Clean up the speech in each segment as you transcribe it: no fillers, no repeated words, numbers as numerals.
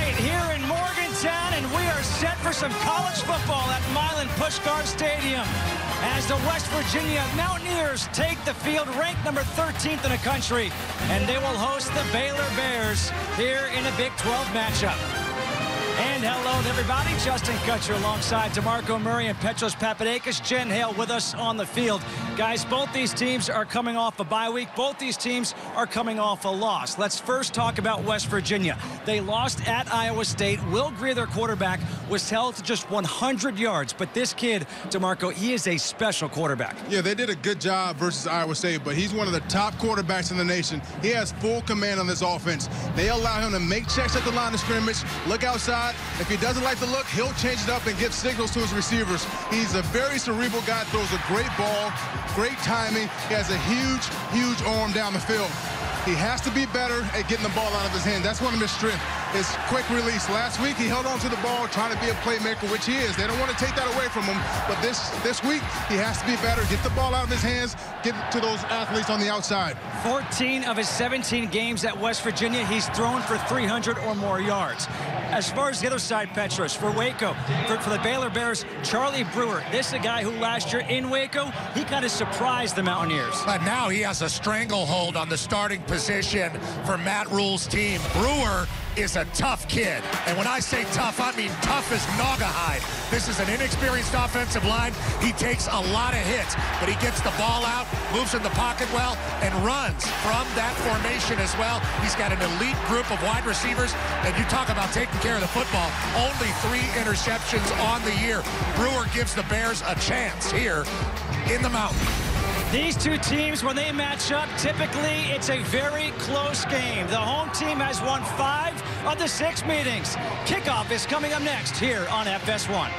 right, here in Morgantown, and we are set for some college football at Milan Pushkar Stadium as the West Virginia Mountaineers take the field, ranked number 13th in the country, and they will host the Baylor Bears here in a Big 12 matchup. And hello to everybody. Justin Kutcher alongside DeMarco Murray and Petros Papadakis. Jen Hale with us on the field. Guys, both these teams are coming off a bye week. Both these teams are coming off a loss. Let's first talk about West Virginia. They lost at Iowa State. Will Greer, their quarterback, was held to just 100 yards. But this kid, DeMarco, he is a special quarterback. Yeah, they did a good job versus Iowa State, but he's one of the top quarterbacks in the nation. He has full command on this offense. They allow him to make checks at the line of scrimmage, look outside. If he doesn't like the look, he'll change it up and give signals to his receivers. He's a very cerebral guy, throws a great ball, great timing. He has a huge arm down the field. He has to be better at getting the ball out of his hand. That's one of his strengths, his quick release. Last week, he held on to the ball, trying to be a playmaker, which he is. They don't want to take that away from him, but this week, he has to be better, get the ball out of his hands, get to those athletes on the outside. 14 of his 17 games at West Virginia, he's thrown for 300 or more yards. As far as the other side, Petros, for Waco, for the Baylor Bears, Charlie Brewer. This is a guy who last year in Waco, he kind of surprised the Mountaineers. But now he has a stranglehold on the starting position for Matt Rule's team. Brewer is a tough kid. And when I say tough, I mean tough as Naugahyde. This is an inexperienced offensive line. He takes a lot of hits, but he gets the ball out, moves in the pocket well, and runs from that formation as well. He's got an elite group of wide receivers, and you talk about taking care of the football. Only 3 interceptions on the year. Brewer gives the Bears a chance here in the mountain. These two teams, when they match up, typically it's a very close game. The home team has won 5 of the 6 meetings. Kickoff is coming up next here on FS1.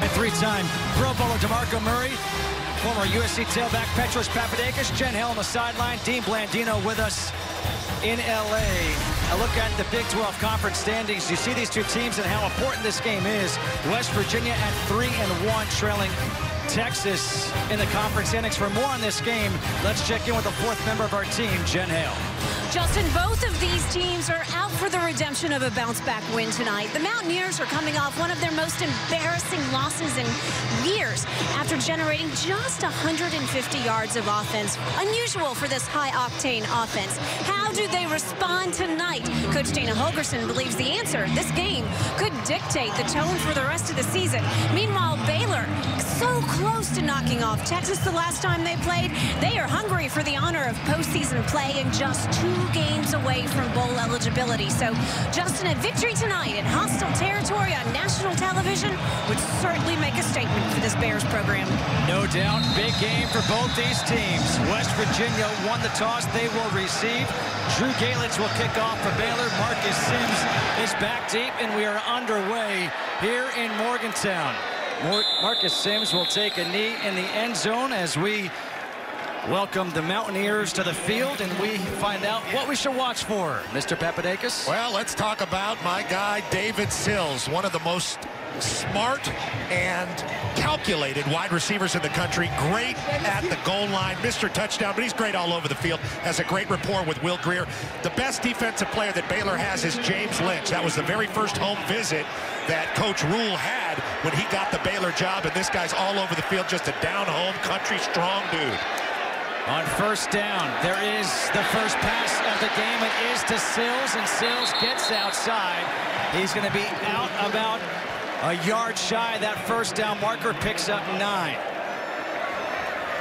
And 3-time Pro Bowler DeMarco Murray, former USC tailback Petros Papadakis, Jen Hale on the sideline, Dean Blandino with us in LA. A look at the Big 12 conference standings. You see these two teams and how important this game is. West Virginia at 3-1, trailing Texas in the conference standings. For more on this game, let's check in with the 4th member of our team, Jen Hale. Justin, both of these teams are out for the redemption of a bounce-back win tonight. The Mountaineers are coming off one of their most embarrassing losses in years after generating just 150 yards of offense. Unusual for this high-octane offense. How do they respond tonight? Coach Dana Holgorsen believes the answer, this game, could dictate the tone for the rest of the season. Meanwhile, Baylor, so close to knocking off Texas the last time they played. They are hungry for the honor of postseason play and just 2 games away from bowl eligibility. So, Justin, a victory tonight in hostile territory on national television would certainly make a statement for this Bears program. No doubt, big game for both these teams. West Virginia won the toss. They will receive. Drew Galitz will kick off for Baylor. Marcus Sims is back deep, and we are underway here in Morgantown. Marcus Sims will take a knee in the end zone as we welcome the Mountaineers to the field, and we find out what we should watch for. Mr. Papadakis? Well, let's talk about my guy, David Sills, one of the most smart and calculated wide receivers in the country. Great at the goal line, Mr. Touchdown, but he's great all over the field. Has a great rapport with Will Greer. The best defensive player that Baylor has is James Lynch. That was the very first home visit that Coach Rule had when he got the Baylor job, and this guy's all over the field, just a down-home, country-strong dude. On first down, there is the first pass of the game. It is to Sills, and Sills gets outside. He's going to be out about a yard shy. That first down marker picks up 9.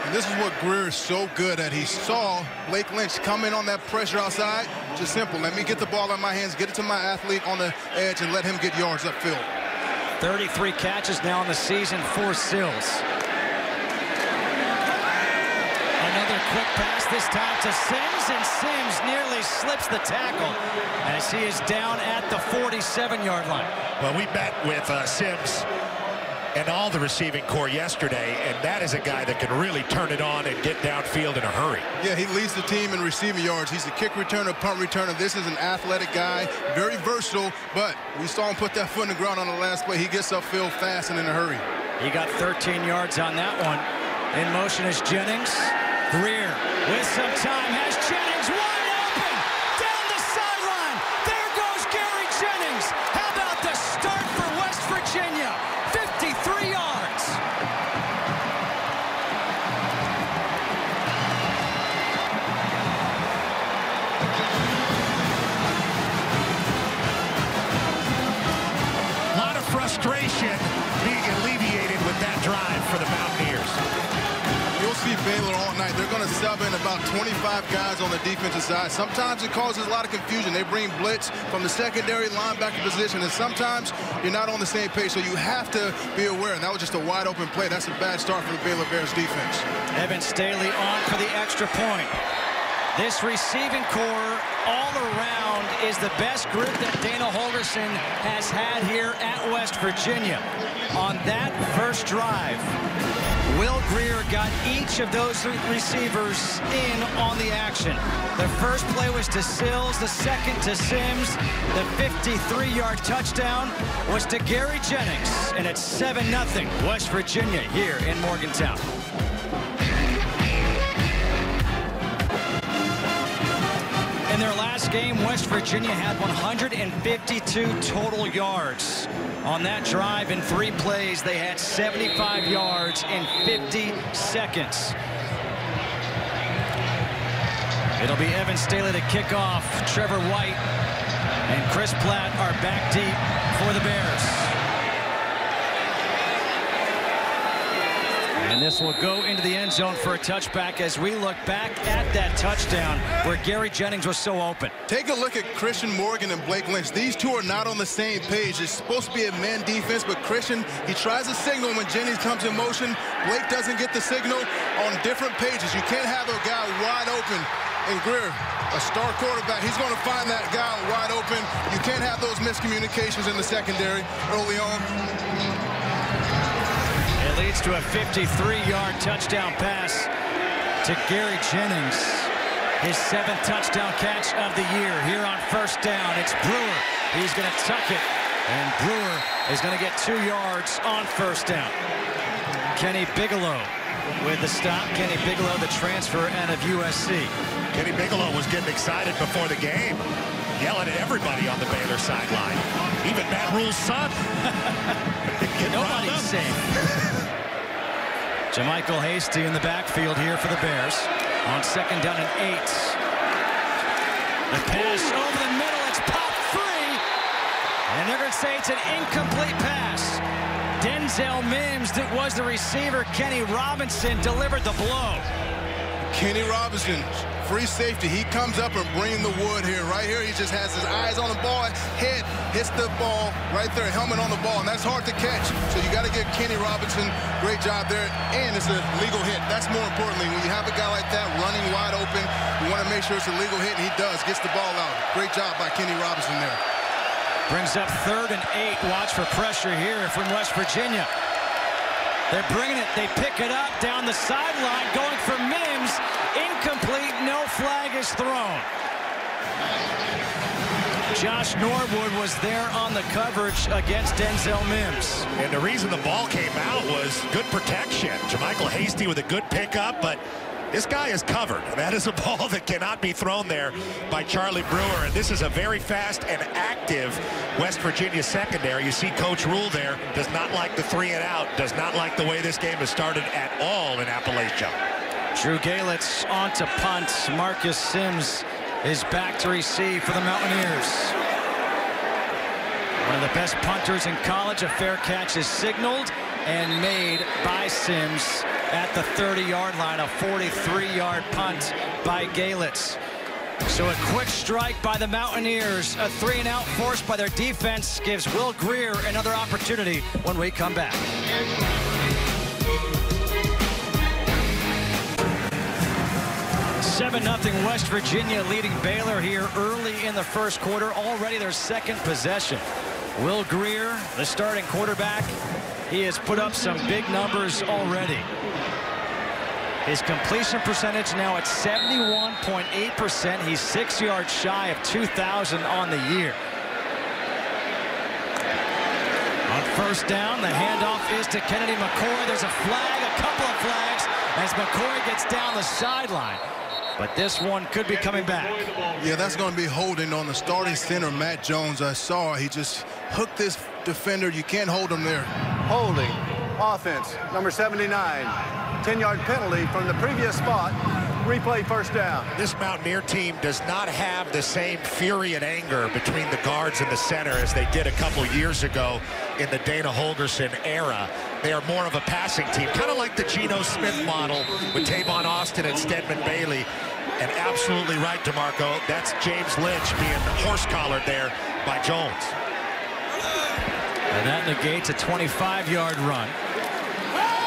And this is what Greer is so good at. He saw Blake Lynch come in on that pressure outside. Just simple. Let me get the ball in my hands, get it to my athlete on the edge, and let him get yards upfield. 33 catches now in the season for Sills. Another quick pass, this time to Sims, and Sims nearly slips the tackle as he is down at the 47-yard line. Well, we met with Sims and all the receiving corps yesterday, and that is a guy that can really turn it on and get downfield in a hurry. Yeah, he leads the team in receiving yards. He's a kick returner, punt returner. This is an athletic guy, very versatile, but we saw him put that foot in the ground on the last play. He gets upfield fast and in a hurry. He got 13 yards on that one. In motion is Jennings. Greer with some time has Jennings wide open down the sideline. There goes Gary Jennings. How about the start for West Virginia? 53 yards. A lot of frustration being alleviated with that drive for the Mountaineers. You'll see Baylor all night. They're going to sub in about 25 guys on the defensive side. Sometimes it causes a lot of confusion. They bring blitz from the secondary linebacker position, and sometimes you're not on the same page, so you have to be aware. And that was just a wide open play. That's a bad start for the Baylor Bears defense. Evan Staley on for the extra point. This receiving core all around is the best group that Dana Holgorsen has had here at West Virginia. On that first drive, Will Greer got each of those receivers in on the action. The first play was to Sills, the second to Sims. The 53-yard touchdown was to Gary Jennings, and it's 7-0 West Virginia here in Morgantown. In their last game, West Virginia had 152 total yards. On that drive, in 3 plays, they had 75 yards in 50 seconds. It'll be Evan Staley to kick off. Trevor White and Chris Platt are back deep for the Bears. And this will go into the end zone for a touchback as we look back at that touchdown where Gary Jennings was so open. Take a look at Christian Morgan and Blake Lynch. These two are not on the same page. It's supposed to be a man defense, but Christian, he tries to signal when Jennings comes in motion. Blake doesn't get the signal on different pages. You can't have a guy wide open. And Greer, a star quarterback, he's going to find that guy wide open. You can't have those miscommunications in the secondary early on. Leads to a 53-yard touchdown pass to Gary Jennings. His 7th touchdown catch of the year here on first down. It's Brewer. He's going to tuck it, and Brewer is going to get 2 yards on first down. Kenny Bigelow with the stop. Kenny Bigelow, the transfer out of USC. Kenny Bigelow was getting excited before the game, yelling at everybody on the Baylor sideline. Even Matt Rule's son. Nobody's safe. Jermichael Hasty in the backfield here for the Bears on 2nd down and 8. The pass over the middle, it's popped free, and they're going to say it's an incomplete pass. Denzel Mims, that was the receiver. Kenny Robinson delivered the blow. Kenny Robinson, free safety. He comes up and brings the wood here. Right here, he just has his eyes on the ball. Head hits the ball right there, helmet on the ball, and that's hard to catch. So you got to give Kenny Robinson great job there, and it's a legal hit. That's more importantly, when you have a guy like that running wide open, you want to make sure it's a legal hit, and he does, gets the ball out. Great job by Kenny Robinson there. Brings up 3rd and 8. Watch for pressure here from West Virginia. They're bringing it. They pick it up down the sideline, going for Mims. Incomplete. No flag is thrown. Josh Norwood was there on the coverage against Denzel Mims. And the reason the ball came out was good protection. Jermichael Hasty with a good pickup, but this guy is covered. That is a ball that cannot be thrown there by Charlie Brewer. And this is a very fast and active West Virginia secondary. You see Coach Rule there does not like the 3 and out, does not like the way this game has started at all in Appalachia. Drew Galitz on to punt. Marcus Sims is back to receive for the Mountaineers. One of the best punters in college. A fair catch is signaled and made by Sims at the 30-yard line. A 43-yard punt by Galitz. So a quick strike by the Mountaineers. A 3 and out forced by their defense gives Will Greer another opportunity when we come back. 7-0 West Virginia leading Baylor here early in the first quarter. Already their 2nd possession. Will Greer, the starting quarterback, he has put up some big numbers already. His completion percentage now at 71.8%. He's 6 yards shy of 2,000 on the year. On first down. The handoff is to Kennedy McCoy. There's a flag, a couple of flags, as McCoy gets down the sideline. But this one could be coming back. Yeah, that's going to be holding on the starting center, Matt Jones. I saw he just hooked this defender. You can't hold him there. Holding. Offense, number 79. 10-yard penalty from the previous spot. Replay first down. This Mountaineer team does not have the same fury and anger between the guards and the center as they did a couple years ago in the Dana Holgorsen era. They are more of a passing team, kind of like the Geno Smith model with Tavon Austin and Stedman Bailey. And absolutely right, DeMarco. That's James Lynch being horse-collared there by Jones. And that negates a 25-yard run.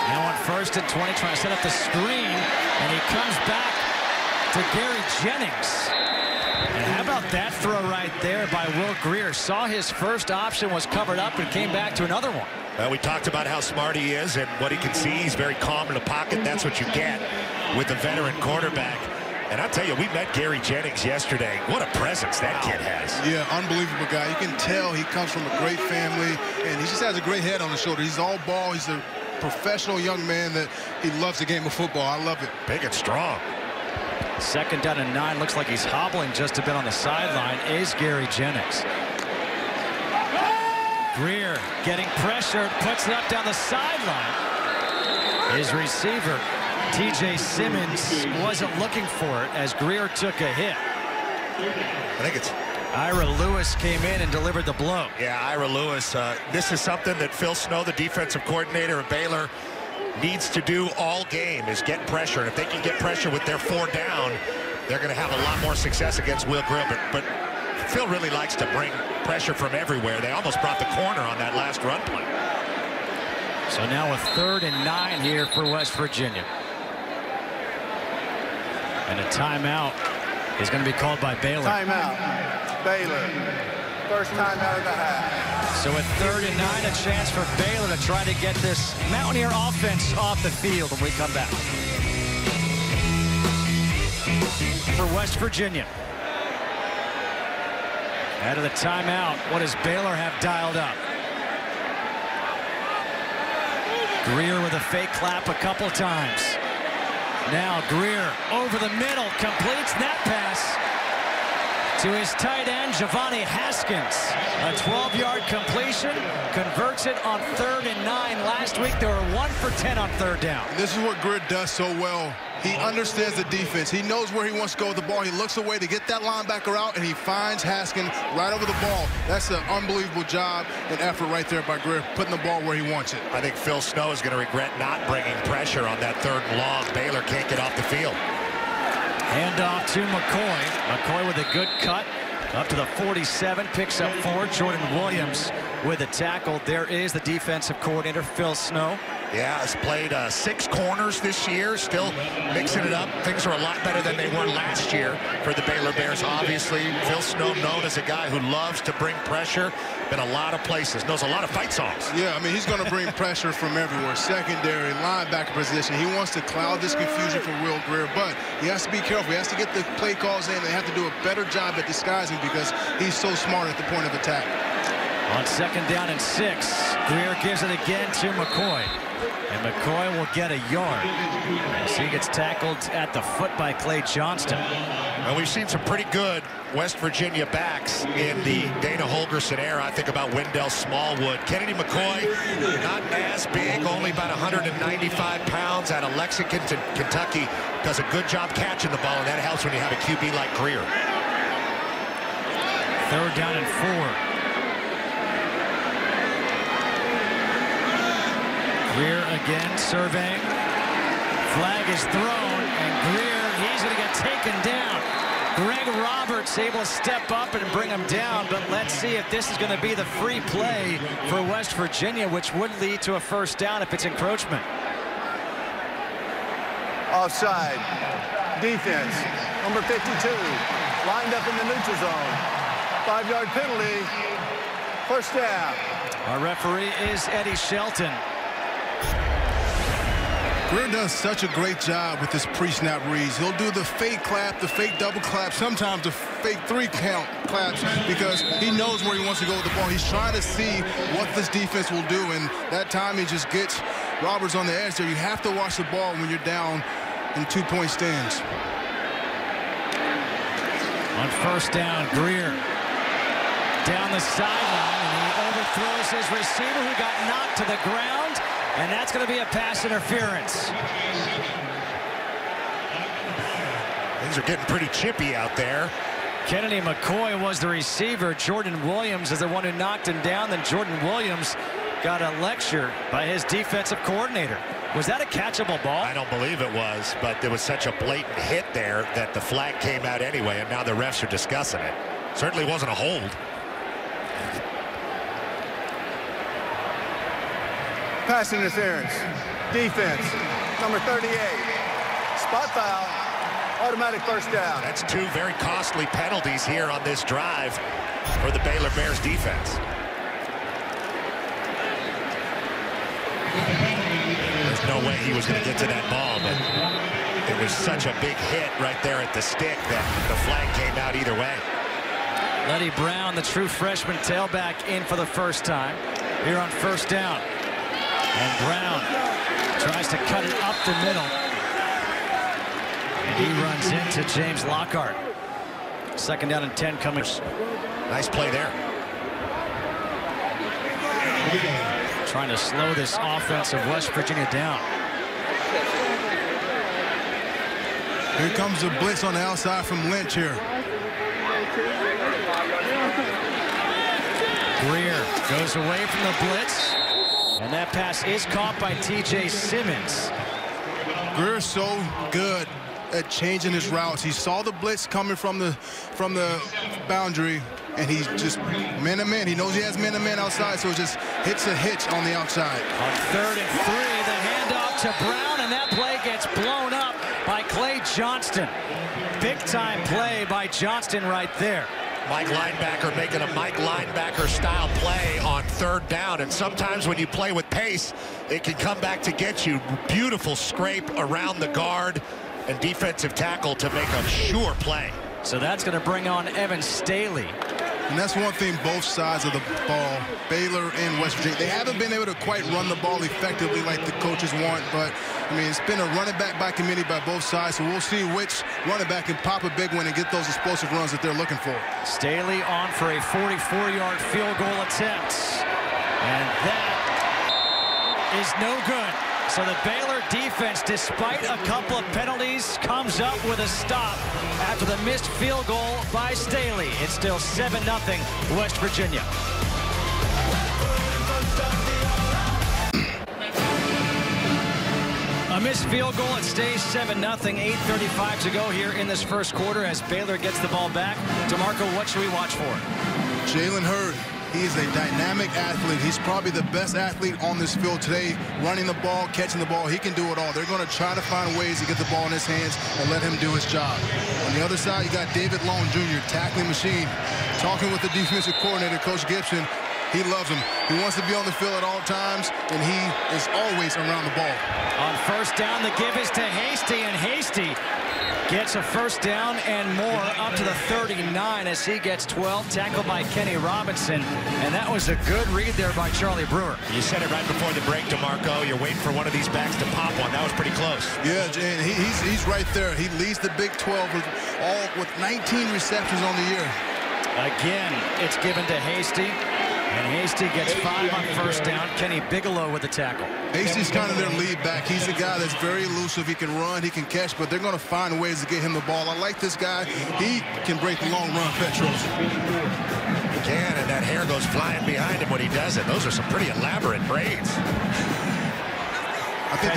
Now on 1st and 20, trying to set up the screen, and he comes back to Gary Jennings. And how about that throw right there by Will Grier? Saw his first option was covered up and came back to another one. Well, we talked about how smart he is and what he can see. He's very calm in the pocket. That's what you get with a veteran quarterback. And I'll tell you, we met Gary Jennings yesterday. What a presence that kid has. Yeah, unbelievable guy. You can tell he comes from a great family, and he just has a great head on his shoulder. He's all ball. He's a professional young man that he loves the game of football. I love it. Big and strong. 2nd down and 9. Looks like he's hobbling just a bit on the sideline. Is Gary Jennings. Grier getting pressured, puts it up down the sideline. His receiver, TJ Simmons, wasn't looking for it as Grier took a hit. I think it's Ira Lewis came in and delivered the blow. Yeah, Ira Lewis. This is something that Phil Snow, the defensive coordinator of Baylor, needs to do all game, is get pressure. And if they can get pressure with their 4 down, they're going to have a lot more success against Will Grier. But Phil really likes to bring pressure from everywhere. They almost brought the corner on that last run play. So now a 3rd and 9 here for West Virginia. And a timeout is going to be called by Baylor. Timeout. Baylor. First timeout of the half. So at 3rd and 9, a chance for Baylor to try to get this Mountaineer offense off the field when we come back. For West Virginia. Out of the timeout, what does Baylor have dialed up? Grier with a fake clap a couple times. Now Grier over the middle, completes that pass to his tight end, Giovanni Haskins. A 12-yard completion, converts it on 3rd and 9. Last week, they were 1 for 10 on 3rd down. This is what Grier does so well. He understands the defense. He knows where he wants to go with the ball. He looks away to get that linebacker out, and he finds Haskins right over the ball. That's an unbelievable job and effort right there by Grier, putting the ball where he wants it. I think Phil Snow is going to regret not bringing pressure on that 3rd and long. Baylor can't get off the field. Handoff to McCoy. McCoy with a good cut. Up to the 47, picks up 4. Jordan Williams with a tackle. There is the defensive coordinator, Phil Snow. Yeah, has played 6 corners this year, still mixing it up. Things are a lot better than they were last year for the Baylor Bears, obviously. Phil Snow, known as a guy who loves to bring pressure. Been a lot of places, knows a lot of fight songs. Yeah, I mean, he's going to bring pressure from everywhere. Secondary, linebacker position. He wants to cloud this confusion for Will Grier, but he has to be careful. He has to get the play calls in. They have to do a better job at disguising because he's so smart at the point of attack. On 2nd down and 6, Grier gives it again to McCoy. And McCoy will get a yard as he gets tackled at the foot by Clay Johnston. Well, we've seen some pretty good West Virginia backs in the Dana Holgorsen era. I think about Wendell Smallwood. Kennedy McCoy, not as big, only about 195 pounds, out of Lexington, Kentucky. Does a good job catching the ball, and that helps when you have a QB like Grier. 3rd down and 4. Grier again surveying. Flag is thrown, and Grier, he's going to get taken down. Greg Roberts able to step up and bring him down, but let's see if this is going to be the free play for West Virginia, which would lead to a 1st down if it's encroachment. Offside. Defense. Number 52. Lined up in the neutral zone. 5-yard penalty. 1st down. Our referee is Eddie Shelton. Grier does such a great job with this pre-snap reads. He'll do the fake clap, the fake double clap, sometimes the fake 3 count claps because he knows where he wants to go with the ball. He's trying to see what this defense will do, and that time he just gets Roberts on the edge there. You have to watch the ball when you're down in 2-point stands. On first down, Greer down the sideline, and he overthrows his receiver who got knocked to the ground, and that's going to be a pass interference. Things are getting pretty chippy out there. Kennedy McCoy was the receiver. Jordan Williams is the one who knocked him down. Then Jordan Williams got a lecture by his defensive coordinator. Was that a catchable ball? I don't believe it was, but there was such a blatant hit there that the flag came out anyway, and now the refs are discussing it. Certainly wasn't a hold. Pass interference. Defense, number 38. Spot foul. Automatic first down. That's 2 very costly penalties here on this drive for the Baylor Bears defense. There's no way he was going to get to that ball, but it was such a big hit right there at the stick that the flag came out either way. Letty Brown, the true freshman tailback, in for the first time here on first down. And Brown tries to cut it up the middle. And he runs into James Lockhart. 2nd down and 10 coming. Nice play there. Trying to slow this offense of West Virginia down. Here comes the blitz on the outside from Lynch here. Greer goes away from the blitz. And that pass is caught by T.J. Simmons. Greer's so good at changing his routes. He saw the blitz coming from the boundary, and he's just man-to-man. He knows he has man-to-man outside, so it just hits a hitch on the outside. On 3rd and 3, the handoff to Brown, and that play gets blown up by Clay Johnston. Big-time play by Johnston right there. Mike linebacker making a Mike linebacker style play on 3rd down, and sometimes when you play with pace, it can come back to get you. Beautiful scrape around the guard and defensive tackle to make a sure play. So that's going to bring on Evan Staley. And that's one thing, both sides of the ball, Baylor and West Virginia, they haven't been able to quite run the ball effectively like the coaches want, but I mean, it's been a running back by committee by both sides, so we'll see which running back can pop a big one and get those explosive runs that they're looking for. Staley on for a 44-yard field goal attempt, and that is no good. So the Baylor defense, despite a couple of penalties, comes up with a stop after the missed field goal by Staley. It's still 7-0 West Virginia. A missed field goal. It stays 7-0. 8:35 to go here in this first quarter as Baylor gets the ball back. DeMarco, what should we watch for? Jalen Hurd. He is a dynamic athlete. He's probably the best athlete on this field today, running the ball, catching the ball. He can do it all. They're going to try to find ways to get the ball in his hands and let him do his job. On the other side, you got David Long Jr., tackling machine. Talking with the defensive coordinator, Coach Gibson, he loves him. He wants to be on the field at all times, and he is always around the ball. On first down, the give is to Hasty, and Hasty gets a first down and more up to the 39 as he gets 12, tackled by Kenny Robinson. And that was a good read there by Charlie Brewer. You said it right before the break, DeMarco. You're waiting for one of these backs to pop one. That was pretty close. Yeah, and he's right there. He leads the Big 12 with 19 receptions on the year. Again, it's given to Hasty. And Hasty gets 5 on first down. Kenny Bigelow with the tackle. Hasty's kind of their lead back. He's a guy that's very elusive. He can run, he can catch, but they're going to find ways to get him the ball. I like this guy. He can break the long run Petros. He can, and that hair goes flying behind him when he does it. Those are some pretty elaborate braids. I think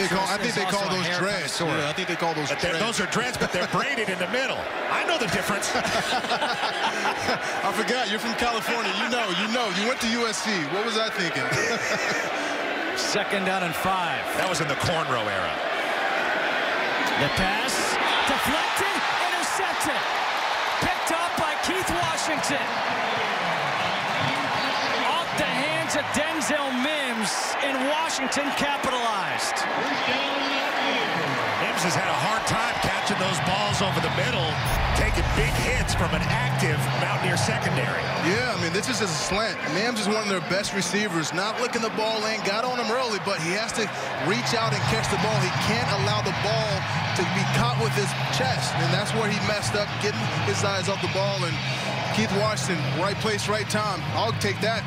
they call those dreads. Yeah, I think they call those dreads. Those are dreads, but they're braided in the middle. I know the difference. I forgot. You're from California. You know. You went to USC. What was I thinking? 2nd down and 5. That was in the cornrow era. The pass, deflected, intercepted. Picked up by Keith Washington. Off the hands of Denzel Mims, and Washington capitalized. Mims has had a hard time catching the those balls over the middle, taking big hits from an active Mountaineer secondary. Yeah, I mean, this is just a slant. Mims is one of their best receivers, not looking the ball in, got on him early, but he has to reach out and catch the ball. He can't allow the ball to be caught with his chest, and that's where he messed up, getting his eyes off the ball. And Keith Washington, right place, right time. I'll take that.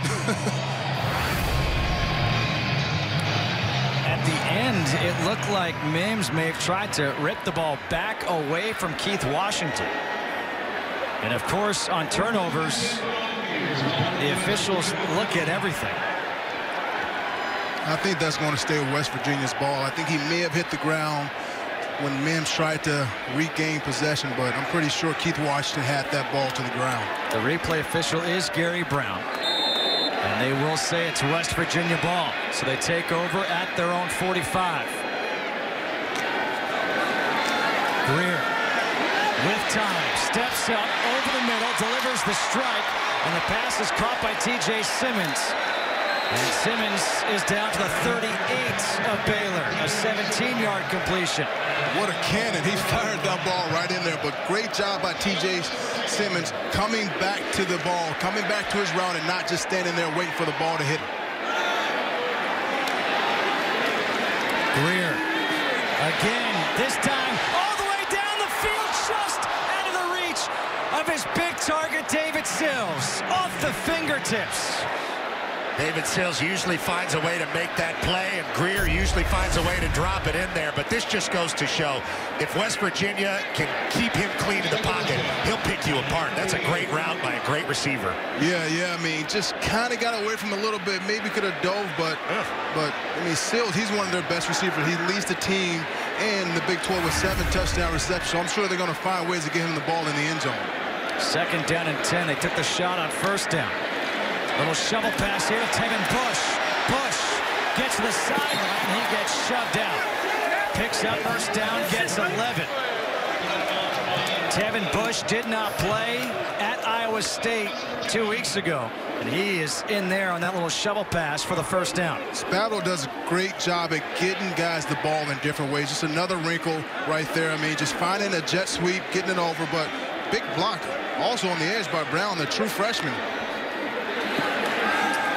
At the end, it looked like Mims may have tried to rip the ball back away from Keith Washington. And of course, on turnovers, the officials look at everything. I think that's going to stay with West Virginia's ball. I think he may have hit the ground when Mims tried to regain possession, but I'm pretty sure Keith Washington had that ball to the ground. The replay official is Gary Brown. And they will say it's West Virginia ball. So they take over at their own 45. Greer with time, steps up over the middle, delivers the strike, and the pass is caught by T.J. Simmons. And Simmons is down to the 38 of Baylor, a 17-yard completion. What a cannon. He fired that ball right in there, but great job by T.J. Simmons coming back to the ball, coming back to his route, and not just standing there waiting for the ball to hit. Greer again, this time all the way down the field, just out of the reach of his big target, David Sills, off the fingertips. David Sills usually finds a way to make that play, and Greer usually finds a way to drop it in there. But this just goes to show, if West Virginia can keep him clean in the pocket, he'll pick you apart. That's a great route by a great receiver. Yeah, I mean, just kind of got away from a little bit. Maybe could have dove, but I mean, Sills, he's one of their best receivers. He leads the team in the Big 12 with 7 touchdown receptions. So I'm sure they're going to find ways to get him the ball in the end zone. 2nd down and 10. They took the shot on 1st down. Little shovel pass here to Tevin Bush. Bush gets to the sideline. He gets shoved out. Picks up 1st down, gets 11. Tevin Bush did not play at Iowa State 2 weeks ago. And he is in there on that little shovel pass for the 1st down. Spavital does a great job at getting guys the ball in different ways. Just another wrinkle right there. I mean, just finding a jet sweep, getting it over, but big block also on the edge by Brown, the true freshman.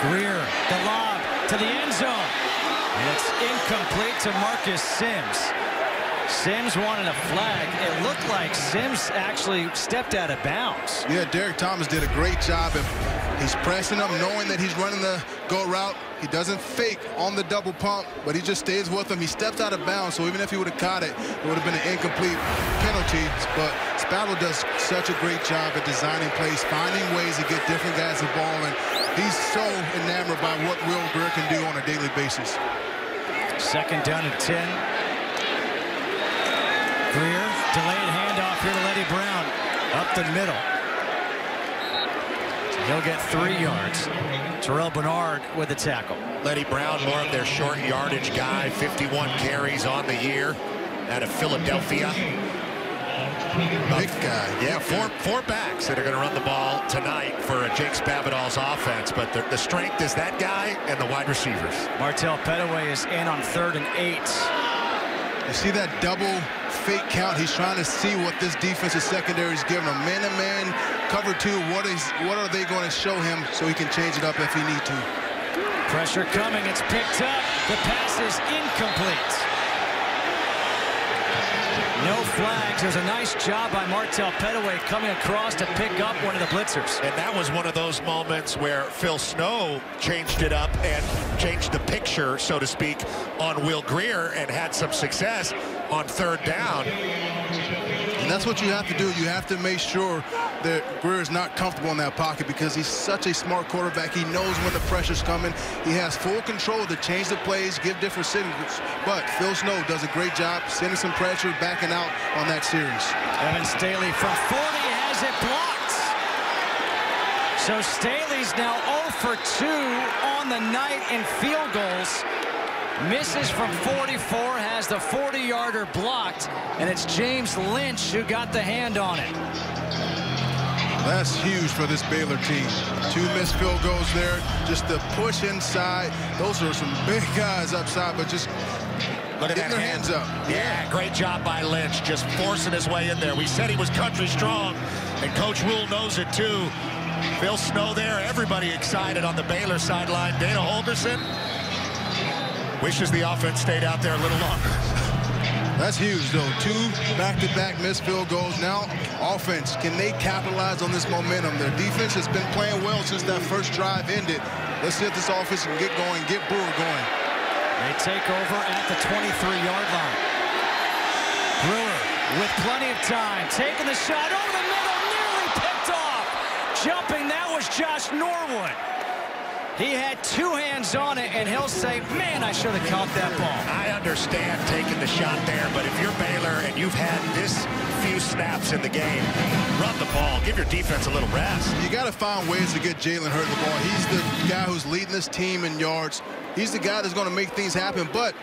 Greer, the lob to the end zone. And it's incomplete to Marcus Sims. Sims wanted a flag. It looked like Sims actually stepped out of bounds. Yeah, Derek Thomas did a great job. He's pressing him, knowing that he's running the go route. He doesn't fake on the double pump, but he just stays with him. He stepped out of bounds, so even if he would have caught it, it would have been an incomplete penalty. But Spavital does such a great job at designing plays, finding ways to get different guys the ball, and he's so enamored by what Will Greer can do on a daily basis. 2nd down and 10. Greer, delayed handoff here to Letty Brown, up the middle. He'll get 3 yards. Terrell Bernard with the tackle. Letty Brown, more of their short yardage guy, 51 carries on the year out of Philadelphia. Big guy. Yeah, four backs that are going to run the ball tonight for Jake Spavital's offense. But the strength is that guy and the wide receivers. Martell Pettaway is in on 3rd and 8. You see that double fake count? He's trying to see what this defensive secondary is giving him. Man-to-man, cover 2. What are they going to show him so he can change it up if he need to? Pressure coming. It's picked up. The pass is incomplete. No flags. There's a nice job by Martell Pettaway coming across to pick up one of the blitzers. And that was one of those moments where Phil Snow changed it up and changed the picture, so to speak, on Will Greer and had some success on 3rd down. And that's what you have to do. You have to make sure that Greer is not comfortable in that pocket because he's such a smart quarterback. He knows when the pressure's coming. He has full control to change the plays, give different signals. But Phil Snow does a great job sending some pressure, backing out on that series. Evan Staley from 40 has it blocked. So Staley's now 0 for 2 on the night in field goals. Misses from 44, has the 40-yarder blocked, and it's James Lynch who got the hand on it. That's huge for this Baylor team. 2 missed field goals there. Just the push inside. Those are some big guys upside, but just Look at getting that their hands up. Yeah, great job by Lynch, just forcing his way in there. We said he was country strong, and Coach Rule knows it too. Phil Snow there, everybody excited on the Baylor sideline. Dana Holgerson wishes the offense stayed out there a little longer. That's huge, though. 2 back-to-back missed field goals. Now, offense, can they capitalize on this momentum? Their defense has been playing well since that first drive ended. Let's see if this offense can get going, get Brewer going. They take over at the 23-yard line. Brewer with plenty of time, taking the shot over the middle, nearly picked off. Jumping, that was Josh Norwood. He had 2 hands on it, and he'll say, man, I should have caught that ball. I understand taking the shot there, but if you're Baylor and you've had this few snaps in the game, run the ball. Give your defense a little rest. You got to find ways to get Jalen Hurd the ball. He's the guy who's leading this team in yards. He's the guy that's going to make things happen, but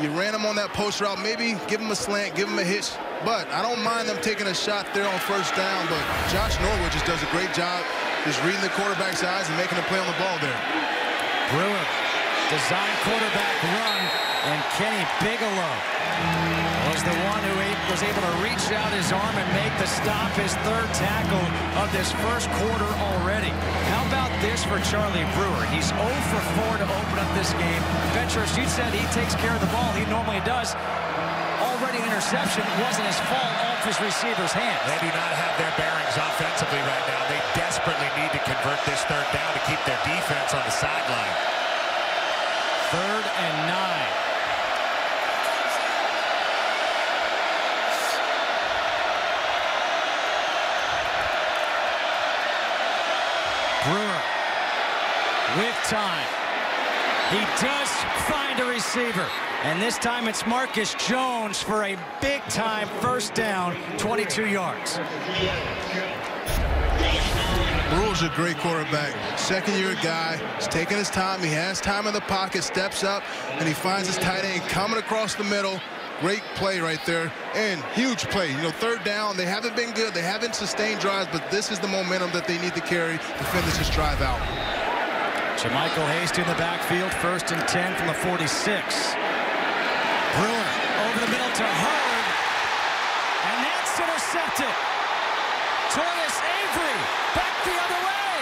you ran him on that post route. Maybe give him a slant, give him a hitch. But I don't mind them taking a shot there on first down, but Josh Norwood just does a great job just reading the quarterback's eyes and making a play on the ball there. Brewer, design quarterback run, and Kenny Bigelow was the one who was able to reach out his arm and make the stop, his 3rd tackle of this first quarter already. How about this for Charlie Brewer? He's 0 for 4 to open up this game. Ventress, you said he takes care of the ball. He normally does. Already an interception, wasn't his fault, off his receiver's hands. They do not have their bearings offensively right now. They desperately need to convert this 3rd down to keep their defense on the sideline. 3rd and 9. Brewer with time. He does find a receiver. And this time it's Marcus Jones for a big-time first down, 22 yards. Brewer's a great quarterback. 2nd-year guy. He's taking his time. He has time in the pocket, steps up, and he finds his tight end coming across the middle. Great play right there, and huge play. You know, 3rd down, they haven't been good. They haven't sustained drives, but this is the momentum that they need to carry to finish this drive out. Jermichael Hasty in the backfield, 1st and 10 from the 46. Brewer over the middle to Hurd, and that's intercepted. Toyus Avery back the other way,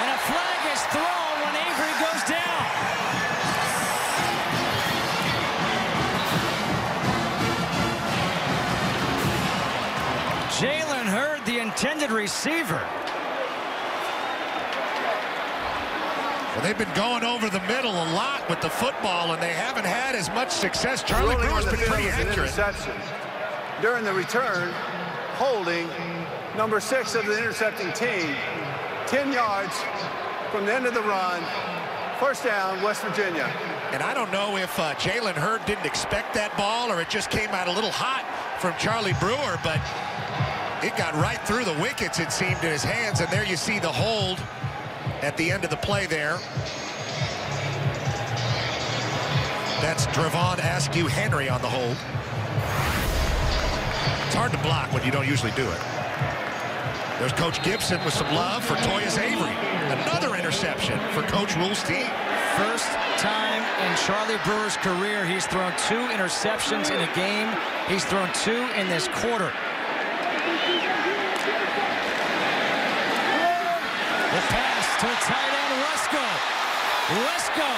and a flag is thrown when Avery goes down. Jalen Hurd, the intended receiver. Well, they've been going over the middle a lot with the football, and they haven't had as much success. Charlie Brewer's been pretty accurate. During the return, holding number 6 of the intercepting team, 10 yards from the end of the run. First down, West Virginia. And I don't know if Jalen Hurd didn't expect that ball or it just came out a little hot from Charlie Brewer, but it got right through the wickets, it seemed, in his hands, and there you see the hold at the end of the play there. That's Dravon Askew-Henry on the hold. It's hard to block when you don't usually do it. There's Coach Gibson with some love for Toyus Avery. Another interception for Coach Rule's team. First time in Charlie Brewer's career he's thrown 2 interceptions in a game. He's thrown 2 in this quarter. The pass to the tight end, Wesco. Wesco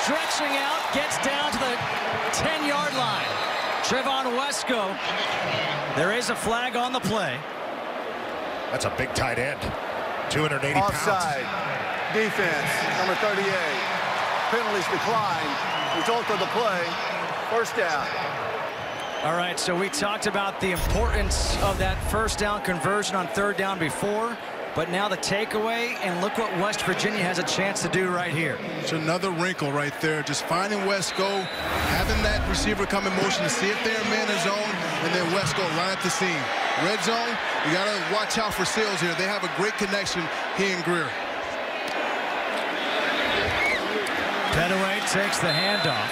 stretching out, gets down to the 10-yard line. Trevon Wesco. There is a flag on the play. That's a big tight end. 280 Offside. pounds. Defense, number 38. Penalties declined. Result of the play, first down. All right, so we talked about the importance of that first down conversion on 3rd down before. But now the takeaway, and look what West Virginia has a chance to do right here. It's another wrinkle right there. Just finding Wesco, having that receiver come in motion to see if they're in man or zone, and then Wesco right at the seam. Red zone, you got to watch out for Sales here. They have a great connection, he and Greer. Petaway takes the handoff.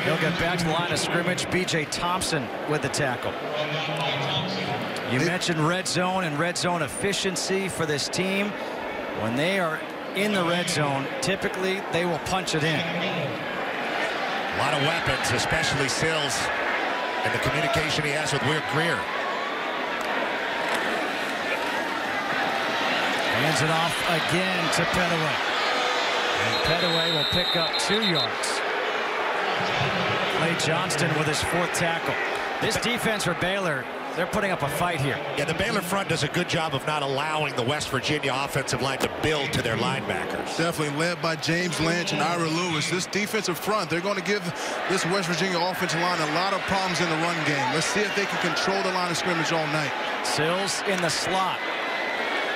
He'll get back to the line of scrimmage. B.J. Thompson with the tackle. You mentioned red zone and red zone efficiency for this team. When they are in the red zone, typically they will punch it in. A lot of weapons, especially Sills, and the communication he has with Greer. Hands it off again to Pettaway. And Pettaway will pick up 2 yards. Clay Johnston with his 4th tackle. This defense for Baylor, they're putting up a fight here. Yeah, the Baylor front does a good job of not allowing the West Virginia offensive line to build to their linebackers. Definitely led by James Lynch and Ira Lewis. This defensive front, they're going to give this West Virginia offensive line a lot of problems in the run game. Let's see if they can control the line of scrimmage all night. Sills in the slot.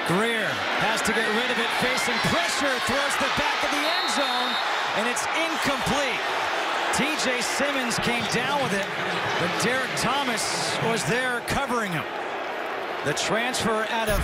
Greer has to get rid of it, facing pressure, throws the back of the end zone, and it's incomplete. TJ Simmons came down with it, but Derek Thomas was there covering him. The transfer out of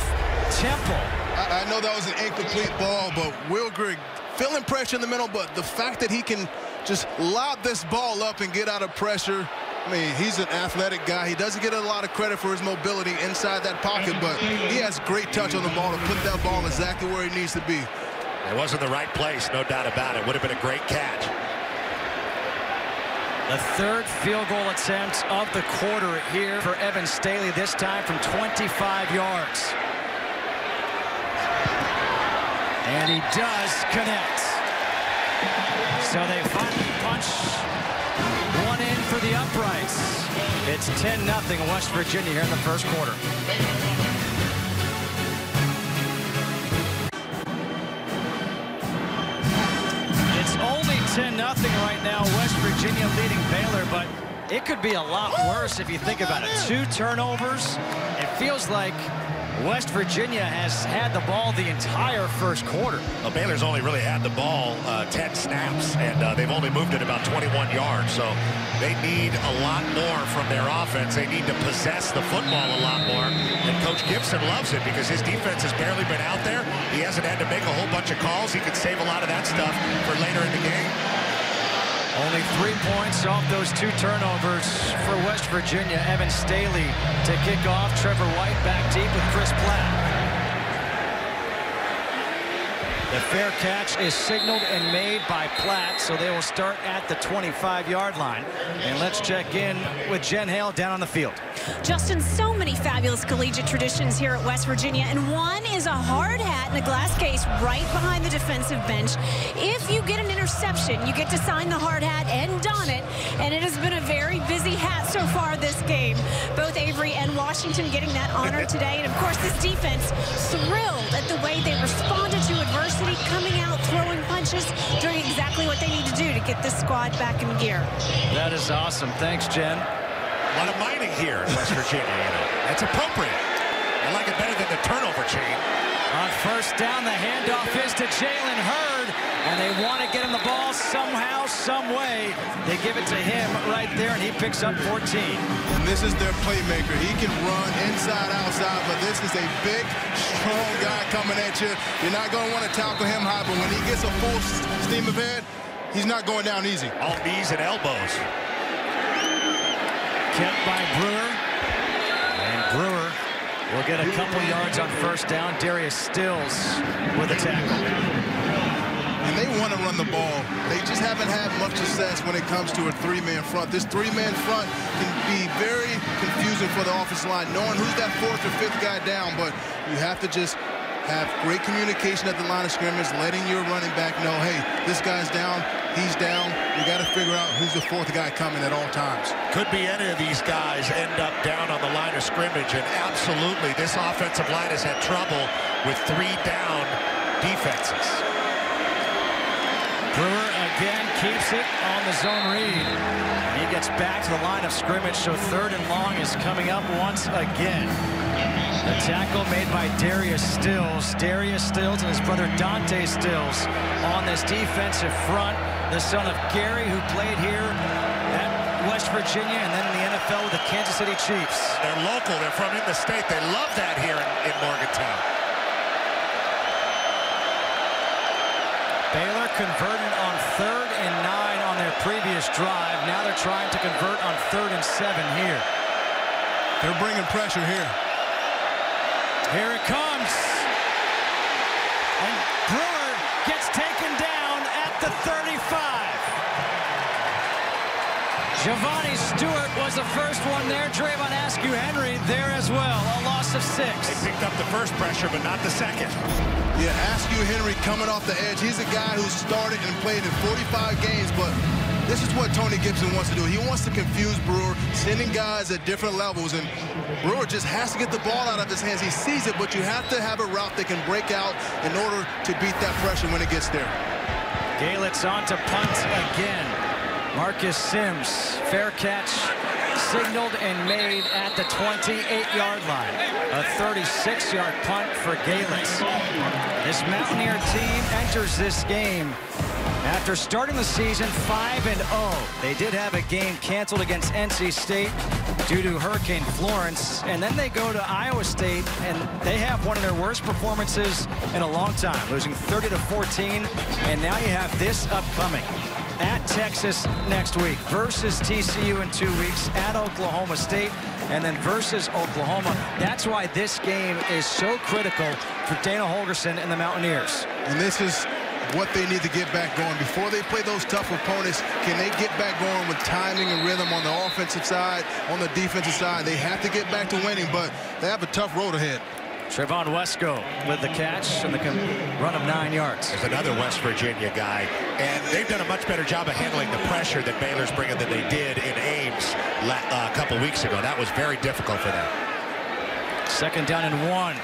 Temple. I know that was an incomplete ball, but Will Greer feeling pressure in the middle, but the fact that he can just lob this ball up and get out of pressure, I mean, he's an athletic guy. He doesn't get a lot of credit for his mobility inside that pocket, but he has great touch on the ball to put that ball exactly where he needs to be. It wasn't the right place, no doubt about it. Would have been a great catch. The 3rd field goal attempt of the quarter here for Evan Staley, this time from 25 yards. And he does connect. So they finally punch one in for the uprights. It's 10-0 West Virginia here in the 1st quarter. It's only 10-0 right now, West Virginia leading Baylor, but it could be a lot worse if you think about it. 2 turnovers. It feels like West Virginia has had the ball the entire 1st quarter. Well, Baylor's only really had the ball 10 snaps, and they've only moved it about 21 yards. So they need a lot more from their offense. They need to possess the football a lot more. And Coach Gibson loves it because his defense has barely been out there. He hasn't had to make a whole bunch of calls. He could save a lot of that stuff for later in the game. Only 3 points off those 2 turnovers for West Virginia. Evan Staley to kick off. Trevor White back deep with Chris Platt. The fair catch is signaled and made by Platt, so they will start at the 25-yard line. And let's check in with Jen Hale down on the field. Justin, so many fabulous collegiate traditions here at West Virginia, and one is a hard hat in a glass case right behind the defensive bench. If you get an interception, you get to sign the hard hat and don it, and it has been a very busy hat so far this game. Both Avery and Washington getting that honor today, and of course this defense thrilled at the way they responded to adversity, coming out, throwing punches, doing exactly what they need to do to get this squad back in gear. That is awesome. Thanks, Jen. A lot of mining here in West Virginia, you know. That's appropriate. I like it better than the turnover chain. On 1st down, the handoff is to Jalen Hurd, and they want to get him the ball somehow, some way. They give it to him right there, and he picks up 14. And this is their playmaker. He can run inside, outside, but this is a big, strong guy coming at you. You're not going to want to tackle him high, but when he gets a full steam of head, he's not going down easy. All knees and elbows. Kept by Brewer, and Brewer will get a couple yards on 1st down. Darius Stills with a tackle. And they want to run the ball. They just haven't had much success when it comes to a 3-man front. This 3-man front can be very confusing for the offensive line, knowing who's that 4th or 5th guy down, but you have to just have great communication at the line of scrimmage, letting your running back know, hey, this guy's down, he's down. You got to figure out who's the 4th guy coming at all times. Could be any of these guys end up down on the line of scrimmage, and absolutely, this offensive line has had trouble with 3-down defenses. Brewer again keeps it on the zone read. He gets back to the line of scrimmage, so 3rd and long is coming up once again. The tackle made by Darius Stills. Darius Stills and his brother Dante Stills on this defensive front. The son of Gary, who played here at West Virginia and then in the NFL with the Kansas City Chiefs. They're local. They're from in the state. They love that here in Morgantown. Baylor converted on 3rd and 9 on their previous drive. Now they're trying to convert on 3rd and 7 here. They're bringing pressure here. Here it comes. And Brewer gets taken down at the 35. Giovanni Stewart was the first one there. Trayvon Askew Henry there as well. A loss of 6. They picked up the first pressure, but not the second. Yeah, Askew Henry coming off the edge. He's a guy who started and played in 45 games, but this is what Tony Gibson wants to do. He wants to confuse Brewer, sending guys at different levels, and Brewer just has to get the ball out of his hands. He sees it, but you have to have a route that can break out in order to beat that pressure when it gets there. Galitz on to punt again. Marcus Sims, fair catch, signaled and made at the 28-yard line. A 36-yard punt for Galitz. This Mountaineer team enters this game after starting the season 5-0. They did have a game canceled against NC State due to Hurricane Florence, and then they go to Iowa State, and they have one of their worst performances in a long time, losing 30-14, and now you have this upcoming. At Texas next week, versus TCU in 2 weeks, at Oklahoma State, and then versus Oklahoma. That's why this game is so critical for Dana Holgorsen and the Mountaineers. And this is what they need to get back going. Before they play those tough opponents, can they get back going with timing and rhythm on the offensive side, on the defensive side? They have to get back to winning, but they have a tough road ahead. Trevon Wesco with the catch and the run of 9 yards. There's another West Virginia guy, and they've done a much better job of handling the pressure that Baylor's bringing than they did in Ames a couple weeks ago. That was very difficult for them. 2nd down and 1.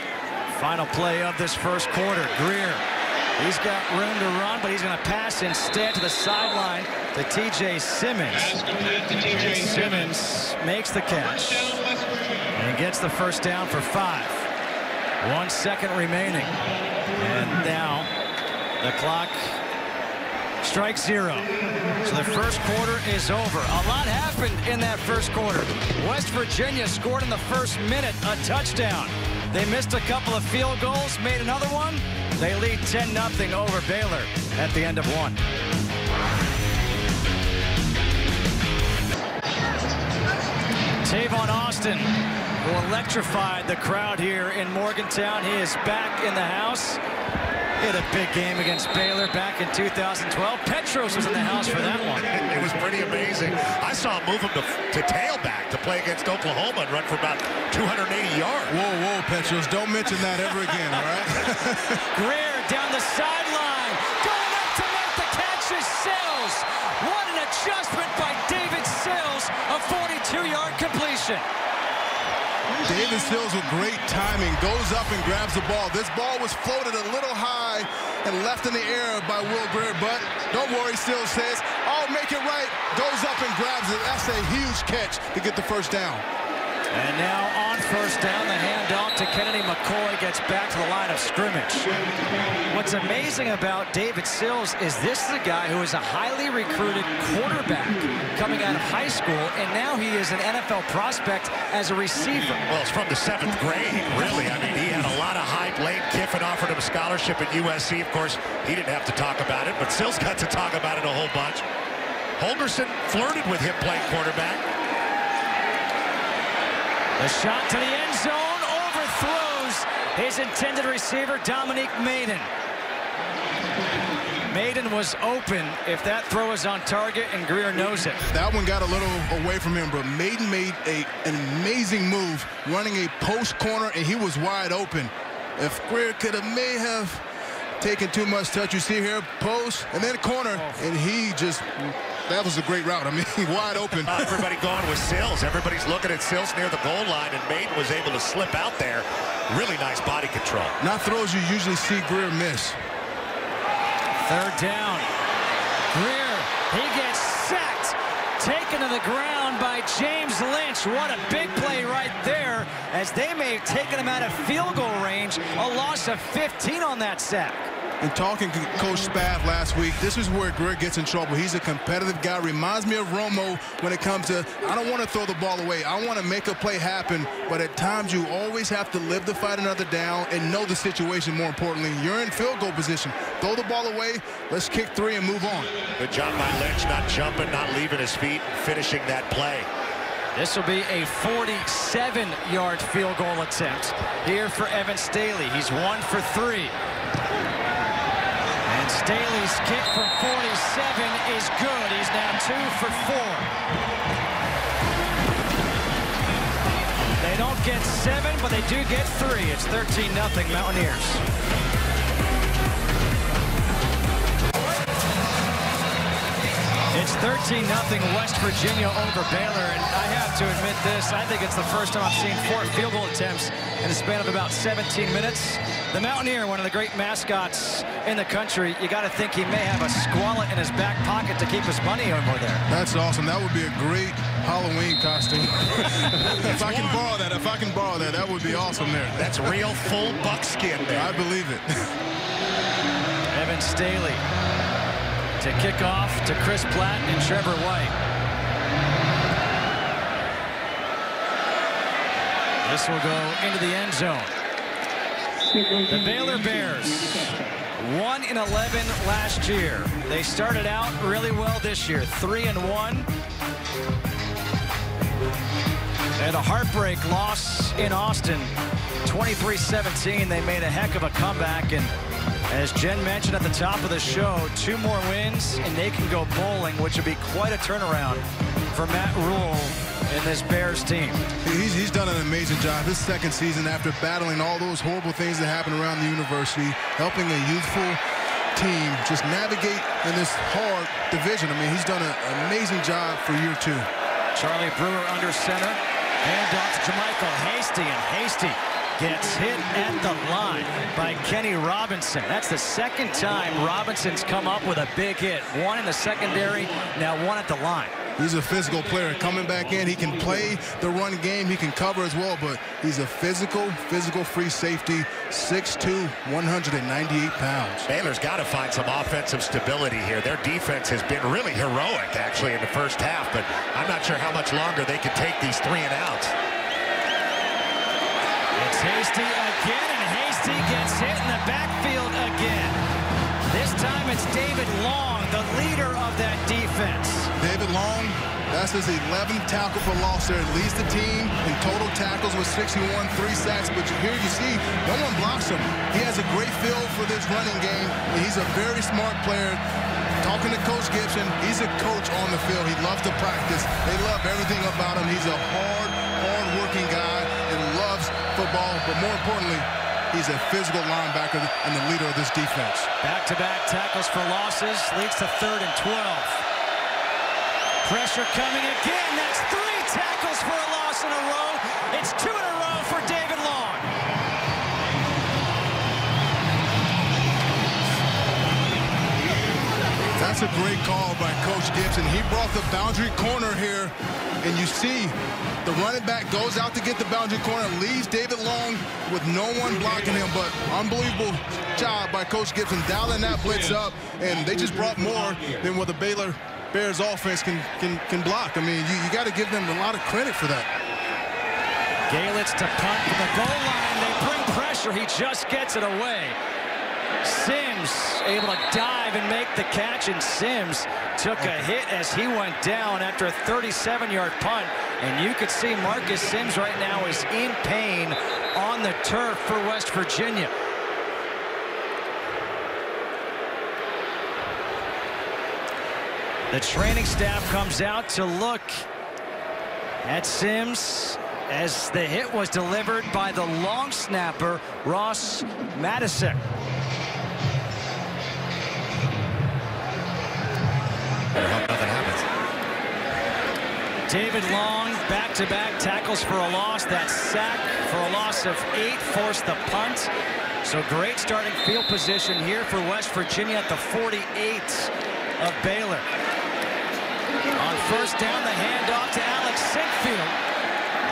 Final play of this first quarter. Greer, he's got room to run, but he's going to pass instead to the sideline to T.J. Simmons. Simmons makes the catch and gets the first down for 5. 1 second remaining, and now the clock strikes 0. So the first quarter is over. A lot happened in that first quarter. West Virginia scored in the first minute a touchdown. They missed a couple of field goals, made another one. They lead 10-0 over Baylor at the end of 1. Tavon Austin, who electrified the crowd here in Morgantown. He is back in the house. He had a big game against Baylor back in 2012. Petros was in the house for that one. It was pretty amazing. I saw him move him to tailback to play against Oklahoma and run for about 280 yards. Whoa, Petros, don't mention that ever again, all right? Greer down the sideline. Going up to make the catch is Sills. What an adjustment by David Sills. A 42-yard completion. David Sills with great timing, goes up and grabs the ball. This ball was floated a little high and left in the air by Will Greer, but don't worry, Sills says, I'll make it right. Goes up and grabs it. That's a huge catch to get the first down. And now on first down, the handoff to Kennedy McCoy gets back to the line of scrimmage. What's amazing about David Sills is this is a guy who is a highly recruited quarterback coming out of high school, and now he is an NFL prospect as a receiver. Well, it's from the 7th grade, really. I mean, he had a lot of hype. Lane Kiffin offered him a scholarship at USC. Of course, he didn't have to talk about it, but Sills got to talk about it a whole bunch. Holgorsen flirted with him playing quarterback. The shot to the end zone, overthrows his intended receiver, Dominique Maiden. Maiden was open if that throw is on target, and Greer knows it. That one got a little away from him, but Maiden made an amazing move, running a post corner, and he was wide open. If Greer may have taken too much touch, you see here, post, and then corner, and he just... That was a great route. I mean, wide open. Everybody going with Sills. Everybody's looking at Sills near the goal line, and Maiden was able to slip out there. Really nice body control. Not throws you usually see Greer miss. 3rd down. Greer, he gets sacked. Taken to the ground by James Lynch. What a big play right there, as they may have taken him out of field goal range. A loss of 15 on that sack. And talking to Coach Spath last week, this is where Greer gets in trouble. He's a competitive guy. Reminds me of Romo when it comes to, I don't want to throw the ball away. I want to make a play happen. But at times, you always have to live to fight another down and know the situation more importantly. You're in field goal position. Throw the ball away. Let's kick 3 and move on. Good job by Lynch, not jumping, not leaving his feet, finishing that play. This will be a 47-yard field goal attempt here for Evan Staley. He's 1 for 3. And Staley's kick from 47 is good. He's now 2 for 4. get 7, but they do get 3. It's 13-0 Mountaineers. It's 13-0 West Virginia over Baylor, and I have to admit this, I think it's the first time I've seen 4 field goal attempts in a span of about 17 minutes. The Mountaineer, one of the great mascots in the country, you got to think he may have a squallet in his back pocket to keep his money over there. That's awesome. That would be a great Halloween costume. If I can borrow that, that would be awesome there. That's real full buckskin there. I believe it. Evan Staley to kick off to Chris Platt and Trevor White. This will go into the end zone. The Baylor Bears, 1-11 last year. They started out really well this year, 3-1. And a heartbreak loss in Austin, 23-17. They made a heck of a comeback, and as Jen mentioned at the top of the show, 2 more wins and they can go bowling, which would be quite a turnaround for Matt Rule and this Bears team. He's done an amazing job his second season after battling all those horrible things that happen around the university, helping a youthful team just navigate in this hard division. I mean, he's done an amazing job for year 2. Charlie Brewer under center. Handoff to Jermichael Hasty, and Hasty gets hit at the line by Kenny Robinson. That's the second time Robinson's come up with a big hit. 1 in the secondary, now 1 at the line. He's a physical player. Coming back in, he can play the run game. He can cover as well, but he's a physical free safety, 6'2", 198 pounds. Baylor's got to find some offensive stability here. Their defense has been really heroic, actually, in the first half, but I'm not sure how much longer they can take these 3 and outs. It's Hasty again, and Hasty gets hit in the backfield again. This time it's David Long, the leader of that defense. David Long, that's his 11th tackle for loss there. Leads the team in total tackles with 61, 3 sacks. But here you see, no one blocks him. He has a great feel for this running game, and he's a very smart player. Talking to Coach Gibson, he's a coach on the field. He loves to practice. They love everything about him. He's a hard-working guy and loves football, but more importantly, he's a physical linebacker and the leader of this defense. Back-to-back tackles for losses leads to 3rd and 12. Pressure coming again. That's 3 tackles for a loss in a row. It's 2 in a row for David Long. That's a great call by Coach Gibson. He brought the boundary corner here, and you see the running back goes out to get the boundary corner, leaves David Long with no one blocking him, but unbelievable job by Coach Gibson dialing that blitz up, and they just brought more than what the Baylor Bears offense can block. I mean, you got to give them a lot of credit for that. Galitz to punt from the goal line. They bring pressure. He just gets it away. Sims able to dive and make the catch, and Sims took a hit as he went down after a 37-yard punt. And you could see Marcus Sims right now is in pain on the turf for West Virginia. The training staff comes out to look at Sims as the hit was delivered by the long snapper, Ross Madison. Better hope nothing happens. David Long, back-to-back tackles for a loss. That sack for a loss of 8 forced the punt. So great starting field position here for West Virginia at the 48 of Baylor. On first down, the handoff to Alex Sinkfield.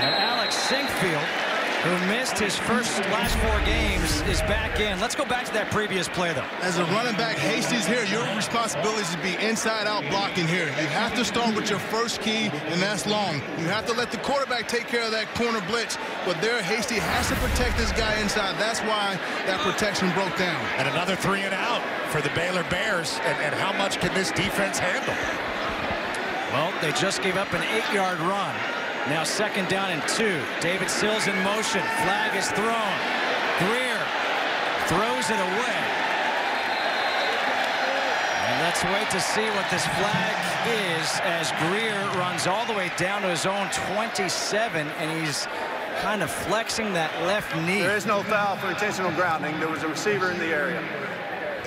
And Alex Sinkfield, who missed his last 4 games, is back in. Let's go back to that previous play, though. As a running back, Hasty's here. Your responsibility is to be inside-out blocking here. You have to start with your first key, and that's long. You have to let the quarterback take care of that corner blitz, but there, Hasty has to protect this guy inside. That's why that protection broke down. And another 3 and out for the Baylor Bears. And how much can this defense handle? Well, they just gave up an 8-yard run. Now 2nd down and 2. David Sills in motion. Flag is thrown. Greer throws it away. And let's wait to see what this flag is as Greer runs all the way down to his own 27, and he's kind of flexing that left knee. There is no foul for intentional grounding. There was a receiver in the area.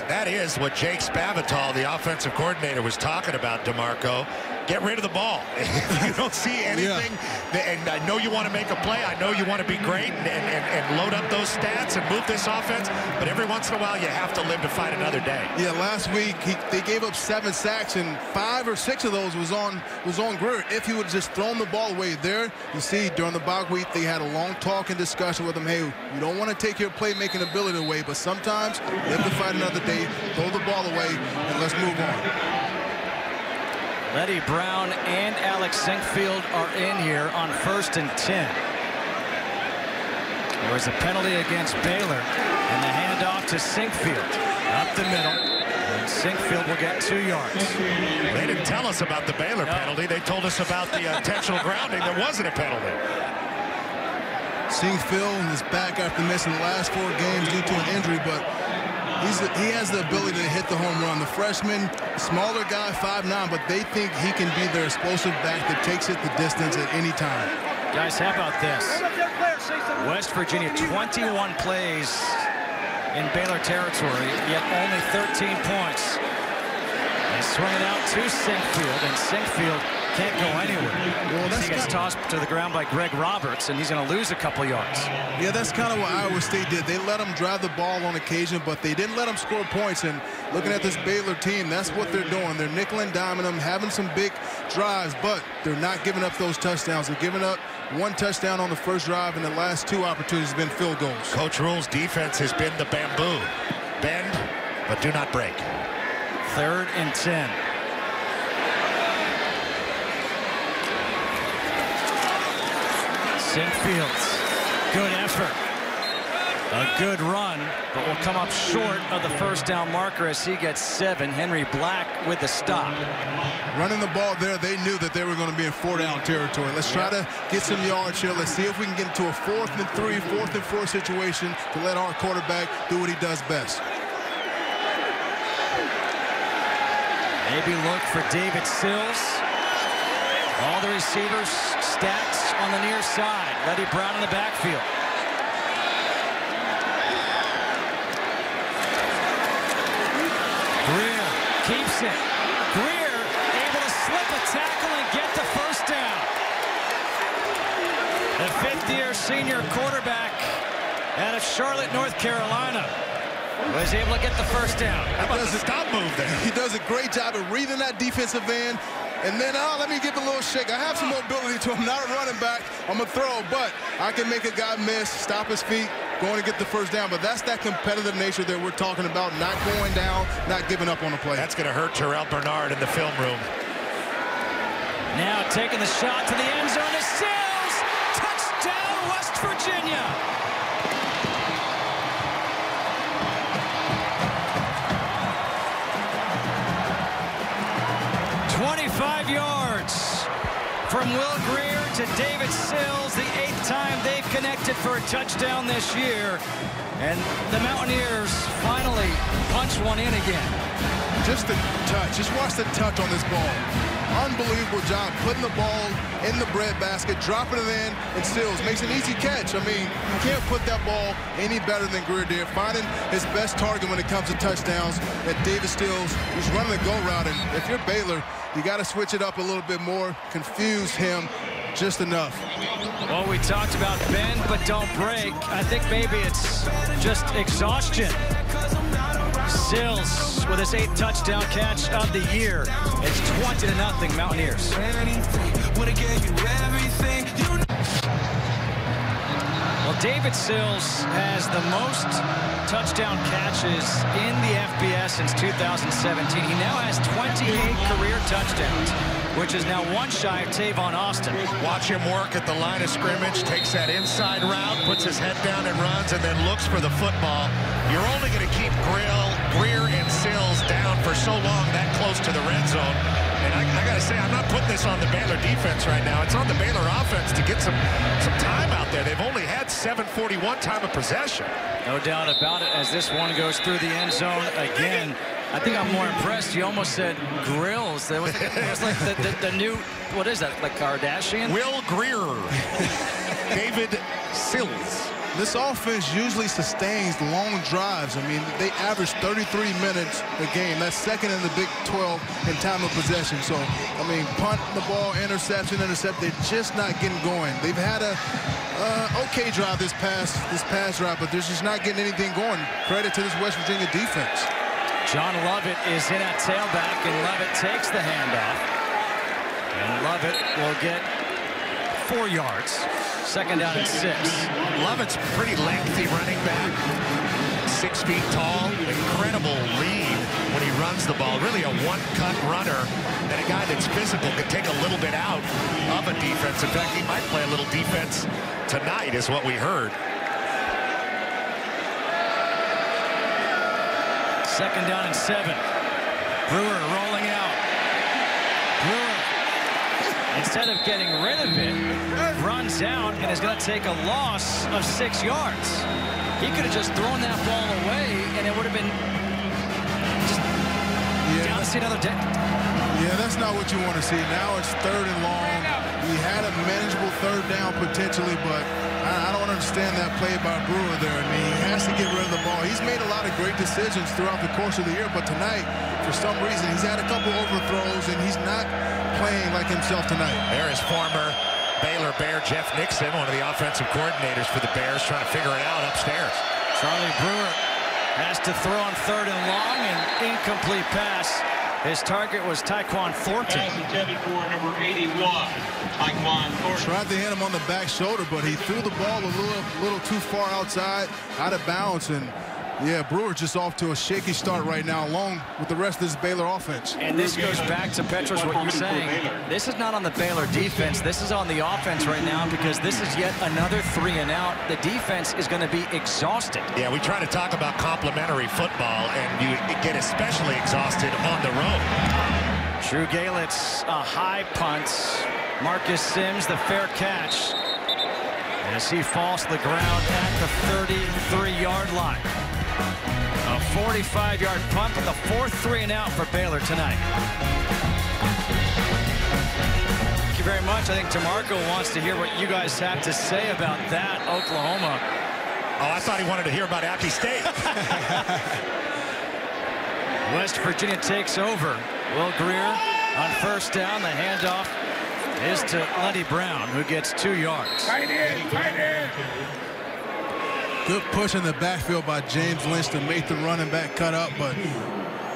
That is what Jake Spavital, the offensive coordinator, was talking about, DeMarco. Get rid of the ball. If you don't see anything, and I know you want to make a play, I know you want to be great and load up those stats and move this offense, but every once in a while you have to live to fight another day. Yeah, last week they gave up 7 sacks, and 5 or 6 of those was on Greer. If he would have just thrown the ball away there, you see during the bye week they had a long talk and discussion with him. Hey, you don't want to take your playmaking ability away, but sometimes you have to fight another day, throw the ball away, and let's move on. Letty Brown and Alex Sinkfield are in here on 1st and 10. There was a penalty against Baylor, and the handoff to Sinkfield up the middle. And Sinkfield will get 2 yards. They didn't tell us about the Baylor penalty. They told us about the intentional grounding. There wasn't a penalty. Sinkfield is back after missing the last 4 games due to an injury, but he has the ability to hit the home run. The freshman, smaller guy, 5'9", but they think he can be their explosive back that takes it the distance at any time. Guys, how about this? West Virginia, 21 plays in Baylor territory, yet only 13 points. They swing it out to Sinkfield, and Sinkfield can't go anywhere. Well, he gets tossed to the ground by Greg Roberts, and he's going to lose a couple yards. Yeah, that's kind of what Iowa State did. They let him drive the ball on occasion, but they didn't let him score points. And looking at this Baylor team, that's what they're doing. They're nickel and diming them, having some big drives, but they're not giving up those touchdowns. They're giving up 1 touchdown on the first drive, and the last 2 opportunities have been field goals. Coach Rule's defense has been the bamboo. Bend, but do not break. 3rd and 10. Sinkfield, good effort. A good run, but will come up short of the first down marker as he gets 7. Henry Black with the stop. Running the ball there, they knew that they were going to be in 4-down territory. Let's try to get some yards here. Let's see if we can get into a 4th and 3, 4th and 4 situation to let our quarterback do what he does best. Maybe look for David Sills. All the receivers stats on the near side. Letty Brown in the backfield. Greer keeps it. Greer able to slip a tackle and get the first down. The 5th-year senior quarterback out of Charlotte, North Carolina, was able to get the first down. How about the stop move there? He does a great job of reading that defensive end. And then, let me give a little shake. I have some mobility to him. Not a running back. I'm a throw, but I can make a guy miss, stop his feet, going to get the first down. But that's that competitive nature that we're talking about, not going down, not giving up on the play. That's going to hurt Terrell Bernard in the film room. Now taking the shot to the end zone is Sills. Touchdown, West Virginia. Yards from Will Greer to David Sills, the 8th time they've connected for a touchdown this year, and the Mountaineers finally punch one in again. Just the touch. Just watch the touch on this ball. Unbelievable job putting the ball in the breadbasket, dropping it in, and Sills makes an easy catch. I mean, you can't put that ball any better than Greer did, finding his best target when it comes to touchdowns. That David Sills was running the go route, and if you're Baylor, you got to switch it up a little bit more, confuse him just enough. Well, we talked about bend but don't break. I think maybe it's just exhaustion. Sills with his 8th touchdown catch of the year. It's 20-0 Mountaineers. Well, David Sills has the most touchdown catches in the FBS since 2017. He now has 28 career touchdowns, which is now 1 shy of Tavon Austin. Watch him work at the line of scrimmage, takes that inside route, puts his head down and runs, and then looks for the football. You're only going to keep Greer and Sills down for so long that close to the red zone. And I got to say, I'm not putting this on the Baylor defense right now. It's on the Baylor offense to get some time out there. They've only had 7:41 time of possession. No doubt about it, as this one goes through the end zone again. I think I'm more impressed. You almost said grills. It was like the new, what is that, like Kardashian? Will Greer. David Sills. This offense usually sustains long drives. I mean, they average 33 minutes a game. That's second in the Big 12 in time of possession. So, I mean, punt the ball, interception, intercept. They're just not getting going. They've had a okay drive this past drive, but they're just not getting anything going. Credit to this West Virginia defense. John Lovett is in at tailback, and Lovett takes the handoff. And Lovett will get 4 yards. Second down and 6. Lovett's pretty lengthy running back. 6 feet tall. Incredible lead when he runs the ball. Really a one-cut runner. And a guy that's physical can take a little bit out of a defense. In fact, he might play a little defense tonight, is what we heard. Second down and 7. Brewer rolling out. Brewer, instead of getting rid of it, runs out and is going to take a loss of 6 yards. He could have just thrown that ball away, and it would have been just down to see another day. Yeah, that's not what you want to see. Now it's 3rd and long. He had a manageable 3rd down potentially, but I don't understand that play by Brewer there. I mean, he has to get rid of the ball. He's made a lot of great decisions throughout the course of the year, but tonight, for some reason, he's had a couple overthrows, and he's not playing like himself tonight. There is former Baylor Bear Jeff Nixon, one of the offensive coordinators for the Bears, trying to figure it out upstairs. Charlie Brewer has to throw on 3rd and long, and incomplete pass. His target was Tyquan Thornton. Pass intended for number 81, Tyquan Thornton. Tried to hit him on the back shoulder, but he threw the ball a little too far outside, out of bounds, and yeah, Brewer just off to a shaky start right now, along with the rest of this Baylor offense. And this goes back to Petros, what you're saying. This is not on the Baylor defense. This is on the offense right now, because this is yet another 3 and out. The defense is going to be exhausted. Yeah, we try to talk about complementary football, and you get especially exhausted on the road. Drew Galitz, a high punt. Marcus Sims, the fair catch, as he falls to the ground at the 33-yard line. A 45-yard punt, but the 4th 3 and out for Baylor tonight. Thank you very much. I think DeMarco wants to hear what you guys have to say about that, Oklahoma. Oh, I thought he wanted to hear about Appy State. West Virginia takes over. Will Greer on 1st down. The handoff is to Lenny Brown, who gets 2 yards. Tight end. Good push in the backfield by James Lynch to make the running back cut up, but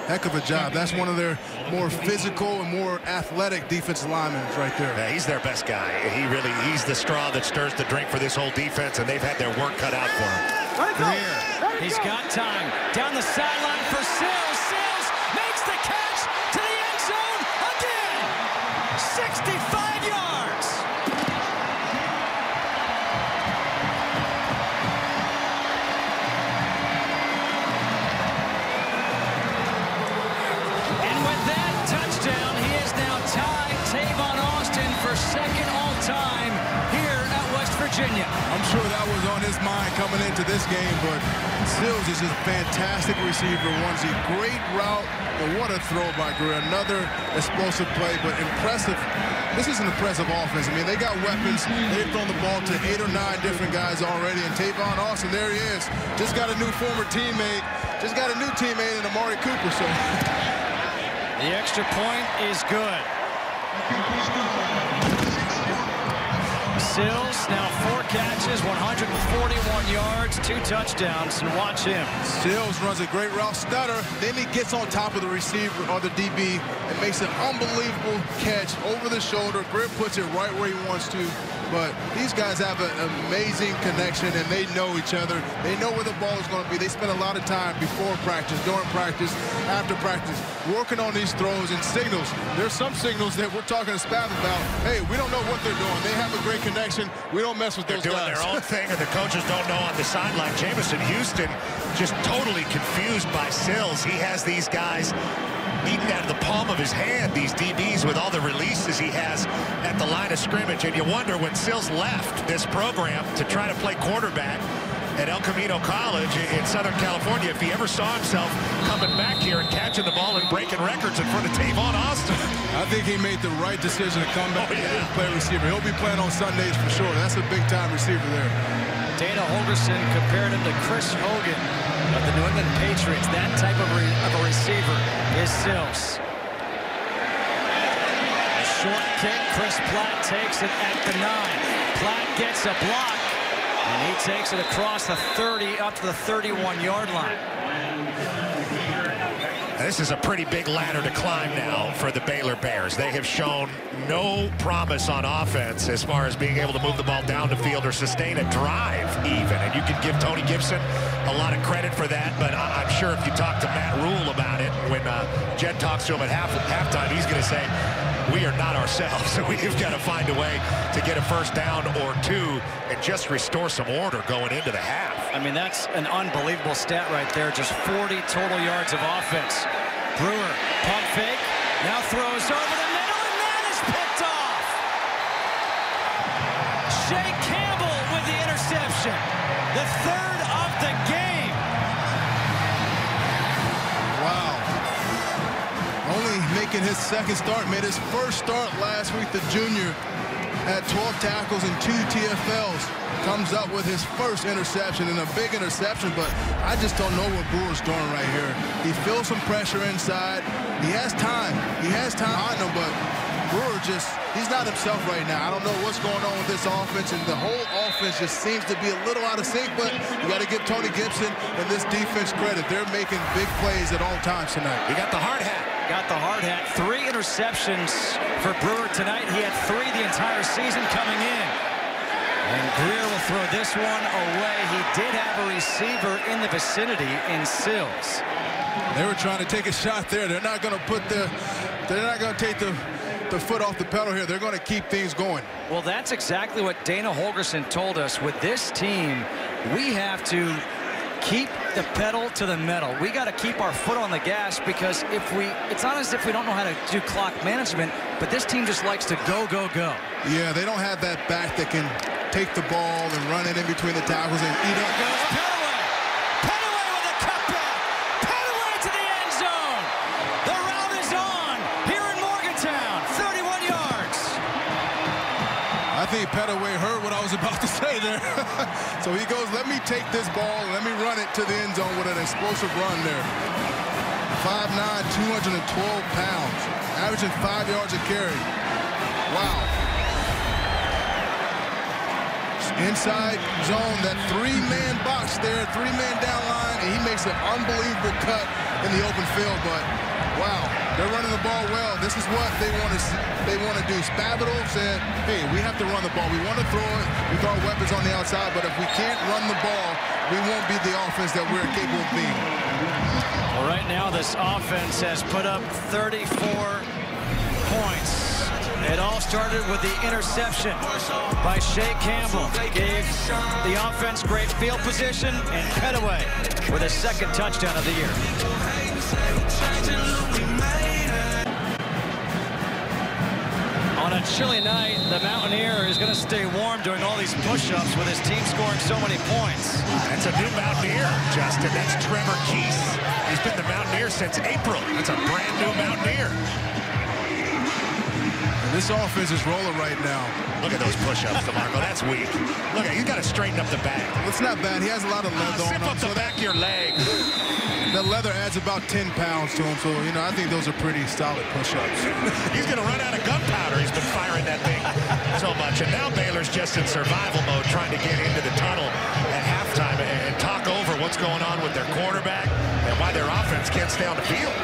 heck of a job. That's one of their more physical and more athletic defensive linemen right there. Yeah, he's their best guy. He's the straw that stirs the drink for this whole defense, and they've had their work cut out for him. Greer, he's got time. Down the sideline for Sills. Sills makes the catch to the end zone again. 65 yards. And with that touchdown, he is now tied Tavon Austin for 2nd all-time here at West Virginia. I'm sure that was on his mind coming into this game, but Sills is just a fantastic receiver. Onesie, great route, but what a throw by Greer. Another explosive play, but impressive. This is an impressive offense. I mean, they got weapons. They've thrown the ball to 8 or 9 different guys already, and Tavon Austin, there he is. Just got a new former teammate. Just got a new teammate in Amari Cooper, so. The extra point is good. Sills now 4 catches, 141 yards, 2 touchdowns, and watch him. Sills runs a great route stutter, then he gets on top of the receiver or the DB and makes an unbelievable catch over the shoulder. Greer puts it right where he wants to. But these guys have an amazing connection, and they know each other. They know where the ball is going to be. They spend a lot of time before practice, during practice, after practice, working on these throws and signals. There's some signals that we're talking to Spath about. Hey, we don't know what they're doing. They have a great connection. We don't mess with those guys. They're doing their own thing, and the coaches don't know on the sideline. Jamison Houston just totally confused by Sills. He has these guys eaten out of the palm of his hand, these DBs, with all the releases he has at the line of scrimmage. And you wonder, when Sills left this program to try to play quarterback, at El Camino College in Southern California if he ever saw himself coming back here and catching the ball and breaking records in front of Tavon Austin. I think he made the right decision to come back and play receiver. He'll be playing on Sundays for sure. That's a big-time receiver there. Dana Holgorsen compared him to Chris Hogan of the New England Patriots. That type of a receiver is Sills. A short kick. Chris Platt takes it at the 9. Platt gets a block, and he takes it across the 30 up to the 31-yard line. This is a pretty big ladder to climb now for the Baylor Bears. They have shown no promise on offense as far as being able to move the ball down the field or sustain a drive even. And you can give Tony Gibson a lot of credit for that, but I'm sure if you talk to Matt Rule about it, when Jed talks to him at halftime, he's going to say, we are not ourselves. We've got to find a way to get a first down or two and just restore some order going into the half. I mean, that's an unbelievable stat right there. Just 40 total yards of offense. Brewer, pump fake, now throws over the middle, and that is picked off. Shea Campbell with the interception. The 3rd of the game. Wow. Only making his 2nd start, made his 1st start last week. The junior had 12 tackles and 2 TFLs. Comes up with his 1st interception, and a big interception, but I just don't know what Brewer's doing right here. He feels some pressure inside. He has time. He has time on him, but Brewer he's not himself right now. I don't know what's going on with this offense, and the whole offense just seems to be a little out of sync, but you got to give Tony Gibson and this defense credit. They're making big plays at all times tonight. He got the hard hat. Got the hard hat. 3 interceptions for Brewer tonight. He had 3 the entire season coming in. And Greer will throw this one away. He did have a receiver in the vicinity in Sills. They were trying to take a shot there. They're not going to take the foot off the pedal here. They're going to keep things going. Well, that's exactly what Dana Holgorsen told us. With this team, we have to keep the pedal to the metal. We got to keep our foot on the gas, because it's not as if we don't know how to do clock management, but this team just likes to go, go, go. Yeah, they don't have that back that can take the ball and run it in between the tackles and eat up. Goes Petaway. Petaway with a cutback. Petaway to the end zone. The route is on here in Morgantown. 31 yards. I think Petaway heard what I was about to say there. So he goes, let me take this ball, let me run it to the end zone with an explosive run there. 5'9", 212 pounds, averaging 5 yards a carry. Wow. Inside zone, that 3-man box there, 3-man down line, and he makes an unbelievable cut in the open field. But wow, they're running the ball well. This is what they want to do. Spavital said, hey, we have to run the ball. We want to throw it. We throw our weapons on the outside, but if we can't run the ball, we won't be the offense that we're capable of being. Well, right now, this offense has put up 34 points. It all started with the interception by Shea Campbell. Gave the offense great field position, and Petaway with a 2nd touchdown of the year. On a chilly night, the Mountaineer is going to stay warm doing all these push-ups with his team scoring so many points. That's a new Mountaineer, Justin. That's Trevor Keese. He's been the Mountaineer since April. That's a brand new Mountaineer. This offense is rolling right now. Look at those push-ups, DeMarco. That's weak. Look at, he's got to straighten up the back. It's not bad. He has a lot of leather on him. Zip up the back of your leg. The leather adds about 10 pounds to him, so, you know, I think those are pretty solid push-ups. He's going to run out of gunpowder. He's been firing that thing so much. And now Baylor's just in survival mode, trying to get into the tunnel at halftime and talk over what's going on with their quarterback and why their offense can't stay on the field.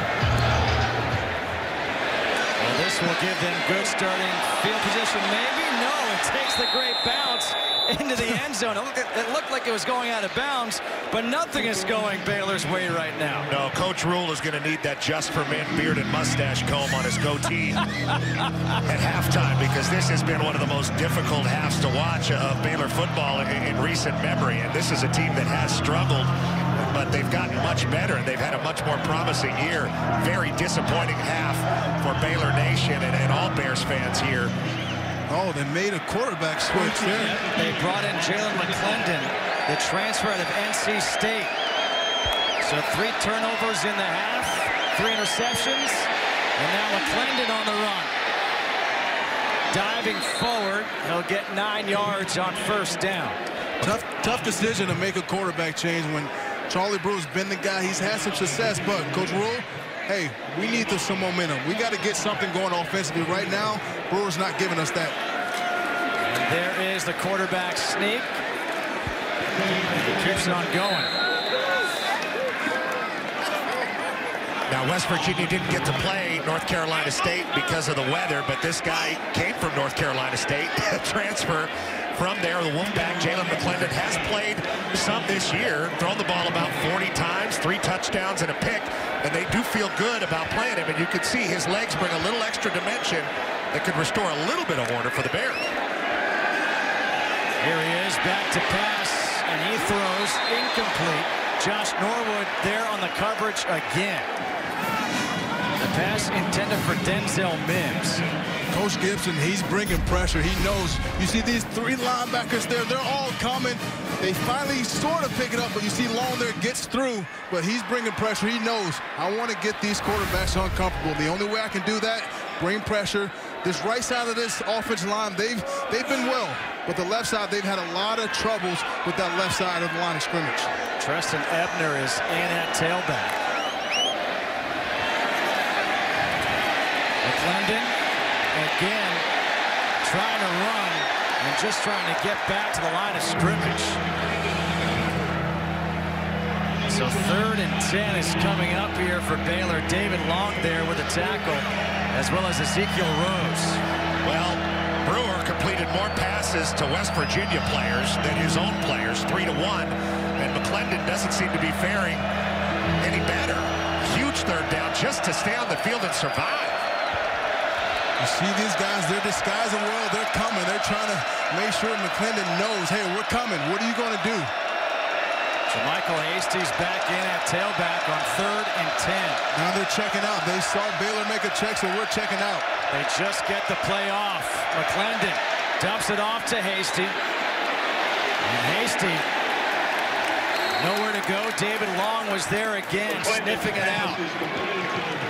This will give them good starting field position. Maybe no, it takes the great bounce into the end zone. It looked like it was going out of bounds, but nothing is going Baylor's way right now. No, Coach Rule is going to need that just for men beard and mustache comb on his goatee at halftime, because this has been one of the most difficult halves to watch of Baylor football in recent memory. And this is a team that has struggled, but they've gotten much better, and they've had a much more promising year. Very disappointing half for Baylor Nation and all Bears fans here. Oh, they made a quarterback switch there. They brought in Jalen McClendon the transfer out of NC State. So 3 turnovers in the half, 3 interceptions, and now McClendon on the run. Diving forward, he'll get 9 yards on first down. Tough decision to make a quarterback change when Charlie Brewer's been the guy. He's had some success, but Coach Rule, hey, we need some momentum. We got to get something going offensively. Right now, Brewer's not giving us that. And there is the quarterback sneak. He keeps on going. Now, West Virginia didn't get to play North Carolina State because of the weather, but this guy came from North Carolina State, transfer from there. The Wolfpack, Jalen McClendon, has played some this year, thrown the ball about 40 times, 3 touchdowns and a pick, and they do feel good about playing him, and you can see his legs bring a little extra dimension that could restore a little bit of order for the Bears. Here he is, back to pass, and he throws incomplete. Josh Norwood there on the coverage again. The pass intended for Denzel Mims. Coach Gibson, he's bringing pressure. He knows. You see these 3 linebackers there, they're all coming. They finally sort of pick it up, but you see Long there gets through, but he's bringing pressure. He knows, I want to get these quarterbacks uncomfortable. The only way I can do that, bring pressure. This right side of this offensive line, they've been well, but the left side, they've had a lot of troubles with that left side of the line of scrimmage. Treston Ebner is in at tailback. McClendon again trying to run and just trying to get back to the line of scrimmage. So 3rd and 10 is coming up here for Baylor. David Long there with a tackle, as well as Ezekiel Rose. Well, Brewer completed more passes to West Virginia players than his own players, 3-1, and McClendon doesn't seem to be faring any better. Huge 3rd down just to stay on the field and survive. You see these guys, they're disguising well, they're coming. They're trying to make sure McClendon knows, hey, we're coming. What are you going to do? Michael Hastie's back in at tailback on 3rd and 10. Now they're checking out. They saw Baylor make a check, so we're checking out. They just get the play off. McClendon dumps it off to Hastie. And Hastie, nowhere to go. David Long was there again, sniffing it out.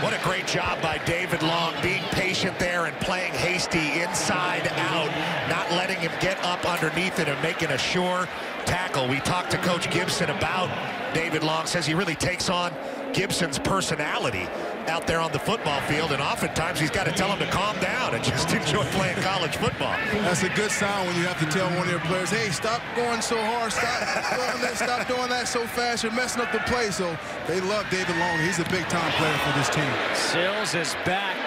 What a great job by David Long, being patient there and playing Hastie inside out, not letting him get up underneath it and making a sure tackle. We talked to Coach Gibson about David Long, says he really takes on Gibson's personality out there on the football field, and oftentimes he's got to tell him to calm down and just enjoy playing college football. That's a good sign when you have to tell one of your players, hey, stop going so hard, stop doing that so fast, you're messing up the play. So they love David Long. He's a big-time player for this team. Sills is back.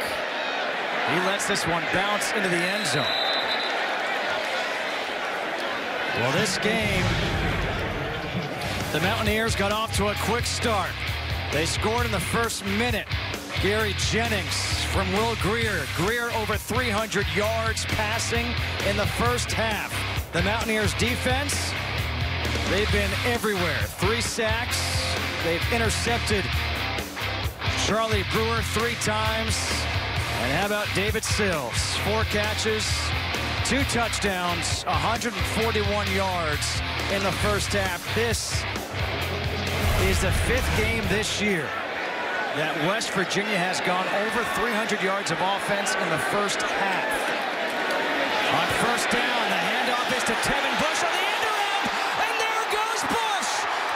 He lets this one bounce into the end zone. Well, this game, the Mountaineers got off to a quick start. They scored in the first minute. Gary Jennings from Will Greer. Greer over 300 yards passing in the first half. The Mountaineers defense, they've been everywhere. 3 sacks. They've intercepted Charlie Brewer 3 times. And how about David Sills? 4 catches, 2 touchdowns, 141 yards in the first half. This is the 5th game this year that West Virginia has gone over 300 yards of offense in the first half. On first down, the handoff is to Tevin Bush on the end around, and there goes Bush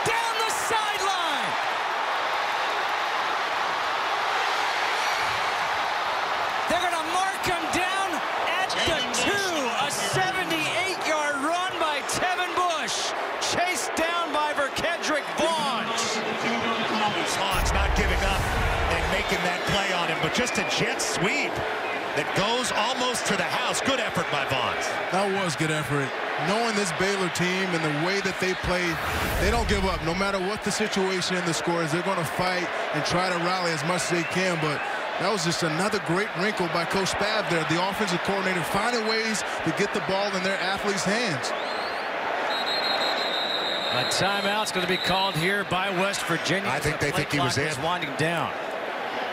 down the sideline. They're going to mark him down at the 2. A 78-yard run by Tevin Bush, chased down by Verkedrick Vaughn. Vaughn's not giving up and making that play on him, but just a jet sweep that goes almost to the house. Good effort by Vaughns. That was good effort. Knowing this Baylor team and the way that they play, they don't give up. No matter what the situation and the score is, they're going to fight and try to rally as much as they can. But that was just another great wrinkle by Coach Spav there, the offensive coordinator, finding ways to get the ball in their athletes' hands. A timeout's going to be called here by West Virginia. I think they think he was in. Winding down.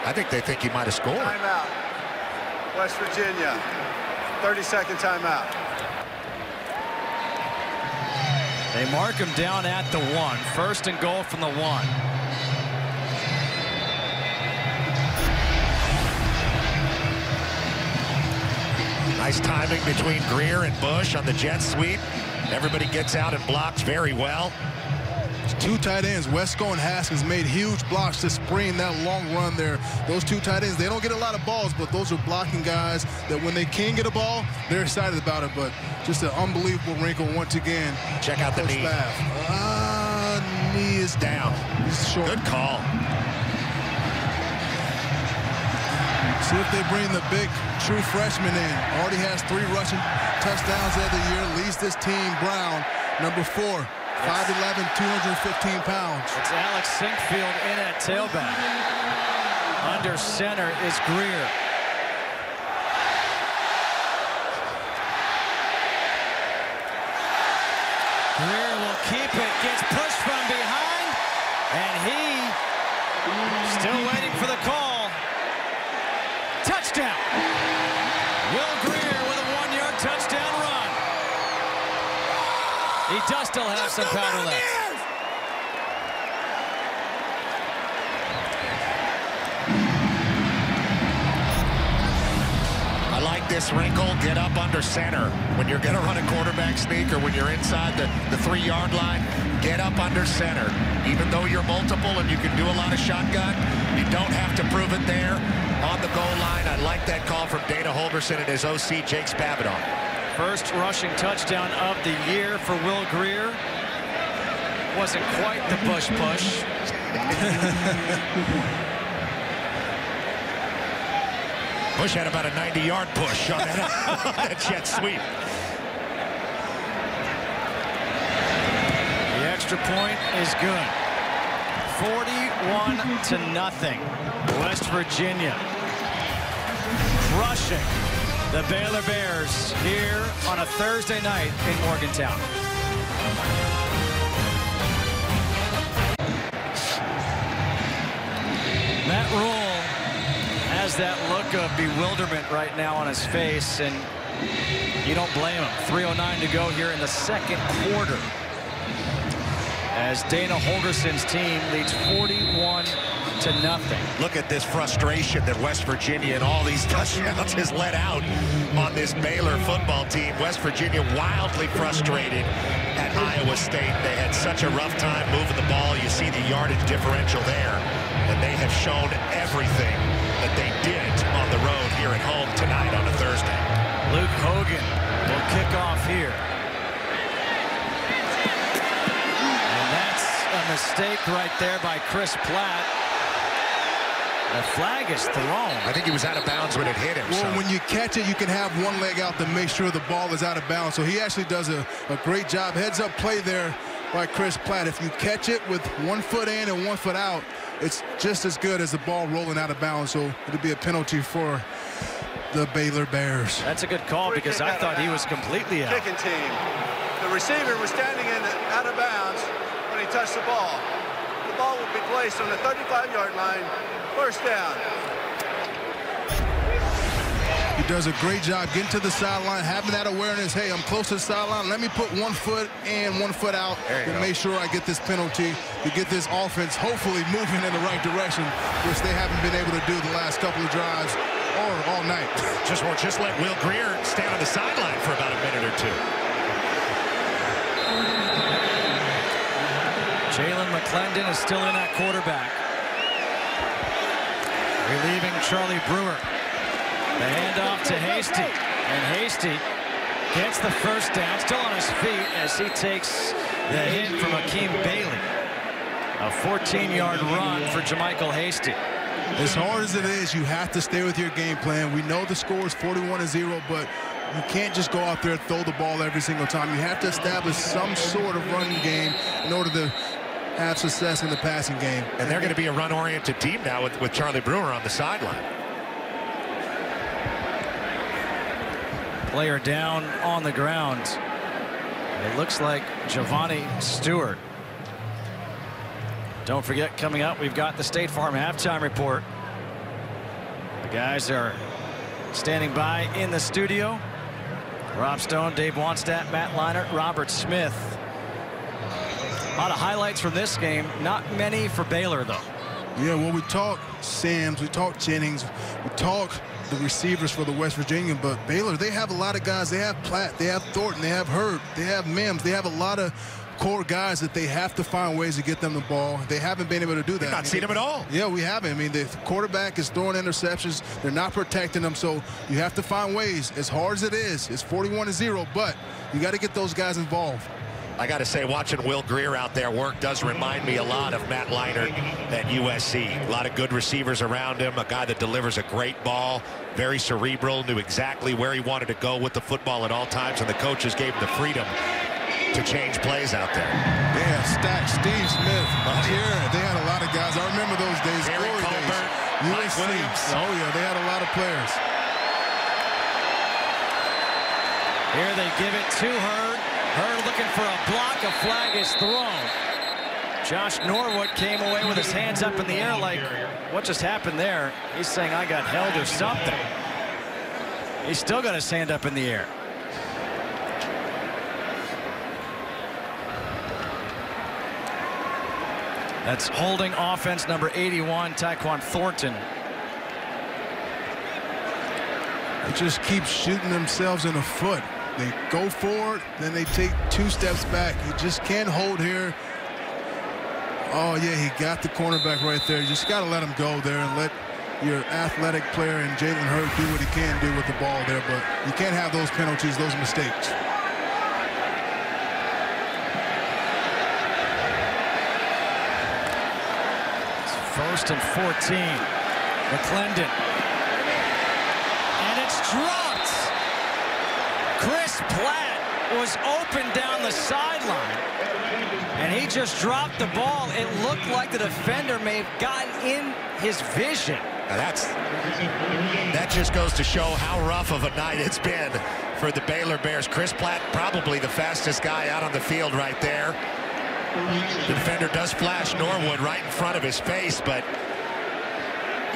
I think they think he might have scored. Timeout. West Virginia. 30-second timeout. They mark him down at the 1. First and goal from the 1. Nice timing between Greer and Bush on the jet sweep. Everybody gets out and blocks very well. Two tight ends, Wesco and Haskins, made huge blocks to spring that long run there. Those two tight ends, they don't get a lot of balls, but those are blocking guys that when they can get a ball, they're excited about it. But just an unbelievable wrinkle once again. Check out the knee. Knee is down. He's short. Good call. See if they bring the big true freshman in. Already has 3 rushing touchdowns of the year. Leads this team, Brown, number 4. 5'11", 215 pounds. It's Alex Sinkfield in at tailback. Under center is Greer. Greer will keep it, gets pushed from behind, and he still waiting for the call. Touchdown! Will Greer with a 1-yard touchdown run. He does still have some powder left. I like this wrinkle. Get up under center. When you're going to run a quarterback sneak or when you're inside the 3-yard line, get up under center. Even though you're multiple and you can do a lot of shotgun, you don't have to prove it there on the goal line. I like that call from Dana Holgerson and his OC, Jake Spavital. First rushing touchdown of the year for Will Greer. Wasn't quite the Bush push. Bush had about a 90-yard push on that jet sweep. The extra point is good. 41-0. West Virginia crushing the Baylor Bears here on a Thursday night in Morgantown. Matt Rule has that look of bewilderment right now on his face, and you don't blame him. 3:09 to go here in the second quarter, as Dana Holgerson's team leads 41-0. Look at this frustration that West Virginia and all these touchdowns has let out on this Baylor football team. West Virginia wildly frustrated at Iowa State. They had such a rough time moving the ball. You see the yardage differential there, and they have shown everything that they did on the road here at home tonight on a Thursday. Luke Hogan will kick off here. And that's a mistake right there by Chris Platt. The flag is thrown. I think he was out of bounds when it hit him. Well, when you catch it, you can have one leg out to make sure the ball is out of bounds. So he actually does a great job. Heads-up play there by Chris Platt. If you catch it with 1 foot in and 1 foot out, it's just as good as the ball rolling out of bounds. So it'll be a penalty for the Baylor Bears. That's a good call because I thought he was completely out. Kicking team. The receiver was standing in out of bounds when he touched the ball. The ball will be placed on the 35-yard line. First down. He does a great job getting to the sideline, having that awareness. Hey, I'm close to the sideline. Let me put 1 foot in, 1 foot out, and make sure I get this penalty to get this offense hopefully moving in the right direction, which they haven't been able to do the last couple of drives or all night. Just let Will Greer stand on the sideline for about a minute or two. Jalen McClendon is still in at quarterback. Relieving Charlie Brewer. The handoff to Hasty. And Hasty gets the first down, still on his feet as he takes the hit from Akeem Bailey. A 14-yard run for Jermichael Hasty. As hard as it is, you have to stay with your game plan. We know the score is 41-0, but you can't just go out there and throw the ball every single time. You have to establish some sort of running game in order to have success in the passing game. And they're going to be a run-oriented team now with Charlie Brewer on the sideline. Player down on the ground. It looks like Giovanni Stewart. Don't forget, coming up, we've got the State Farm halftime report. The guys are standing by in the studio. Rob Stone, Dave Wanstadt, Matt Leinart, Robert Smith. A lot of highlights from this game. Not many for Baylor, though. Yeah, well, we talk Sams, we talk Jennings, we talk the receivers for the West Virginia, but Baylor, they have a lot of guys. They have Platt, they have Thornton, they have Hurd, they have Mims. They have a lot of core guys that they have to find ways to get them the ball. They haven't been able to do that. We've not seen them at all. Yeah, we haven't. I mean, the quarterback is throwing interceptions. They're not protecting them, so you have to find ways. As hard as it is, it's 41-0, but you got to get those guys involved. I got to say, watching Will Greer out there work does remind me a lot of Matt Leinart at USC. A lot of good receivers around him, a guy that delivers a great ball, very cerebral, knew exactly where he wanted to go with the football at all times, and the coaches gave him the freedom to change plays out there. They had Stack, Steve Smith, Jared. They had a lot of guys. I remember those days. Gary Colbert, Mike Williams. Oh, yeah, they had a lot of players. Here they give it to Hurd. Hurd looking for a block. A flag is thrown. Josh Norwood came away with his hands up in the air like, what just happened there? He's saying, I got held or something. He's still got his hand up in the air. That's holding offense number 81, Tyquan Thornton. They just keep shooting themselves in the foot. They go forward, then they take 2 steps back. You just can't hold here. Oh, yeah, he got the cornerback right there. You just got to let him go there and let your athletic player and Jalen Hurd do what he can do with the ball there. But you can't have those penalties, those mistakes. First and 14. McClendon. And it's dropped. Chris Platt was open down the sideline. And he just dropped the ball. It looked like the defender may have gotten in his vision. Now that just goes to show how rough of a night it's been for the Baylor Bears. Chris Platt, probably the fastest guy out on the field right there. The defender does flash Norwood right in front of his face, but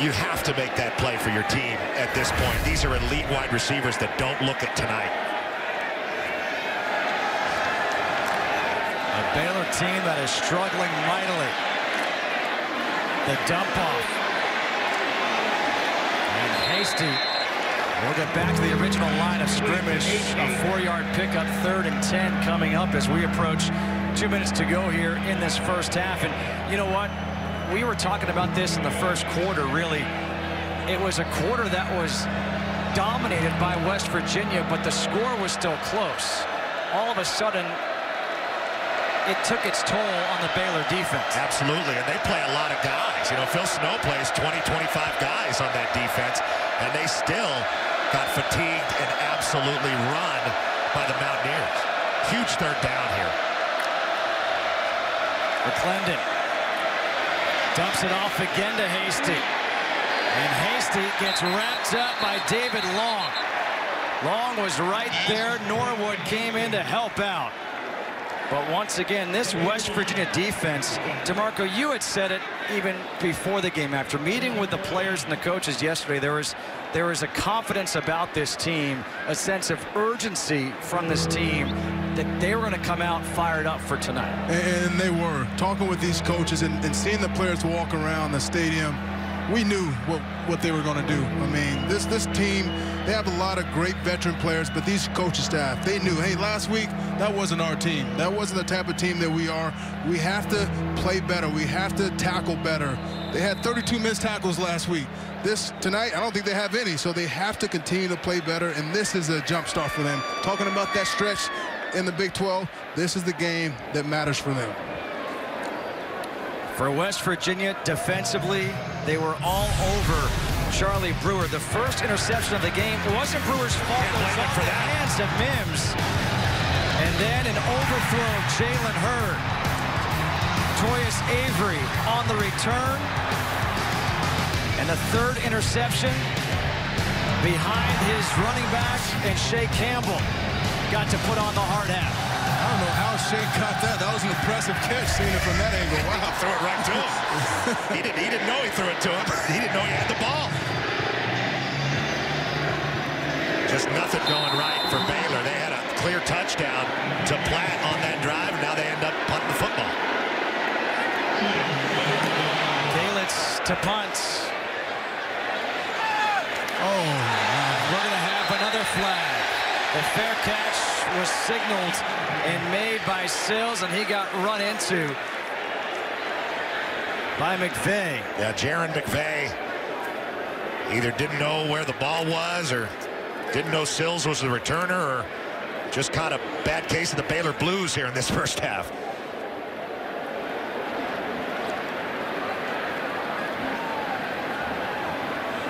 you have to make that play for your team at this point. These are elite wide receivers that don't look at tonight. A Baylor team that is struggling mightily. The dump off. And Hasty will get back to the original line of scrimmage. A 4-yard pickup, 3rd and 10 coming up as we approach 2 minutes to go here in this first half. And you know what? We were talking about this in the first quarter, really. It was a quarter that was dominated by West Virginia, but the score was still close. All of a sudden, it took its toll on the Baylor defense. Absolutely, and they play a lot of guys. You know, Phil Snow plays 20, 25 guys on that defense, and they still got fatigued and absolutely run by the Mountaineers. Huge 3rd down here. McClendon dumps it off again to Hasty. And Hasty gets wrapped up by David Long. Long was right there. Norwood came in to help out. But once again, this West Virginia defense, DeMarco, you had said it even before the game. After meeting with the players and the coaches yesterday, there was a confidence about this team, a sense of urgency from this team that they were going to come out fired up for tonight. And they were. Talking with these coaches and seeing the players walk around the stadium, we knew what they were going to do. I mean, this team, they have a lot of great veteran players, but these coaching staff, they knew, hey, last week, that wasn't our team. That wasn't the type of team that we are. We have to play better. We have to tackle better. They had 32 missed tackles last week. Tonight, I don't think they have any, so they have to continue to play better, and this is a jump start for them. Talking about that stretch in the Big 12, this is the game that matters for them. For West Virginia, defensively, they were all over Charlie Brewer. The first interception of the game wasn't Brewer's fault. It was off the hands of Mims. And then an overthrow of Jalen Hurd. Toyus Avery on the return. And the 3rd interception behind his running back, and Shea Campbell got to put on the hard hat. I don't know how Shea caught that. That was an impressive catch, seeing it from that angle. Wow. Threw it right to him. he didn't know he threw it to him. He didn't know he had the ball. Just nothing going right for Baylor. They had a clear touchdown to Platt on that drive, and now they end up punting the football. to punt. Oh, we're going to have another flag. The fair catch was signaled and made by Sills, and he got run into by McVay. Yeah, Jaron McVay either didn't know where the ball was or didn't know Sills was the returner, or just caught a bad case of the Baylor Blues here in this first half.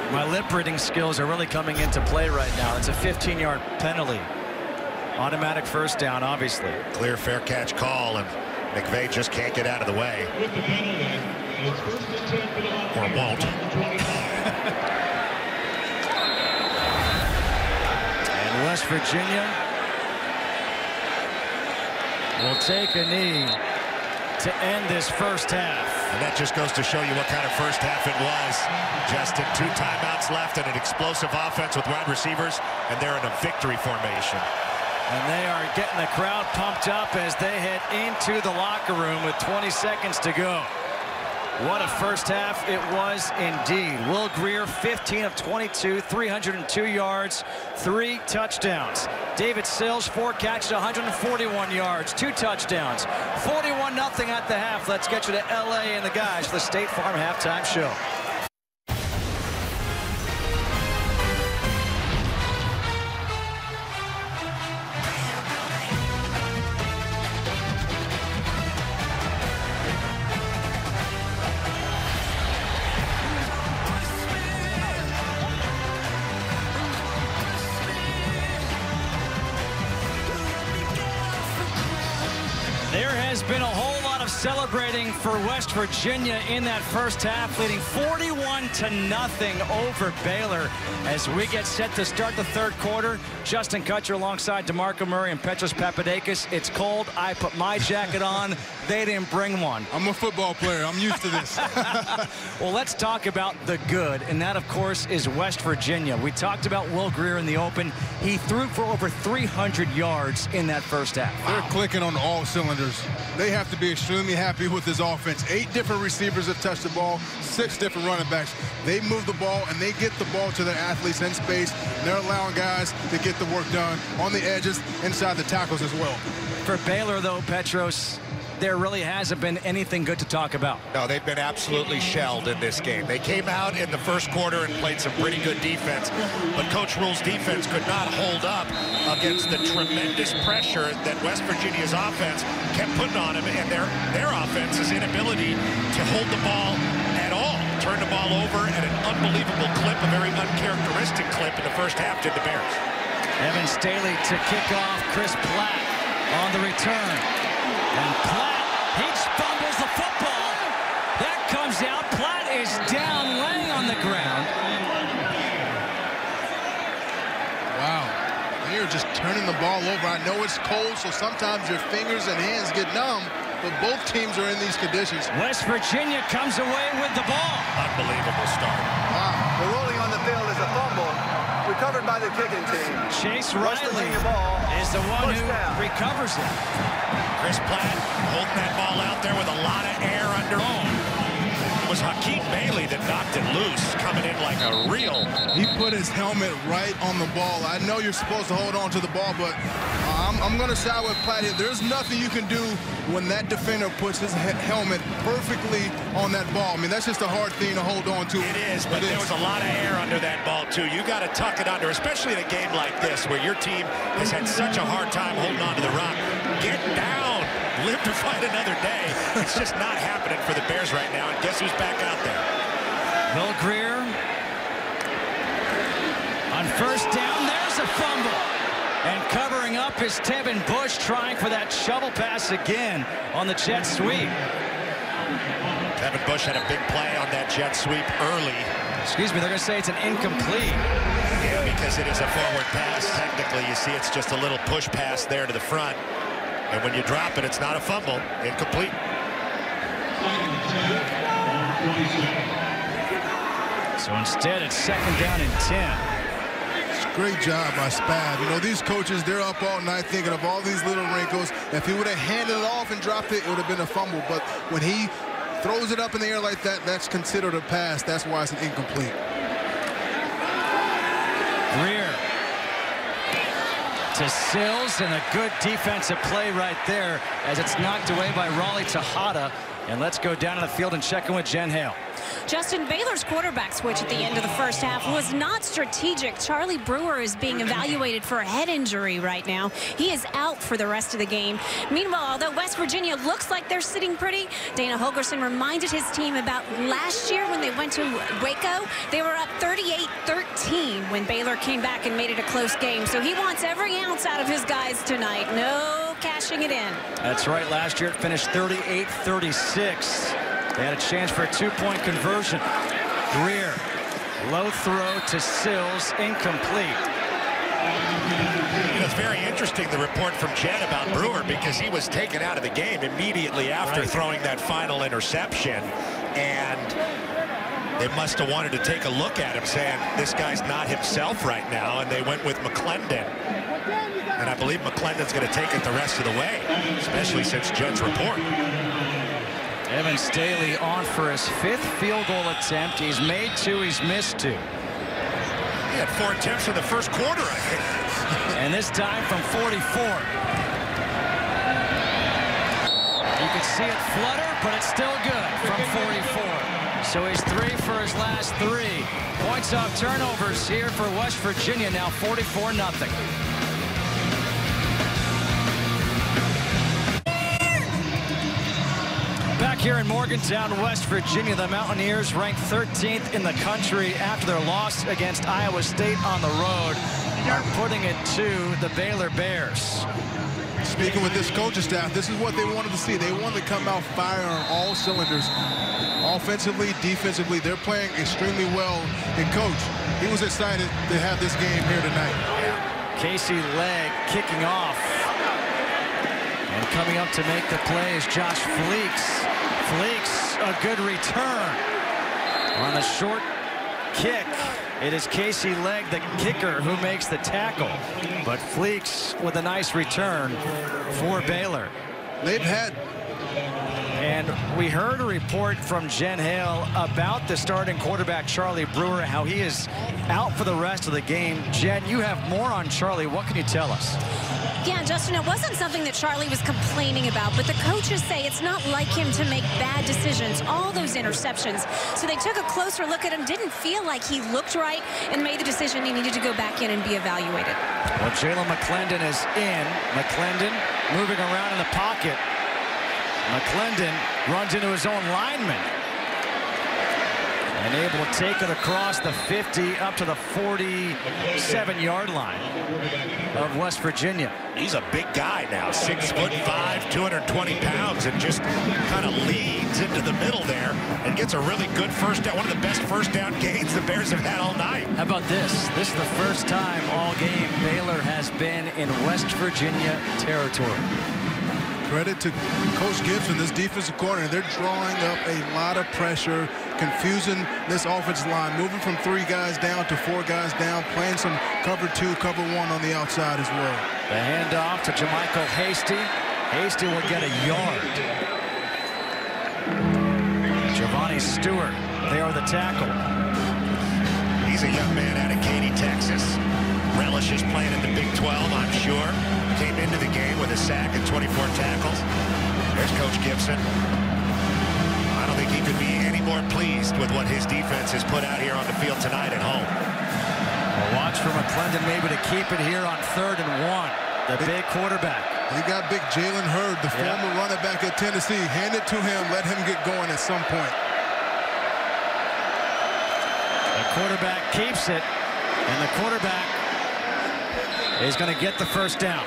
My lip reading skills are really coming into play right now. It's a 15-yard penalty. Automatic first down, obviously. Clear fair catch call, and McVay just can't get out of the way. Or won't. And West Virginia will take a knee to end this first half. And that just goes to show you what kind of first half it was. Justin, 2 timeouts left and an explosive offense with wide receivers, and they're in a victory formation. And they are getting the crowd pumped up as they head into the locker room with 20 seconds to go. What a first half it was indeed. Will Greer, 15 of 22, 302 yards, 3 touchdowns. David Sills, 4 catches, 141 yards, 2 touchdowns. 41-0 at the half. Let's get you to L.A. and the guys for the State Farm halftime show. There has been a whole lot of celebrating for West Virginia in that first half, leading 41-0 over Baylor. As we get set to start the third quarter, Justin Kutcher alongside DeMarco Murray and Petros Papadakis. It's cold. I put my jacket on. They didn't bring one. I'm a football player. I'm used to this. Well, let's talk about the good, and that, of course, is West Virginia. We talked about Will Greer in the open. He threw for over 300 yards in that first half. They're clicking on all cylinders. They have to be extremely happy with this offense. 8 different receivers have touched the ball, 6 different running backs. They move the ball, and they get the ball to their athletes in space. And they're allowing guys to get the work done on the edges, inside the tackles as well. For Baylor, though, Petros, there really hasn't been anything good to talk about. No, they've been absolutely shelled in this game. They came out in the first quarter and played some pretty good defense, but Coach Rule's defense could not hold up against the tremendous pressure that West Virginia's offense kept putting on them, and their offense's inability to hold the ball at all. Turned the ball over at an unbelievable clip, a very uncharacteristic clip in the first half, did the Bears. Evan Staley to kick off. Chris Platt on the return. And Platt, he fumbles the football. That comes out. Platt is down, laying on the ground. Wow. They're just turning the ball over. I know it's cold, so sometimes your fingers and hands get numb, but both teams are in these conditions. West Virginia comes away with the ball. Unbelievable start. Wow. The rolling on the field is a fumble recovered by the kicking team. Chase West Riley Virginia ball, is the one first who down. recovers it. Chris Platt holding that ball out there with a lot of air under him. It was Hakeem Bailey that knocked it loose, coming in like a real. He put his helmet right on the ball. I know you're supposed to hold on to the ball, but I'm going to side with Platt here. There's nothing you can do when that defender puts his helmet perfectly on that ball. I mean, that's just a hard thing to hold on to. It is, but there was a lot of air under that ball, too. You got to tuck it under, especially in a game like this where your team has had such a hard time holding on to the rock. Get down. Live to fight another day. It's just not happening for the Bears right now, and guess who's back out there? Will Greer on first down. There's a fumble. And covering up is Tevin Bush, trying for that shovel pass again on the jet sweep. Tevin Bush had a big play on that jet sweep early. Excuse me, they're going to say it's an incomplete. Yeah, because it is a forward pass. Technically, you see it's just a little push pass there to the front. And when you drop it, it's not a fumble. Incomplete. So instead, it's second down and 10. Great job by Spav. You know, these coaches, they're up all night thinking of all these little wrinkles. If he would have handed it off and dropped it, it would have been a fumble. But when he throws it up in the air like that, that's considered a pass. That's why it's an incomplete. Greer to Sills, and a good defensive play right there as it's knocked away by Raleigh Tejada. And let's go down to the field and check in with Jen Hale. Justin, Baylor's quarterback switch at the end of the first half was not strategic. Charlie Brewer is being evaluated for a head injury right now. He is out for the rest of the game. Meanwhile, although West Virginia looks like they're sitting pretty, Dana Holgorsen reminded his team about last year when they went to Waco. They were up 38-13 when Baylor came back and made it a close game. So he wants every ounce out of his guys tonight. No cashing it in. That's right. Last year it finished 38-36. They had a chance for a two-point conversion. Greer, low throw to Sills, incomplete. You know, it's very interesting, the report from Jen about Brewer, because he was taken out of the game immediately after throwing that final interception. And they must have wanted to take a look at him, saying, this guy's not himself right now, and they went with McClendon. And I believe McClendon's going to take it the rest of the way, especially since Jen's report. Evan Staley on for his 5th field goal attempt. He's made 2, he's missed 2. He had 4 attempts in the first quarter, I think. And this time from 44. You can see it flutter, but it's still good from 44. So he's 3 for his last 3. Points off turnovers here for West Virginia, now 44-0. Back here in Morgantown, West Virginia, the Mountaineers ranked 13th in the country after their loss against Iowa State on the road, are putting it to the Baylor Bears. Speaking with this coaching staff, this is what they wanted to see. They wanted to come out firing on all cylinders. Offensively, defensively, they're playing extremely well. And Coach, he was excited to have this game here tonight. Casey Legg kicking off. And coming up to make the play is Josh Fleeks. Fleeks, a good return. On the short kick, it is Casey Legg, the kicker, who makes the tackle. But Fleeks with a nice return for Baylor. They've had... And we heard a report from Jen Hale about the starting quarterback, Charlie Brewer, how he is out for the rest of the game. Jen, you have more on Charlie. What can you tell us? Yeah, Justin, it wasn't something that Charlie was complaining about, but the coaches say it's not like him to make bad decisions, all those interceptions. So they took a closer look at him, didn't feel like he looked right, and made the decision he needed to go back in and be evaluated. Well, Jalen McClendon is in. McClendon moving around in the pocket. McClendon runs into his own lineman. And able to take it across the 50 up to the 47-yard line of West Virginia. He's a big guy now, 6'5", 220 pounds, and just kind of leads into the middle there and gets a really good first down, one of the best first down gains the Bears have had all night. How about this? This is the first time all game Baylor has been in West Virginia territory. Credit to Coach Gibson, this defensive coordinator. They're drawing up a lot of pressure, confusing this offensive line, moving from 3 guys down to 4 guys down, playing some cover 2, cover 1 on the outside as well. The handoff to Jamichael Hasty. Hasty will get a yard. Giovanni Stewart there with the tackle. He's a young man out of Katy, Texas. Relishes playing in the Big 12, I'm sure. Came into the game with a sack and 24 tackles. There's Coach Gibson. I don't think he could be any more pleased with what his defense has put out here on the field tonight at home. Well, watch for McClendon maybe to keep it here on 3rd and 1. The big quarterback. He got big Jalen Hurd, the former running back at Tennessee. Hand it to him, let him get going at some point. The quarterback keeps it, and the quarterback is going to get the first down.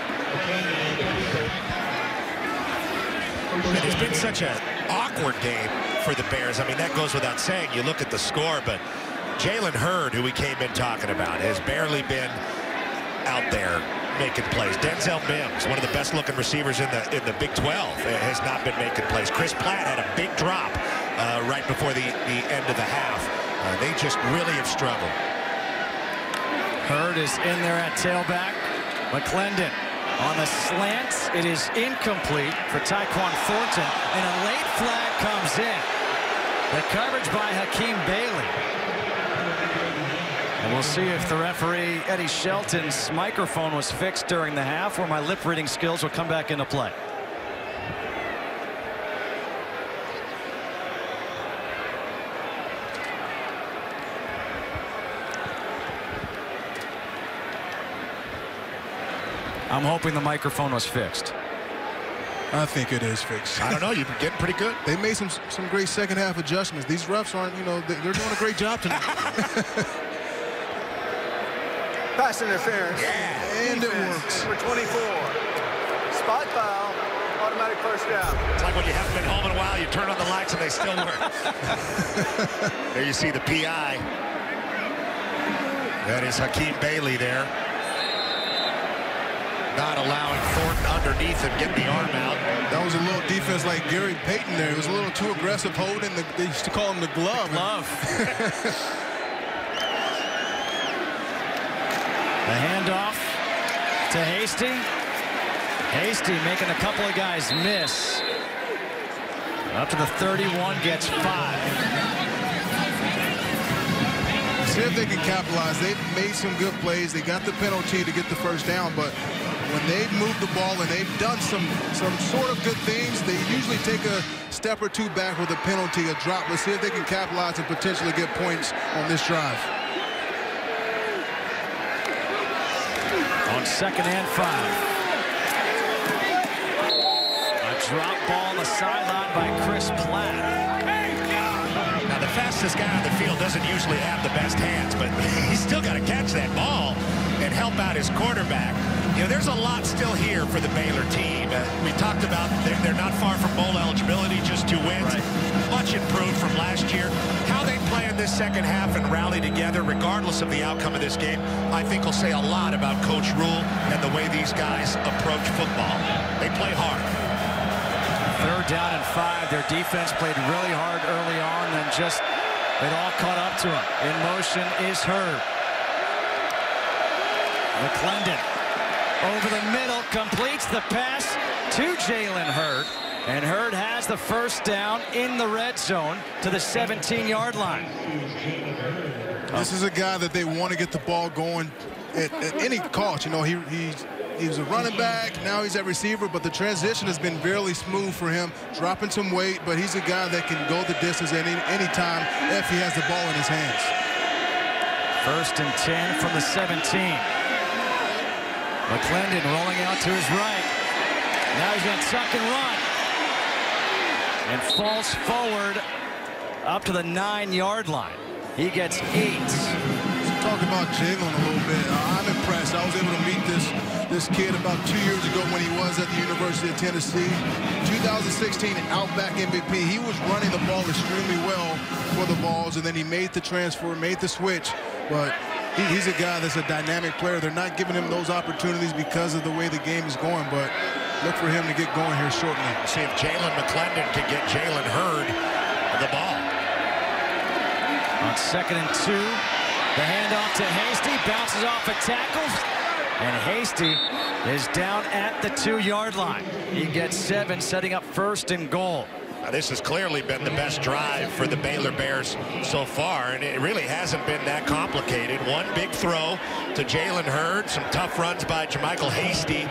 And it's been such an awkward game for the Bears. I mean, that goes without saying. You look at the score, but Jalen Hurd, who we came in talking about, has barely been out there making plays. Denzel Mims, one of the best-looking receivers in the Big 12, has not been making plays. Chris Platt had a big drop right before the end of the half. They just really have struggled. Hurd is in there at tailback. McClendon on the slant. It is incomplete for Tyquan Thornton, and a late flag comes in. The coverage by Hakeem Bailey. And we'll see if the referee, Eddie Shelton's microphone was fixed during the half, or my lip reading skills will come back into play. I'm hoping the microphone was fixed. I think it is fixed. I don't know. You've been getting pretty good. They made some great second half adjustments. These refs aren't, you know, they're doing a great job tonight. Pass interference. Yeah, and it works. Number 24. Spot foul. Automatic first down. It's like when you haven't been home in a while, you turn on the lights and they still work. There you see the PI. That is Hakeem Bailey there. Not allowing Thornton underneath him, getting the arm out. That was a little defense like Gary Payton there. It was a little too aggressive holding. They used to call him the glove. The handoff to Hasty. Hasty making a couple of guys miss. Up to the 31, gets 5. See if they can capitalize. They've made some good plays. They got the penalty to get the first down, but when they've moved the ball and they've done some sort of good things, they usually take a step or two back with a penalty, a drop. Let's see if they can capitalize and potentially get points on this drive. On 2nd and 5. A drop ball on the sideline by Chris Platt. Now, the fastest guy on the field doesn't usually have the best hands, but he's still got to catch that ball and help out his quarterback. You know, there's a lot still here for the Baylor team. We talked about they're not far from bowl eligibility, just 2 wins. Right. Much improved from last year. How they play in this second half and rally together, regardless of the outcome of this game, I think will say a lot about Coach Rule and the way these guys approach football. They play hard. 3rd down and 5. Their defense played really hard early on, and just it all caught up to them. In motion is Hurd. McClendon over the middle, completes the pass to Jalen Hurd, and Hurd has the first down in the red zone to the 17-yard line. This is a guy that they want to get the ball going at any cost. You know, he was a running back, now he's at receiver, but the transition has been fairly smooth for him, dropping some weight, but he's a guy that can go the distance at any time if he has the ball in his hands. 1st and 10 from the 17. McClendon rolling out to his right. Now he's going to tuck and run. And falls forward up to the 9-yard line. He gets 8. Talk about Jalen a little bit. I'm impressed. I was able to meet this kid about 2 years ago when he was at the University of Tennessee. 2016 Outback MVP. He was running the ball extremely well for the Vols, and then he made the transfer, made the switch. But he's a guy that's a dynamic player. They're not giving him those opportunities because of the way the game is going, but look for him to get going here shortly. See if Jalen McClendon can get Jalen Hurd the ball. On 2nd and 2, the handoff to Hasty, bounces off a tackle, and Hasty is down at the 2-yard line. He gets 7, setting up 1st and goal. Now, this has clearly been the best drive for the Baylor Bears so far, and it really hasn't been that complicated. One big throw to Jalen Hurd, some tough runs by Jermichael Hasty,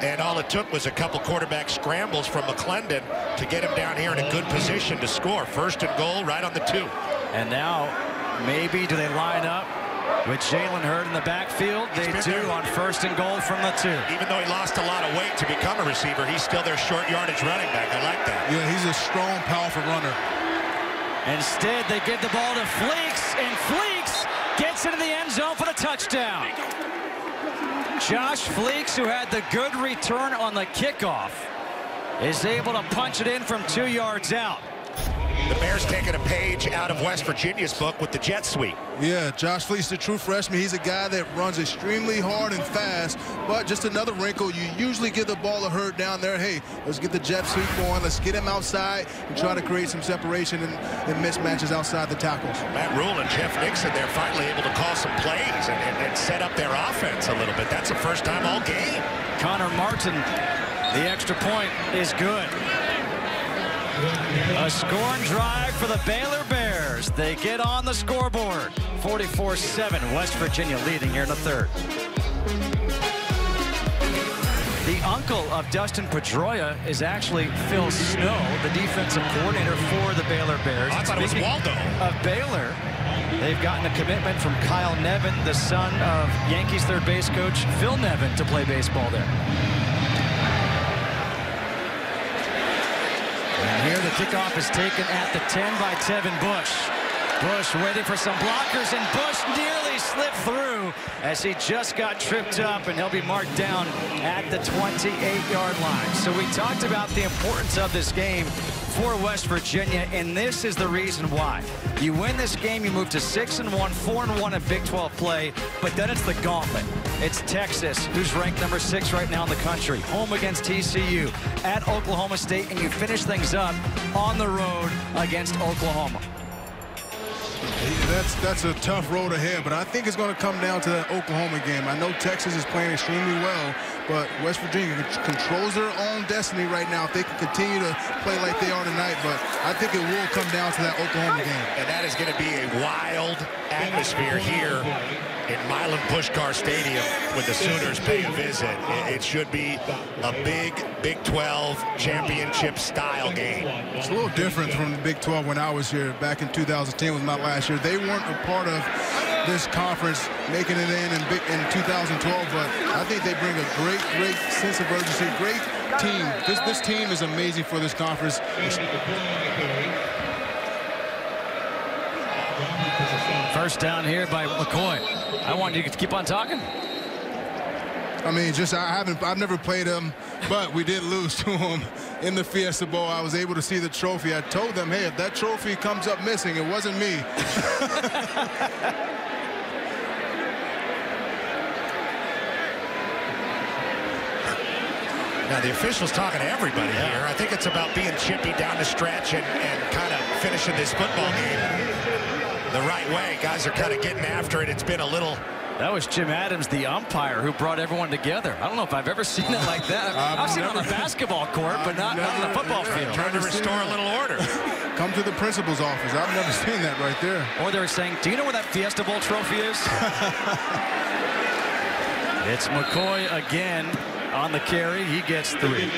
and all it took was a couple quarterback scrambles from McClendon to get him down here in a good position to score. 1st and goal right on the 2. And now, maybe do they line up with Jalen Hurd in the backfield? They do on 1st and goal from the 2. Even though he lost a lot of weight to become a receiver, he's still their short yardage running back. I like that. Yeah, he's a strong, powerful runner. Instead, they give the ball to Fleeks, and Fleeks gets into the end zone for the touchdown. Josh Fleeks, who had the good return on the kickoff, is able to punch it in from 2 yards out. The Bears taking a page out of West Virginia's book with the jet sweep. Yeah, Josh Fleeks, the true freshman. He's a guy that runs extremely hard and fast, but just another wrinkle. You usually give the ball to Hurd down there. Hey, let's get the jet sweep going. Let's get him outside and try to create some separation and mismatches outside the tackles. Matt Rule and Jeff Nixon, they're finally able to call some plays and set up their offense a little bit. That's the first time all game. Connor Martin, the extra point is good. A scoring drive for the Baylor Bears. They get on the scoreboard. 44-7, West Virginia leading here in the third. The uncle of Dustin Pedroia is actually Phil Snow, the defensive coordinator for the Baylor Bears. I thought it was Waldo. Of Baylor, they've gotten a commitment from Kyle Nevin, the son of Yankees third base coach Phil Nevin, to play baseball there. And here the kickoff is taken at the 10 by Tevin Bush. Bush waiting for some blockers, and Bush nearly slipped through as he just got tripped up, and he'll be marked down at the 28-yard line. So we talked about the importance of this game for West Virginia, and this is the reason why. You win this game, you move to 6-1, 4-1 in Big 12 play, but then it's the gauntlet. It's Texas, who's ranked number 6 right now in the country, home against TCU, at Oklahoma State, and you finish things up on the road against Oklahoma. That's a tough road ahead, but I think it's going to come down to that Oklahoma game. I know Texas is playing extremely well, but West Virginia controls their own destiny right now if they can continue to play like they are tonight. But I think it will come down to that Oklahoma game. And that is going to be a wild atmosphere here in Milan Puskar Stadium when the Sooners pay a visit. It should be a Big 12 championship style game. It's a little different from the Big 12 when I was here back in 2010 was my last year. They weren't a part of this conference making it in 2012, but I think they bring a great sense of urgency, great team. This team is amazing for this conference. First down here by McCoy. I want you to keep on talking. I mean, I've never played them, but we did lose to them in the Fiesta Bowl. I was able to see the trophy. I told them, hey, if that trophy comes up missing, it wasn't me. Now, the official's talking to everybody here. I think it's about being chippy down the stretch and kind of finishing this football game the right way. Guys are kind of getting after it. It's been a little... That was Jim Adams, the umpire, who brought everyone together. I don't know if I've ever seen it like that. I've seen it on the basketball court, but not on the football field. Trying to restore a little order. Come to the principal's office. I've never seen that right there. Or they were saying, do you know where that Fiesta Bowl trophy is? It's McCoy again on the carry. He gets 3.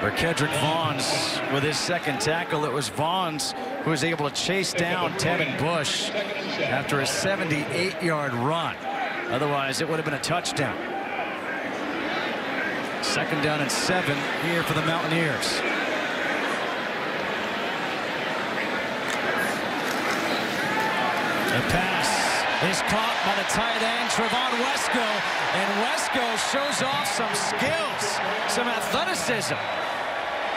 For Kedrick Vaughns with his second tackle. It was Vaughns who was able to chase down Tevin Bush after a 78-yard run. Otherwise, it would have been a touchdown. 2nd down and 7 here for the Mountaineers. The pass is caught by the tight end, Trevon Wesco, and Wesco shows off some skills, some athleticism.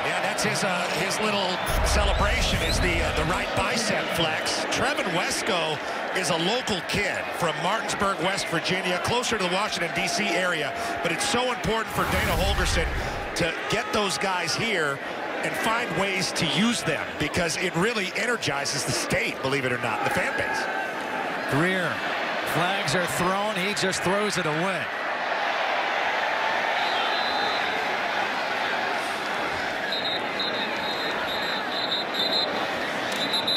Yeah, that's his little celebration is the right bicep flex. Trevon Wesco is a local kid from Martinsburg, West Virginia, closer to the Washington, D.C. area. But it's so important for Dana Holgorsen to get those guys here and find ways to use them because it really energizes the state, believe it or not, the fan base. Greer, flags are thrown. He just throws it away.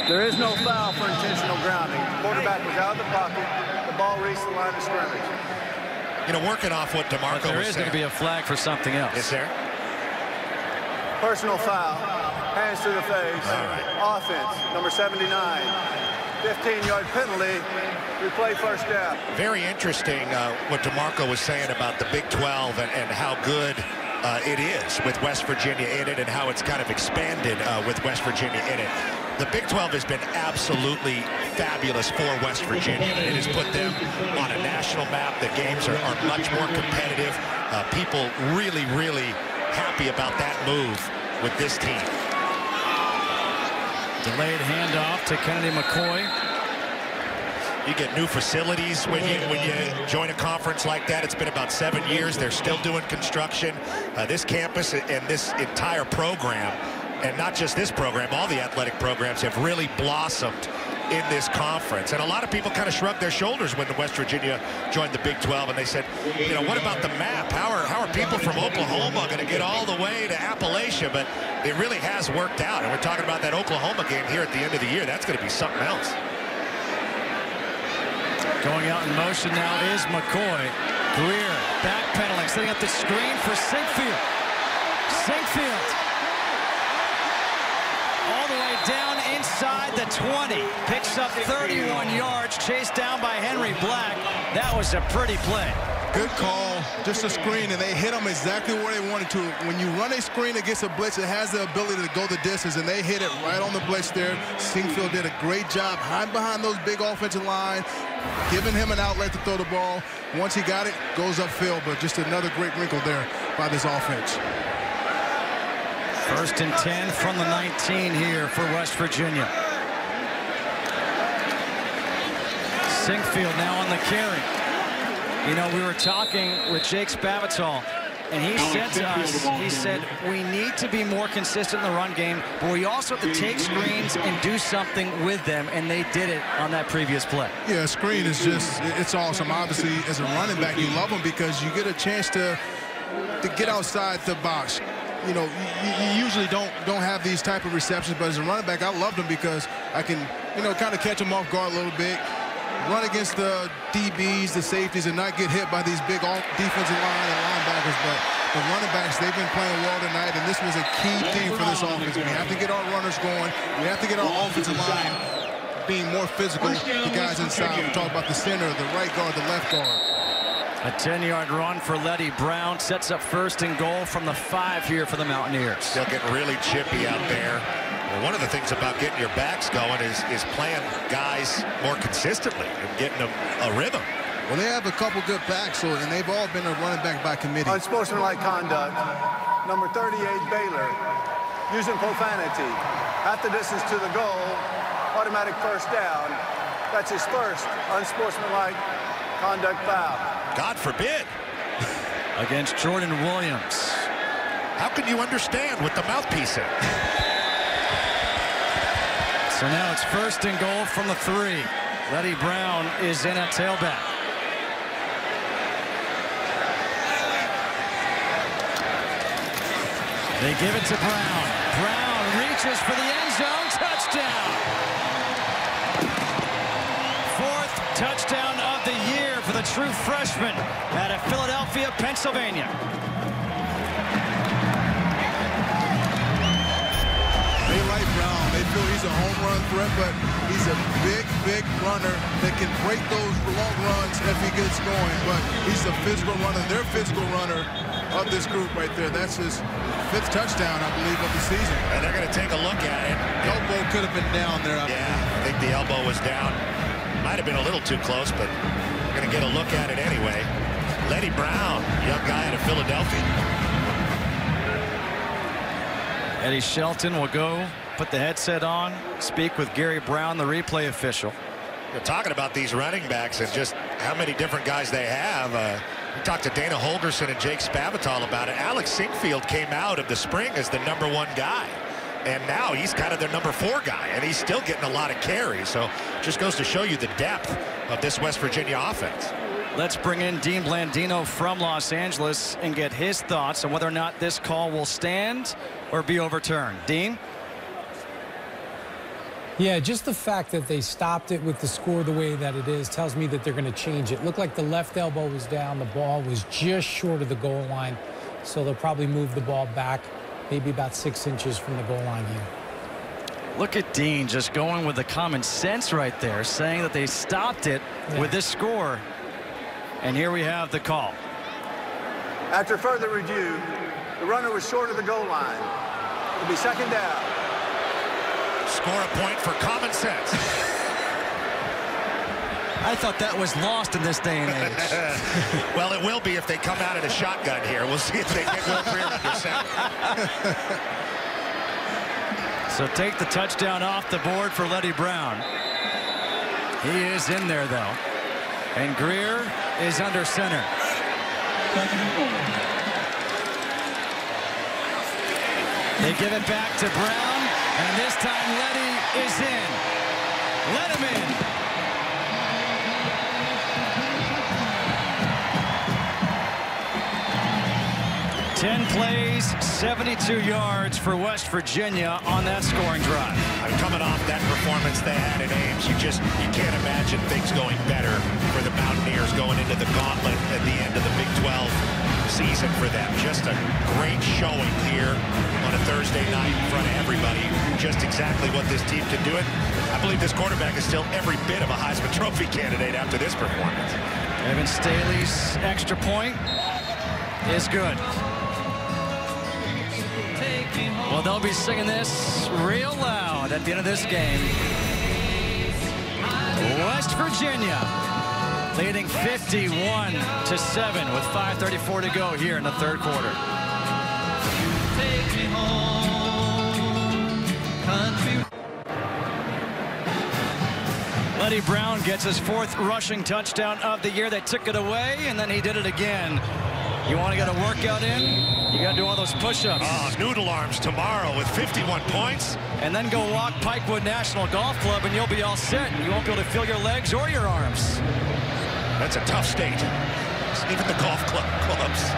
There is no foul for intentional grounding. Quarterback was out of the pocket. The ball reached the line of scrimmage. You know, working off what DeMarco was saying. There is going to be a flag for something else. Is there? Personal foul. Hands to the face. All right. Offense, number 79. 15-yard penalty. Replay first down. Very interesting what DeMarco was saying about the Big 12 and how good it is with West Virginia in it and how it's kind of expanded with West Virginia in it. The Big 12 has been absolutely fabulous for West Virginia. It has put them on a national map. The games are much more competitive. People really, really happy about that move with this team. Delayed handoff to Kennedy McCoy. You get new facilities when you join a conference like that. It's been about 7 years. They're still doing construction. This campus and this entire program, and not just this program, all the athletic programs have really blossomed in this conference. And a lot of people kind of shrugged their shoulders when West Virginia joined the Big 12, and they said, you know, what about the map? How are people from Oklahoma going to get all the way to Appalachia? But it really has worked out, and we're talking about that Oklahoma game here at the end of the year. That's going to be something else. Going out in motion now is McCoy. Greer backpedaling, setting up the screen for Sinkfield. Sinkfield all the way down inside the 20. Picks up 31 yards, chased down by Henry Black. That was a pretty play. Good call, just a screen, and they hit him exactly where they wanted to. When you run a screen against a blitz, it has the ability to go the distance, and they hit it right on the blitz there. Sinkfield did a great job hiding behind those big offensive line, giving him an outlet to throw the ball. Once he got it, goes upfield, but just another great wrinkle there by this offense. 1st and 10 from the 19 here for West Virginia. Sinkfield now on the carry. You know, we were talking with Jake Spavital, and he said to us, he said, we need to be more consistent in the run game, but we also have to take screens and do something with them, and they did it on that previous play. Yeah, a screen is just, it's awesome. Obviously, as a running back, you love them because you get a chance to get outside the box. You know, you usually don't have these type of receptions, but as a running back, I love them because I can, you know, kind of catch them off guard a little bit, run against the DBs, the safeties, and not get hit by these big defensive line and linebackers. But the running backs, they've been playing well tonight, and this was a key thing for this offense. We have to get our runners going. We have to get our offensive line being more physical. The guys inside, we talk about the center, the right guard, the left guard. A 10-yard run for Letty Brown sets up 1st and goal from the 5 here for the Mountaineers. They'll get really chippy out there. Well, one of the things about getting your backs going is playing guys more consistently and getting them a rhythm. Well, they have a couple good backs, and they've all been a running back by committee. Unsportsmanlike conduct. Number 38, Baylor, using profanity at the distance to the goal. Automatic 1st down. That's his 1st unsportsmanlike conduct foul. God forbid. Against Jordan Williams. How can you understand with the mouthpiece in? So now it's 1st and goal from the 3. Letty Brown is in at tailback. They give it to Brown. Brown reaches for the end zone. Touchdown. 4th touchdown of the year for the true freshman out of Philadelphia, Pennsylvania. They like Brown. They feel he's a home run threat, but he's a big runner that can break those long runs if he gets going. But he's a physical runner. Their physical runner of this group right there. That's his 5th touchdown, I believe, of the season. And they're going to take a look at it. Elbow could have been down there. I think the elbow was down. Might have been a little too close, but we're going to get a look at it anyway. Letty Brown, young guy out of Philadelphia. Eddie Shelton will go, put the headset on, speak with Gary Brown, the replay official. We're talking about these running backs and just how many different guys they have. We talked to Dana Holgerson and Jake Spavital about it. Alex Sinkfield came out of the spring as the #1 guy. And now he's kind of their #4 guy, and he's still getting a lot of carries. So just goes to show you the depth of this West Virginia offense. Let's bring in Dean Blandino from Los Angeles and get his thoughts on whether or not this call will stand or be overturned. Dean? Yeah, just the fact that they stopped it with the score the way that it is tells me that they're going to change it. Looked like the left elbow was down. The ball was just short of the goal line. So they'll probably move the ball back maybe about 6 inches from the goal line here. Look at Dean just going with the common sense right there, saying that they stopped it with this score. And here we have the call. After further review, the runner was short of the goal line. It'll be 2nd down. Score a point for common sense. I thought that was lost in this day and age. Well, it will be if they come out in a shotgun here. We'll see if they get Will Greer under center. So take the touchdown off the board for Letty Brown. He is in there, though. And Greer is under center. They give it back to Brown, and this time Letty is in. Let him in. 10 plays, 72 yards for West Virginia on that scoring drive. Coming off that performance they had in Ames, you can't imagine things going better for the Mountaineers going into the gauntlet at the end of the Big 12 season for them. Just a great showing here on a Thursday night in front of everybody. Just exactly what this team can do. It. I believe this quarterback is still every bit of a Heisman Trophy candidate after this performance. Evan Staley's extra point is good. Well, they'll be singing this real loud at the end of this game. West Virginia leading 51-7 with 5:34 to go here in the third quarter. Take me home, country. Letty Brown gets his 4th rushing touchdown of the year. They took it away, and then he did it again. You want to get a workout in? You got to do all those push-ups. Oh, noodle arms tomorrow with 51 points. And then go walk Pikewood National Golf Club, and you'll be all set. You won't be able to feel your legs or your arms. That's a tough state. Even the golf clubs.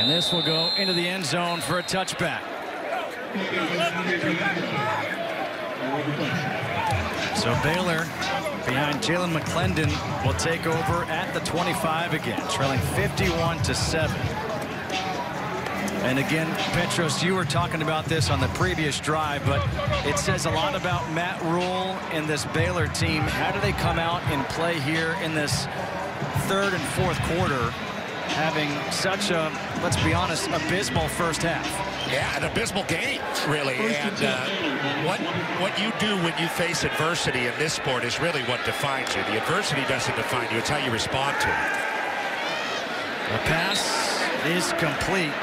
And this will go into the end zone for a touchback. So Baylor, behind Jalen McClendon, will take over at the 25 again, trailing 51-7. And again, Petros, you were talking about this on the previous drive, but it says a lot about Matt Rule and this Baylor team. How do they come out and play here in this third and fourth quarter, having such a, let's be honest, abysmal first half? Yeah, an abysmal game, really. And what you do when you face adversity in this sport is really what defines you. The adversity doesn't define you. It's how you respond to it. The pass is complete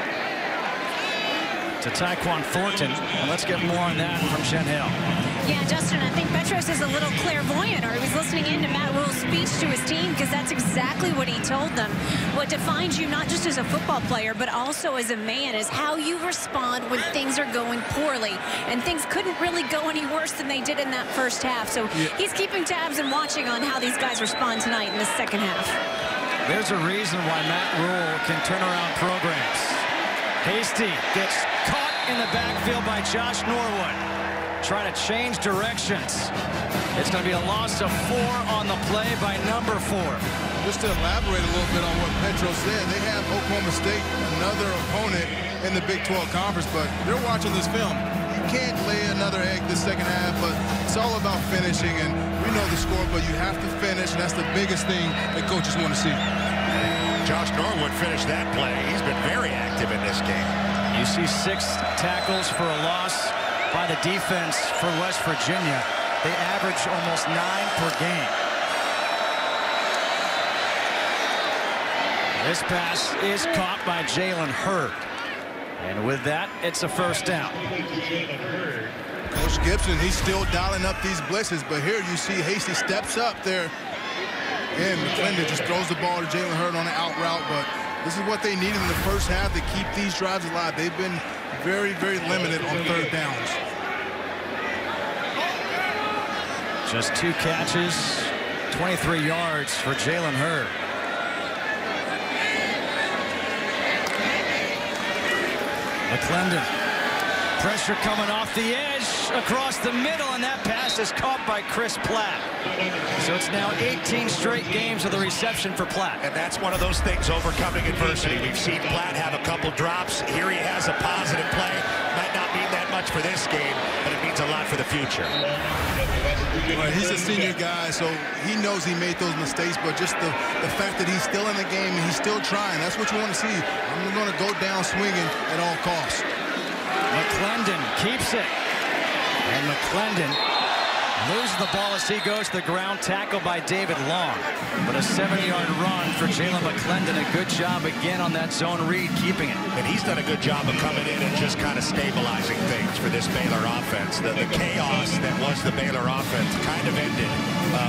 to Tyquan Thornton. And let's get more on that from Shen Hill. Yeah, Justin, I think Petros is a little clairvoyant, or he was listening in to Matt Rule's speech to his team, because that's exactly what he told them. What defines you, not just as a football player, but also as a man, is how you respond when things are going poorly. And things couldn't really go any worse than they did in that first half. So he's keeping tabs and watching on how these guys respond tonight in the second half. There's a reason why Matt Rule can turn around programs. Hasty gets caught in the backfield by Josh Norwood, trying to change directions. It's going to be a loss of 4 on the play by number 4. Just to elaborate a little bit on what Petro said, they have Oklahoma State, another opponent in the Big 12 Conference, but they're watching this film. You can't lay another egg this second half, but it's all about finishing, and we know the score, but you have to finish, and that's the biggest thing that coaches want to see. Josh Norwood finished that play. He's been very active in this game. You see 6 tackles for a loss by the defense for West Virginia. They average almost 9 per game. This pass is caught by Jalen Hurd. And with that, it's a first down. Coach Gibson, he's still dialing up these blitzes, but here you see Hasty steps up there. And McClendon just throws the ball to Jalen Hurd on the out route, but this is what they needed in the first half to keep these drives alive. They've been very, very limited on third downs. Just 2 catches, 23 yards for Jalen Hurd. McClendon, pressure coming off the edge, across the middle, and that pass is caught by Chris Platt. So it's now 18 straight games of the reception for Platt. And that's one of those things, overcoming adversity. We've seen Platt have a couple drops. Here he has a positive play. Might not mean that much for this game, but it means a lot for the future. Right, he's a senior guy, so he knows he made those mistakes, but just the fact that he's still in the game and he's still trying, that's what you want to see. I'm going to go down swinging at all costs. McClendon keeps it. And McClendon Loses the ball as he goes to the ground, tackled by David Long. But a 70-yard run for Jalen McClendon. A good job again on that zone read, keeping it. And he's done a good job of coming in and just kind of stabilizing things for this Baylor offense. The chaos that was the Baylor offense kind of ended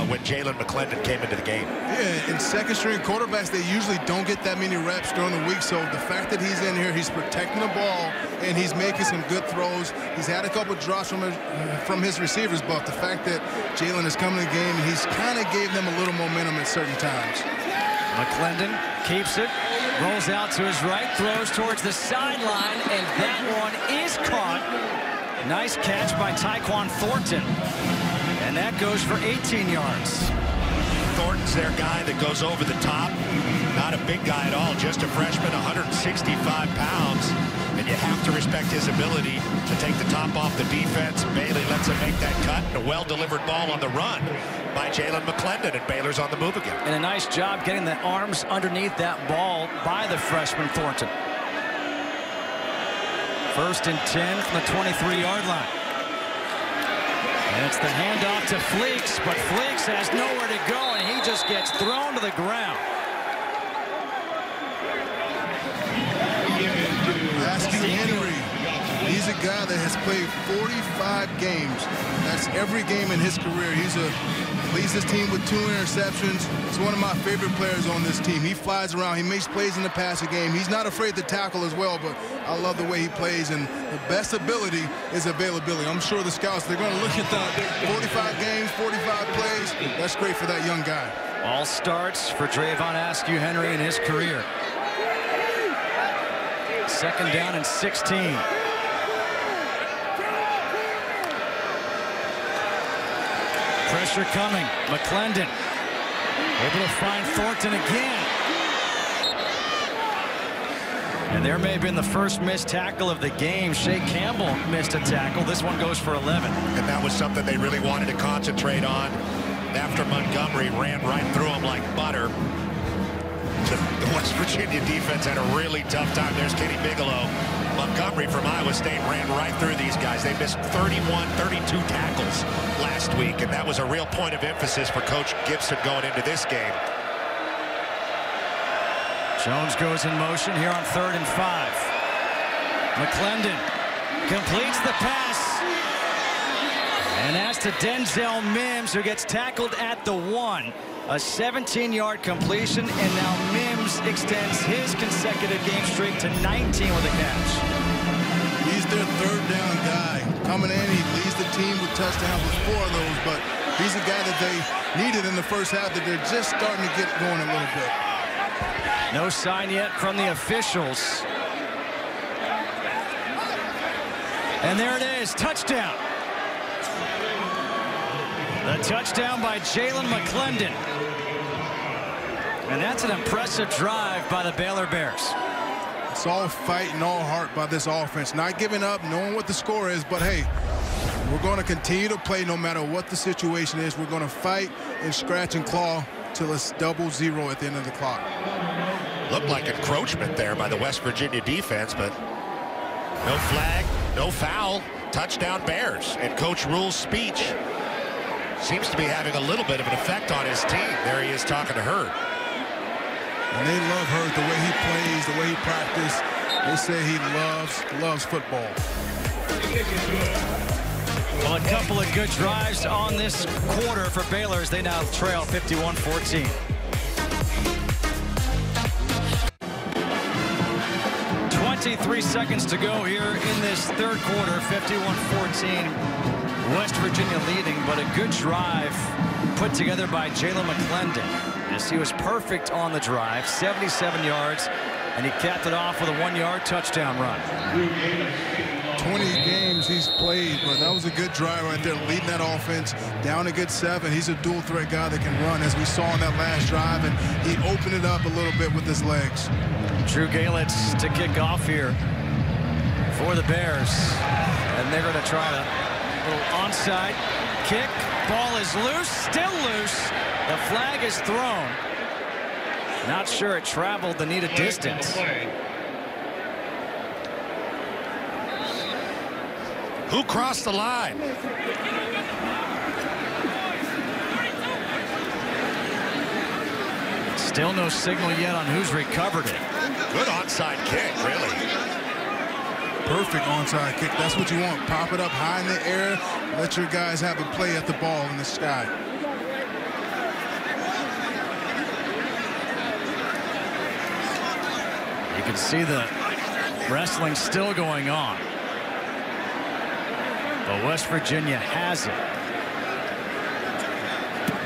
when Jalen McClendon came into the game. Yeah, and second-string quarterbacks, they usually don't get that many reps during the week. So the fact that he's in here, he's protecting the ball, and he's making some good throws. He's had a couple drops from his receivers, but the fact that Jalen is coming to the game, and he's kind of gave them a little momentum at certain times. McClendon keeps it, rolls out to his right, throws towards the sideline, and that one is caught. Nice catch by Tyquan Thornton, and that goes for 18 yards. Thornton's their guy that goes over the top. Not a big guy at all, just a freshman, 165 pounds. And you have to respect his ability to take the top off the defense. Bailey lets him make that cut. And a well-delivered ball on the run by Jalen McClendon, and Baylor's on the move again. And a nice job getting the arms underneath that ball by the freshman Thornton. 1st and 10 from the 23-yard line. And it's the handoff to Fleeks, but Fleeks has nowhere to go, and he just gets thrown to the ground. Asking Henry, he's a guy that has played 45 games. That's every game in his career. He leads his team with 2 interceptions. He's one of my favorite players on this team. He flies around. He makes plays in the passing game. He's not afraid to tackle as well, but I love the way he plays, and the best ability is availability. I'm sure the scouts, they're going to look at the 45 games, 45 plays. That's great for that young guy. All starts for Drayvon Askew-Henry in his career. 2nd down and 16. Pressure coming. McClendon able to find Thornton again. And there may have been the first missed tackle of the game. Shea Campbell missed a tackle. This one goes for 11. And that was something they really wanted to concentrate on after Montgomery ran right through him like butter. The West Virginia defense had a really tough time. There's Kenny Bigelow. Montgomery from Iowa State ran right through these guys. They missed 31, 32 tackles last week, and that was a real point of emphasis for Coach Gibson going into this game. Jones goes in motion here on 3rd and 5. McClendon completes the pass. And that's to Denzel Mims, who gets tackled at the 1. A 17-yard completion, and now Mims extends his consecutive game streak to 19 with a catch. He's their 3rd down guy. Coming in, he leads the team with touchdowns with 4 of those, but he's a guy that they needed in the first half that they're just starting to get going a little bit. No sign yet from the officials. And there it is, touchdown. The touchdown by Jalen McClendon. And that's an impressive drive by the Baylor Bears. It's all fight and all heart by this offense. Not giving up, knowing what the score is, but hey, we're going to continue to play no matter what the situation is. We're going to fight and scratch and claw till it's 0-0 at the end of the clock. Looked like encroachment there by the West Virginia defense, but no flag, no foul. Touchdown Bears. And Coach Rule's speech seems to be having a little bit of an effect on his team. There he is talking to Hurd. And they love Hurd, the way he plays, the way he practices. They say he loves football. Well, a couple of good drives on this quarter for Baylor as they now trail 51-14. .23 seconds to go here in this 3rd quarter. 51-14. West Virginia leading, but a good drive put together by Jalen McClendon, as he was perfect on the drive, 77 yards, and he capped it off with a 1-yard touchdown run. 20 games he's played, but that was a good drive right there, leading that offense down a good 7. He's a dual threat guy that can run, as we saw in that last drive, and he opened it up a little bit with his legs. Drew Galitz to kick off here for the Bears, and they're going to try to little onside kick. Ball is loose, still loose. The flag is thrown. Not sure it traveled the needed distance. Who crossed the line? Still no signal yet on who's recovered it. Good onside kick, really. Perfect onside kick. That's what you want. Pop it up high in the air. Let your guys have a play at the ball in the sky. You can see the wrestling still going on. But West Virginia has it.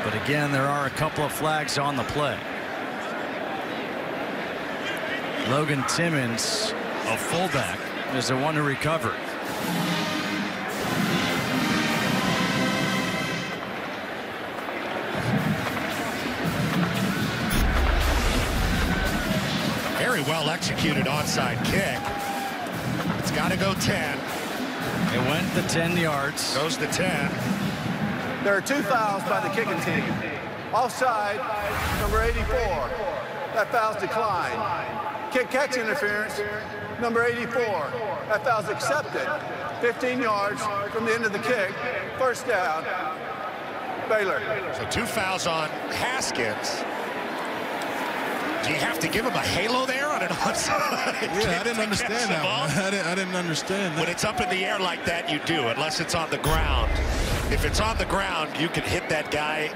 But again, there are a couple of flags on the play. Logan Timmons, a fullback, is the one who recovered. Very well executed onside kick. It's got to go 10. It went the 10 yards. Goes the 10. There are 2 fouls by the kicking team. Offside, number 84. That foul's declined. Kick catch interference, number 84. That foul's accepted. 15 yards from the end of the kick. First down, Baylor. So 2 fouls on Haskins. Do you have to give him a halo there on an onside? Yeah, I didn't understand that one. I didn't understand that. When it's up in the air like that, you do, unless it's on the ground. If it's on the ground, you can hit that guy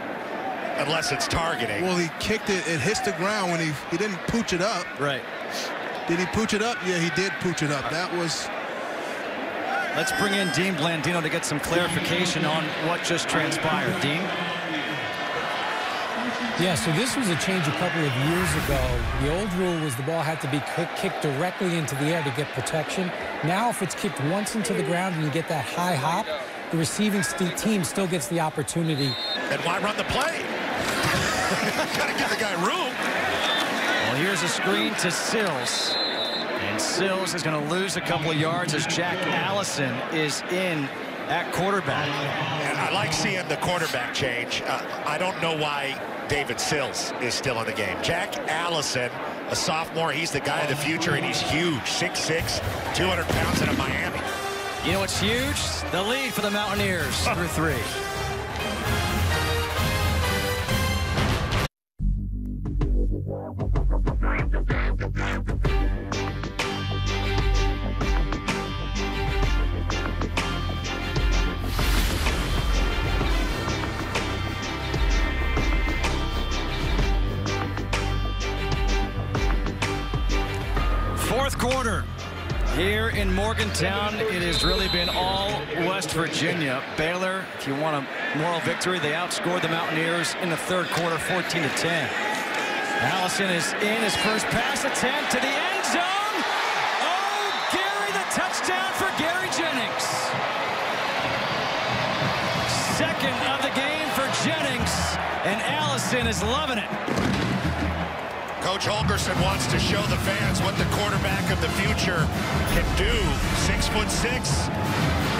unless it's targeting. Well, he kicked it. It hits the ground when he didn't pooch it up. Right. Did he pooch it up? Yeah, he did pooch it up. That was... Let's bring in Dean Blandino to get some clarification on what just transpired. Dean? Yeah, so this was a change a couple of years ago. The old rule was the ball had to be kicked directly into the air to get protection. Now, if it's kicked once into the ground and you get that high hop, the receiving team still gets the opportunity. And why run the play? Got to give the guy room. Well, here's a screen to Sills. And Sills is going to lose a couple of yards as Jack Allison is in at quarterback. And I like seeing the quarterback change. I don't know why David Sills is still in the game. Jack Allison, a sophomore, he's the guy of the future, and he's huge. 6'6", 200 pounds out of Miami. You know what's huge? The lead for the Mountaineers through 3. Fourth quarter. Here in Morgantown, it has really been all West Virginia. Baylor, if you want a moral victory, they outscored the Mountaineers in the third quarter, 14-10. Allison is in his first pass attempt to the end zone. Oh, Gary, the touchdown for Gary Jennings. Second of the game for Jennings, and Allison is loving it. Coach Holgerson wants to show the fans what the quarterback of the future can do. 6'6",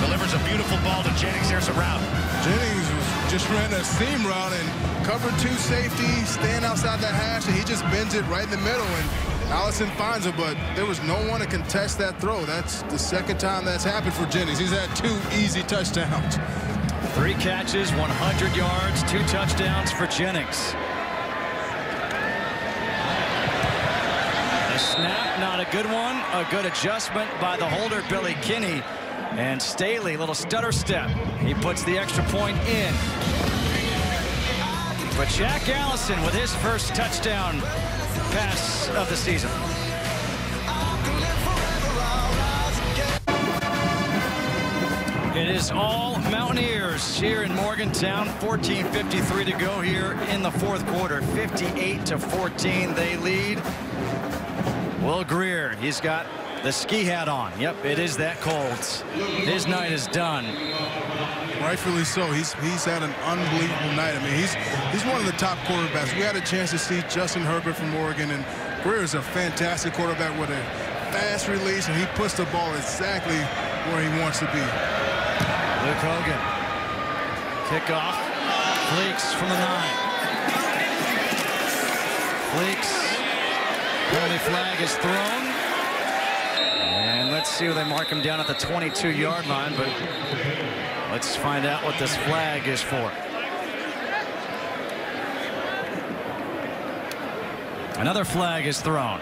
delivers a beautiful ball to Jennings. There's a route. Jennings just ran a seam route and covered 2 safety, staying outside that hash, and he just bends it right in the middle, and Allison finds it, but there was no one to contest that throw. That's the second time that's happened for Jennings. He's had 2 easy touchdowns. 3 catches, 100 yards, 2 touchdowns for Jennings. Snap, not a good one. A good adjustment by the holder, Billy Kinney. And Staley, little stutter step. He puts the extra point in. But Jack Allison with his first touchdown pass of the season. It is all Mountaineers here in Morgantown. 14:53 to go here in the fourth quarter. 58-14, they lead. Will Greer, he's got the ski hat on. Yep, it is that cold. His night is done. Rightfully so. He's had an unbelievable night. I mean, he's one of the top quarterbacks. We had a chance to see Justin Herbert from Oregon, and Greer is a fantastic quarterback with a fast release, and he puts the ball exactly where he wants to be. Luke Hogan. Kickoff. Fleeks from the 9. Fleeks. Penalty flag is thrown. And let's see where they mark him down at the 22-yard line, but let's find out what this flag is for. Another flag is thrown.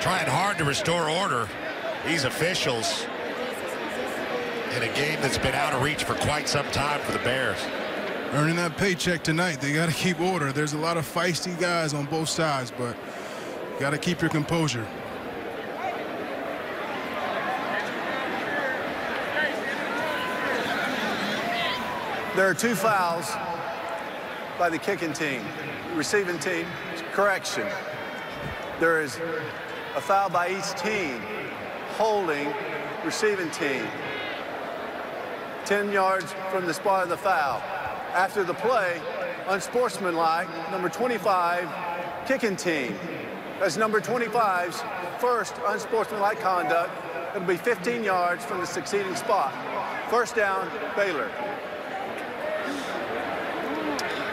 Trying hard to restore order. These officials in a game that's been out of reach for quite some time for the Bears. Earning that paycheck tonight. They got to keep order. There's a lot of feisty guys on both sides, but got to keep your composure. There are 2 fouls by the kicking team. Receiving team, correction. There is a foul by each team. Holding, receiving team. 10 yards from the spot of the foul. After the play, unsportsmanlike, number 25, kicking team. That's number 25's first unsportsmanlike conduct. It'll be 15 yards from the succeeding spot. First down, Baylor.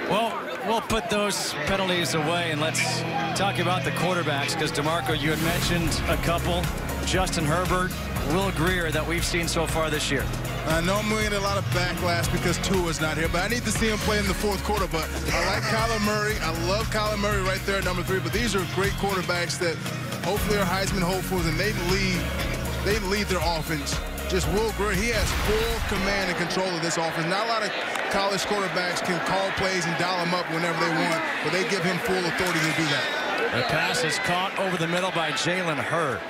Well, we'll put those penalties away, and let's talk about the quarterbacks, because, DeMarco, you had mentioned a couple. Justin Herbert, Will Greer, that we've seen so far this year. I know I'm going to get a lot of backlash because Tua's not here, but I need to see him play in the 4th quarter. But I like Kyler Murray. I love Kyler Murray right there at number 3. But these are great quarterbacks that hopefully are Heisman hopefuls, and they lead their offense. Just Will Greer, he has full command and control of this offense. Not a lot of college quarterbacks can call plays and dial them up whenever they want, but they give him full authority to do that. The pass is caught over the middle by Jalen Hurd.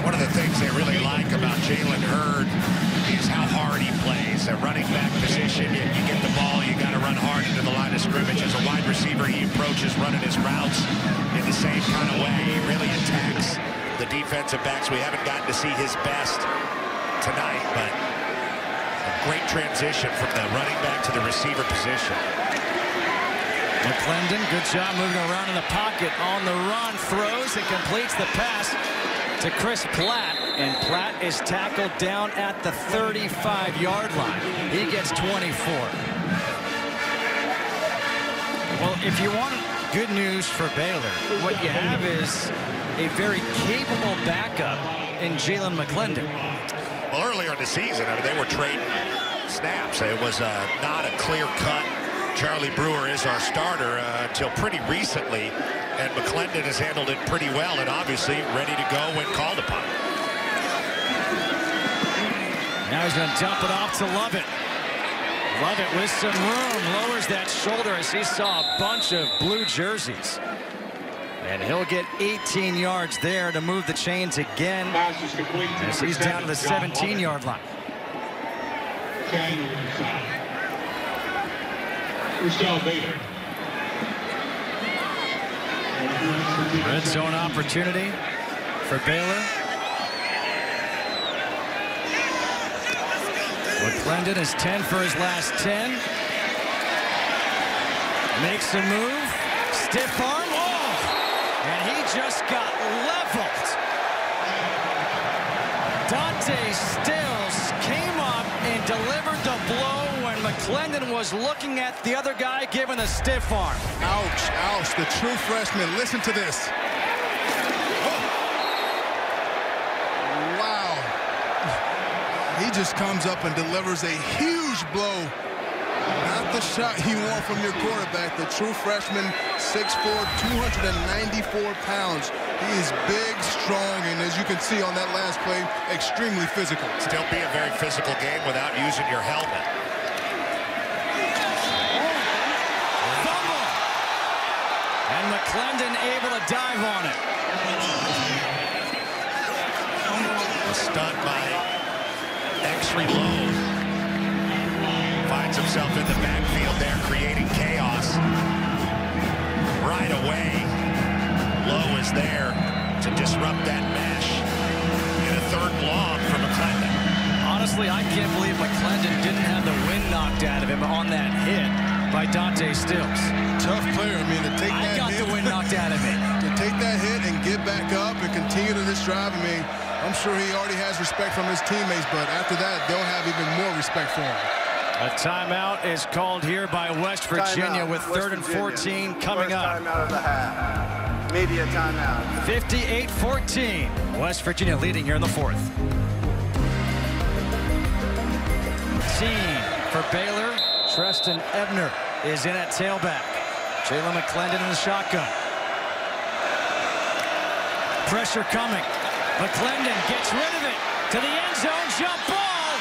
One of the things they really like about Jalen Hurd is how hard he plays. A running back position, you get the ball, you got to run hard into the line of scrimmage. As a wide receiver, he approaches running his routes in the same kind of way. He really attacks the defensive backs. We haven't gotten to see his best tonight, but a great transition from the running back to the receiver position. McClendon, good job moving around in the pocket. On the run, throws and completes the pass to Chris Platt, and Platt is tackled down at the 35-yard line. He gets 24. Well, if you want good news for Baylor, what you have is a very capable backup in Jalen McClendon. Well, earlier in the season, I mean, they were trading snaps. It was not a clear-cut. Charlie Brewer is our starter until pretty recently, and McClendon has handled it pretty well and obviously ready to go when called upon. Now he's going to dump it off to Lovett. Lovett with some room, lowers that shoulder as he saw a bunch of blue jerseys. And he'll get 18 yards there to move the chains again as he's down to the 17-yard line. Red zone opportunity for Baylor. McClendon is 10 for his last 10. Makes a move. Stiff arm. Oh! And he just got leveled. Dante Stills came up and delivered the blow when McClendon was looking at the other guy giving a stiff arm. Ouch, ouch, the true freshman. Listen to this. Oh. Wow. He just comes up and delivers a huge blow. Not the shot you want from your quarterback. The true freshman, 6'4", 294 pounds. He is big, strong, and as you can see on that last play, extremely physical. Still be a very physical game without using your helmet. Fumble! And McClendon able to dive on it. Stunned by X-ray Lowe. Finds himself in the backfield there, creating chaos. Right away, Lowe is there to disrupt that mesh in a 3rd and long for McClendon. Honestly, I can't believe McClendon didn't have the wind knocked out of him on that hit by Dante Stills. Tough player. I mean, to take that hit. I got the wind knocked out of me. To take that hit and get back up and continue to this drive, I mean, I'm sure he already has respect from his teammates, but after that, they'll have even more respect for him. A timeout is called here by West Virginia with 3rd and 14 coming up. Timeout of the half. Media timeout. 58-14. West Virginia leading here in the 4th. Team for Baylor, Treston Ebner. is in at tailback. Jalen McClendon in the shotgun. Pressure coming. McClendon gets rid of it to the end zone. Jump ball.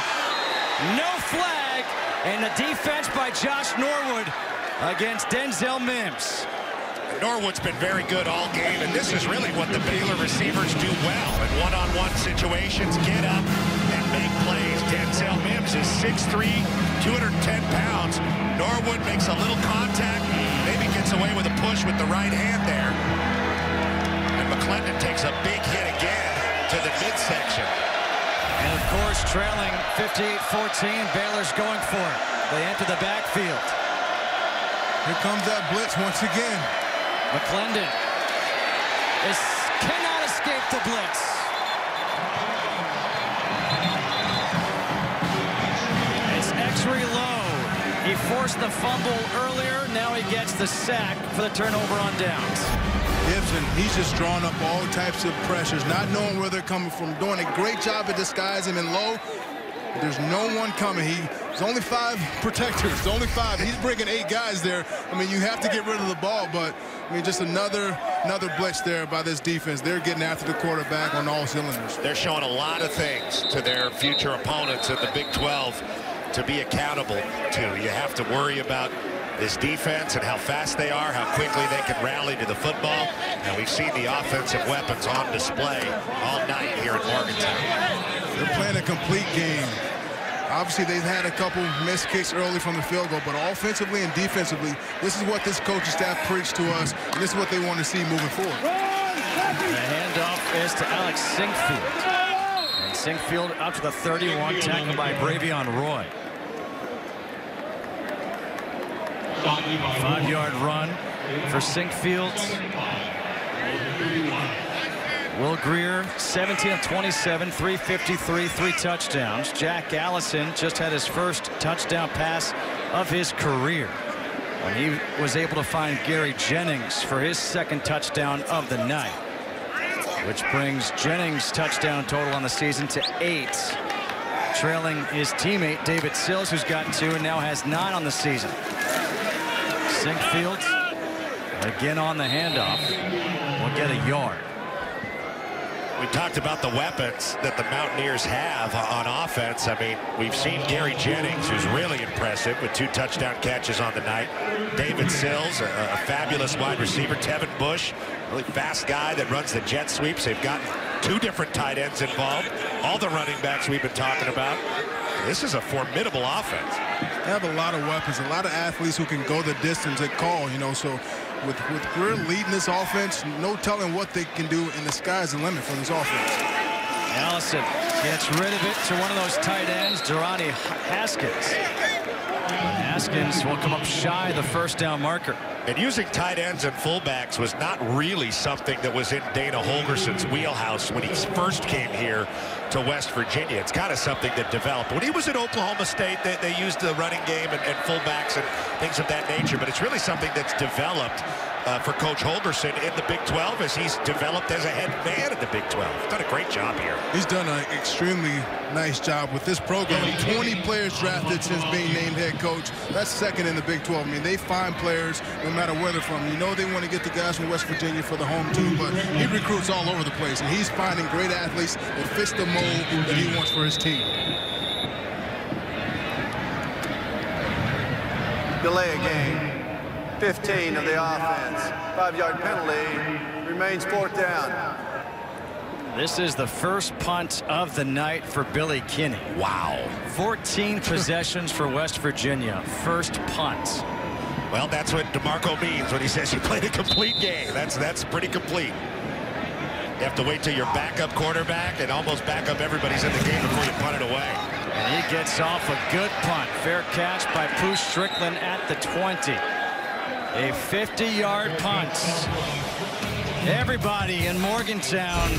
No flag. And the defense by Josh Norwood against Denzel Mims. Norwood's been very good all game, and this is really what the Baylor receivers do well in one-on-one situations. Get up and make plays. Denzel Mims is 6'3", 210 pounds. Norwood makes a little contact, maybe gets away with a push with the right hand there. And McClendon takes a big hit again to the midsection. And of course, trailing 58-14, Baylor's going for it. They enter the backfield. Here comes that blitz once again. McClendon cannot escape the blitz. It's X-reload. He forced the fumble earlier. Now he gets the sack for the turnover on downs. Gibson, he's just drawing up all types of pressures, not knowing where they're coming from, doing a great job at disguising him in low. There's no one coming. There's only 5 protectors. There's only 5. He's bringing 8 guys there. I mean, you have to get rid of the ball, but I mean, just another blitz there by this defense. They're getting after the quarterback on all cylinders. They're showing a lot of things to their future opponents in the Big 12 to be accountable to. You have to worry about this defense and how fast they are, how quickly they can rally to the football. And we've seen the offensive weapons on display all night here in Morgantown. They're playing a complete game. Obviously, they've had a couple missed kicks early from the field goal, but offensively and defensively, this is what this coaching staff preached to us, and this is what they want to see moving forward. The handoff is to Alex Sinkfield. And Sinkfield up to the 31, tackled by Bravion Roy. 5-yard run for Sinkfield. Will Greer, 17 of 27, 353, 3 touchdowns. Jack Allison just had his first touchdown pass of his career when he was able to find Gary Jennings for his second touchdown of the night, which brings Jennings' touchdown total on the season to 8, trailing his teammate David Sills, who's gotten 2 and now has 9 on the season. Sinkfield again on the handoff will get a yard. We talked about the weapons that the Mountaineers have on offense. I mean, we've seen Gary Jennings, who's really impressive with 2 touchdown catches on the night. David Sills, a fabulous wide receiver. Tevin Bush, really fast guy that runs the jet sweeps. They've got 2 different tight ends involved. All the running backs we've been talking about. This is a formidable offense. They have a lot of weapons, a lot of athletes who can go the distance at call, you know, so with Greer leading this offense, no telling what they can do, and the sky's the limit for this offense. Allison gets rid of it to one of those tight ends, Durrani Haskins. Haskins will come up shy of the first down marker. And using tight ends and fullbacks was not really something that was in Dana Holgerson's wheelhouse when he first came here to West Virginia. It's kind of something that developed. When he was at Oklahoma State, they used the running game and fullbacks and things of that nature, but it's really something that's developed for Coach Holgerson in the Big 12 as he's developed as a head man in the Big 12. He's done a great job here. He's done an extremely nice job with this program. 20 players drafted since being named head coach. That's second in the Big 12. I mean, they find players no matter where they're from. You know they want to get the guys from West Virginia for the home team, but he recruits all over the place, and he's finding great athletes that fits the mold that he wants for his team. Delay a game. 15 of the offense. 5-yard penalty. Remains 4th down. This is the first punt of the night for Billy Kinney. Wow. 14 possessions for West Virginia. First punt. Well, that's what DeMarco means when he says you played a complete game. That's pretty complete. You have to wait till your backup quarterback and almost back up everybody's in the game before you punt it away. And he gets off a good punt. Fair catch by Pooh Strickland at the 20. A 50-yard punt. Everybody in Morgantown,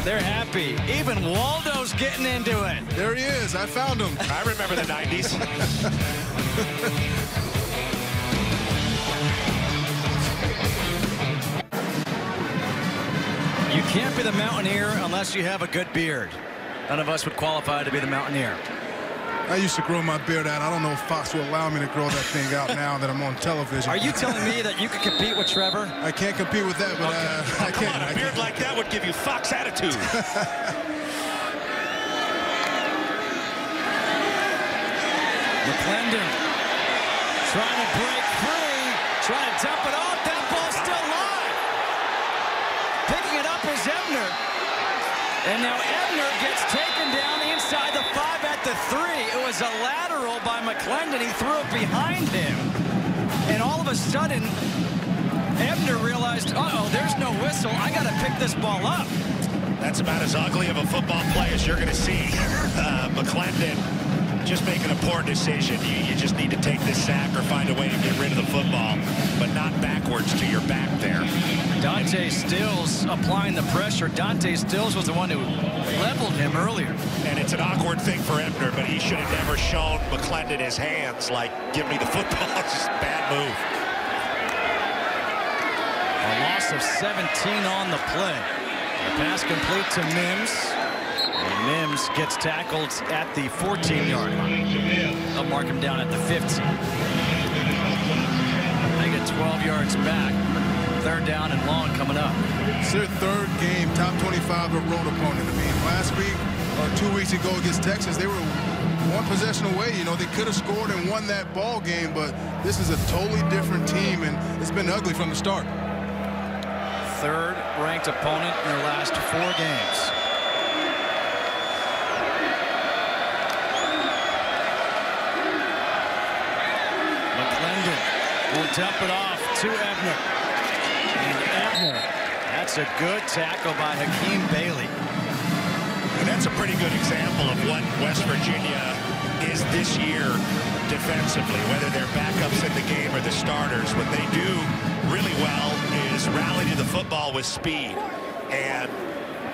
they're happy. Even Waldo's getting into it. There he is. I found him. I remember the 90s. You can't be the Mountaineer unless you have a good beard. None of us would qualify to be the Mountaineer. I used to grow my beard out. I don't know if Fox will allow me to grow that thing out now that I'm on television. Are you telling me that you could compete with Trevor? I can't compete with that, but I Come can't. on, a beard like that would give you Fox attitude. McClendon trying to break free, trying to dump it off. That ball's still live. Picking it up is Ebner. And now Ebner gets taken down inside the 5 at the 3. It was a lateral by McClendon. He threw it behind him. And all of a sudden, Ebner realized, uh-oh, there's no whistle. I got to pick this ball up. That's about as ugly of a football play as you're going to see. McClendon just making a poor decision. You just need to take this sack or find a way to get rid of the football, but not backwards to your back there. Dante Stills applying the pressure. Dante Stills was the one who leveled him earlier. And it's an awkward thing for Ebner, but he should have never shown McClendon his hands like, give me the football. It's just a bad move. A loss of 17 on the play. The pass complete to Mims. And Mims gets tackled at the 14-yard line. They'll mark him down at the 15. They get 12 yards back. 3rd down and long coming up. It's their 3rd game, top 25 of road opponent. I mean, last week or 2 weeks ago against Texas, they were 1 possession away. You know, they could have scored and won that ball game, but this is a totally different team, and it's been ugly from the start. 3rd ranked opponent in their last 4 games. McClendon will dump it off to Ebner. And Ebner, that's a good tackle by Hakeem Bailey. And that's a pretty good example of what West Virginia is this year defensively, whether they're backups in the game or the starters. What they do really well is rally to the football with speed, and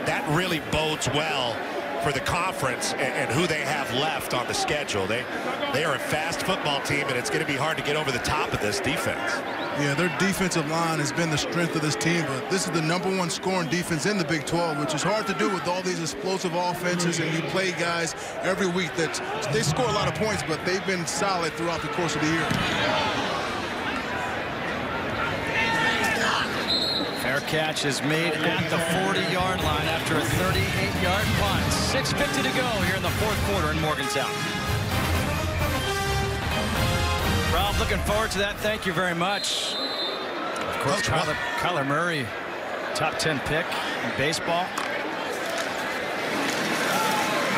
that really bodes well for the conference and who they have left on the schedule. They are a fast football team, and it's going to be hard to get over the top of this defense. Yeah, their defensive line has been the strength of this team, but this is the #1 scoring defense in the Big 12, which is hard to do with all these explosive offenses, and you play guys every week that they score a lot of points, but they've been solid throughout the course of the year. Fair catch is made at the 40-yard line after a 38-yard punt. 6:50 to go here in the 4th quarter in Morgantown. Rob, looking forward to that. Thank you very much. Of course, Kyler Murray, top 10 pick in baseball.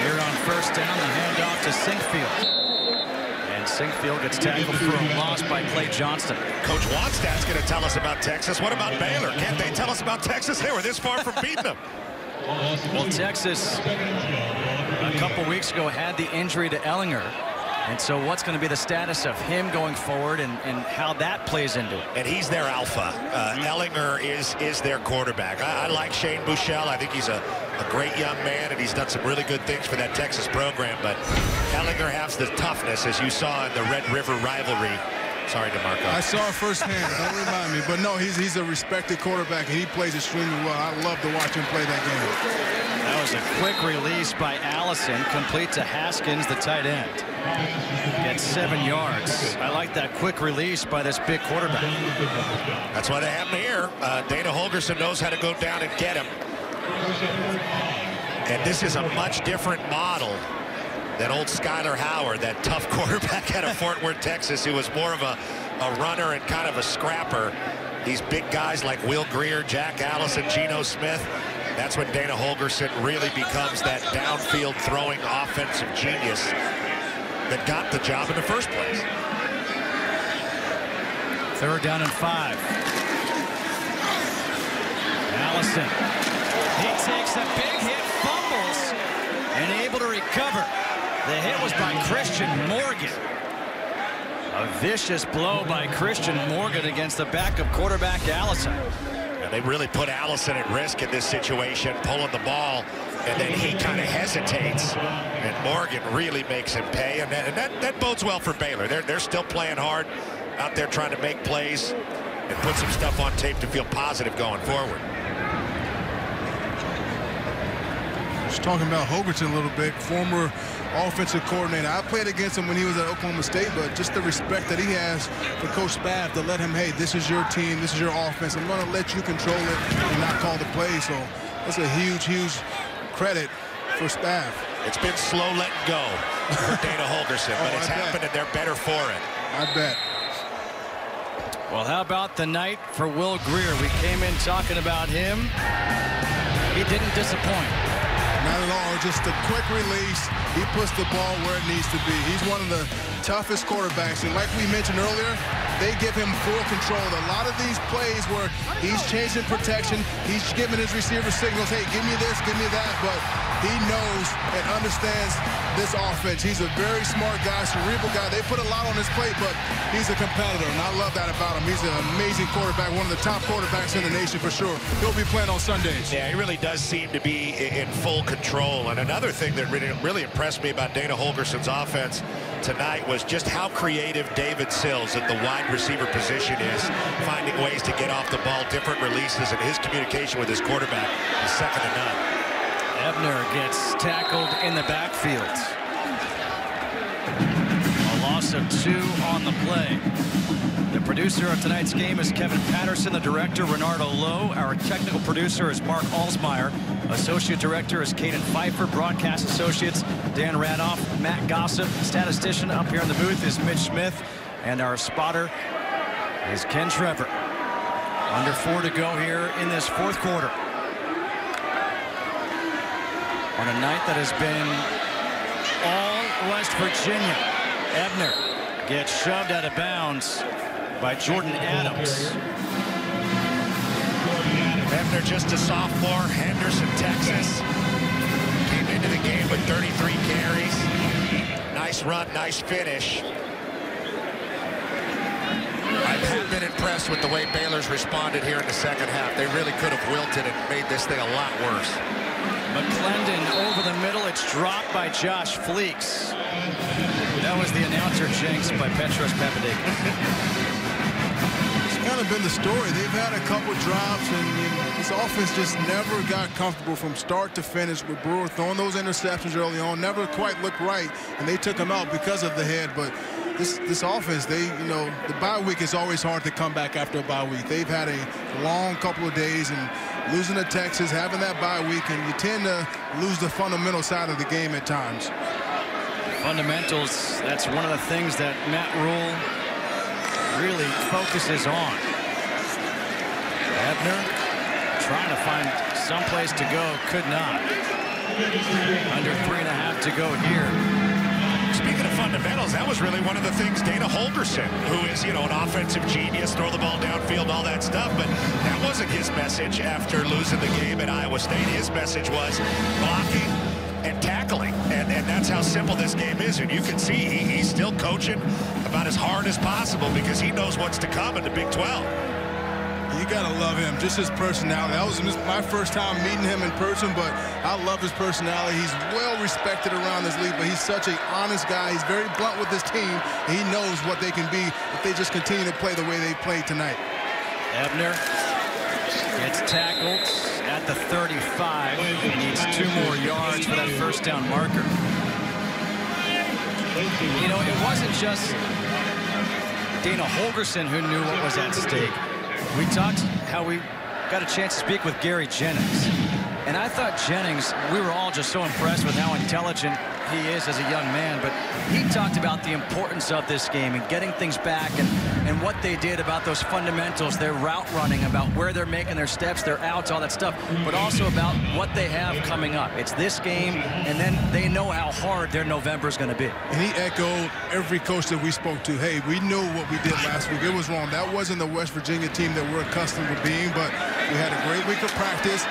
Here on 1st down, the handoff to Sinkfield. And Sinkfield gets tackled for a loss by Clay Johnston. Coach Wadstad's going to tell us about Texas. What about Baylor? Can't they tell us about Texas? They were this far from beating them. Well, Texas, a couple weeks ago, had the injury to Ellinger. And so what's going to be the status of him going forward and how that plays into it? And he's their alpha. Ellinger is their quarterback. I like Shane Buechele. I think he's a great young man, and he's done some really good things for that Texas program. But Ellinger has the toughness, as you saw in the Red River rivalry. Sorry, DeMarco. I saw it firsthand. Don't remind me. But no, he's a respected quarterback, and he plays extremely well. I love to watch him play that game. That was a quick release by Allison, complete to Haskins, the tight end. Gets 7 yards. I like that quick release by this big quarterback. That's why they have him here. Dana Holgorsen knows how to go down and get him. And this is a much different model than old Skyler Howard, that tough quarterback out of Fort Worth, Texas, who was more of a runner and kind of a scrapper. These big guys like Will Greer, Jack Allison, Geno Smith, that's when Dana Holgorsen really becomes that downfield throwing offensive genius that got the job in the first place. 3rd down and 5. Allison, he takes a big hit, fumbles, and able to recover. The hit was by Christian Morgan. A vicious blow by Christian Morgan against the backup quarterback, Allison. And they really put Allison at risk in this situation, pulling the ball, and then he kind of hesitates, and Morgan really makes him pay, and that bodes well for Baylor. They're still playing hard out there, trying to make plays and put some stuff on tape to feel positive going forward. Just talking about Holgerson a little bit, former offensive coordinator. I played against him when he was at Oklahoma State, but just the respect that he has for Coach Spaff to let him, hey, this is your team, this is your offense. I'm going to let you control it and not call the play. So that's a huge, huge credit for Spaff. It's been slow letting go for Dana Holgerson, but it's happened and they're better for it. I bet. Well, how about the night for Will Greer? We came in talking about him. He didn't disappoint. Not at all. Just a quick release. He puts the ball where it needs to be. He's one of the toughest quarterbacks. And like we mentioned earlier, they give him full control. A lot of these plays where he's changing protection, he's giving his receiver signals, hey, give me this, give me that. But he knows and understands this offense. He's a very smart guy, cerebral guy. They put a lot on his plate, but he's a competitor, and I love that about him. He's an amazing quarterback, one of the top quarterbacks in the nation for sure. He'll be playing on Sundays. Yeah, he really does seem to be in full control. And another thing that really impressed me about Dana Holgerson's offense tonight was just how creative David Sills at the wide receiver position is, finding ways to get off the ball, different releases, and his communication with his quarterback is second to none. Ebner gets tackled in the backfield. A loss of 2 on the play. The producer of tonight's game is Kevin Patterson. The director, Renardo Lowe. Our technical producer is Mark Alsmeyer. Associate director is Caden Pfeiffer. Broadcast associates Dan Radoff, Matt Gossip. Statistician up here in the booth is Mitch Smith. And our spotter is Ken Trevor. Under 4 to go here in this fourth quarter. On a night that has been all West Virginia. Ebner gets shoved out of bounds by Jordan Adams. Ebner just a sophomore, Henderson, Texas. Came into the game with 33 carries. Nice run, nice finish. I have been impressed with the way Baylor's responded here in the second half. They really could have wilted and made this thing a lot worse. McClendon over the middle. It's dropped by Josh Fleeks. That was the announcer jinx by Petros Papadakis. It's kind of been the story. They've had a couple drops, and this offense just never got comfortable from start to finish with Brewer throwing those interceptions early on. Never quite looked right, and they took him out because of the head. But this offense, the bye week is always hard to come back after a bye week. They've had a long couple of days, and losing to Texas, having that bye week, and you tend to lose the fundamental side of the game at times. Fundamentals, that's one of the things that Matt Rule really focuses on. Ebner trying to find some place to go, could not. Under 3.5 to go here. Speaking of fundamentals, that was really one of the things Dana Holgerson, who is, an offensive genius, throw the ball downfield, all that stuff, but that wasn't his message after losing the game at Iowa State. His message was blocking and tackling, and that's how simple this game is. And you can see he's still coaching about as hard as possible because he knows what's to come in the Big 12. You gotta love him, just his personality. That was my first time meeting him in person, but I love his personality. He's well respected around this league, but he's such an honest guy. He's very blunt with his team, and he knows what they can be if they just continue to play the way they played tonight. Ebner gets tackled at the 35. He needs 2 more yards for that first down marker. It wasn't just Dana Holgerson who knew what was at stake. We talked how we got a chance to speak with Gary Jennings. And I thought Jennings, we were all just so impressed with how intelligent he is as a young man. But he talked about the importance of this game and getting things back and what they did about those fundamentals, their route running, about where they're making their steps, their outs, all that stuff, but also about what they have coming up. It's this game, and then they know how hard their November is going to be. And he echoed every coach that we spoke to. Hey, we knew what we did last week. It was wrong. That wasn't the West Virginia team that we're accustomed to being, but we had a great week of practice.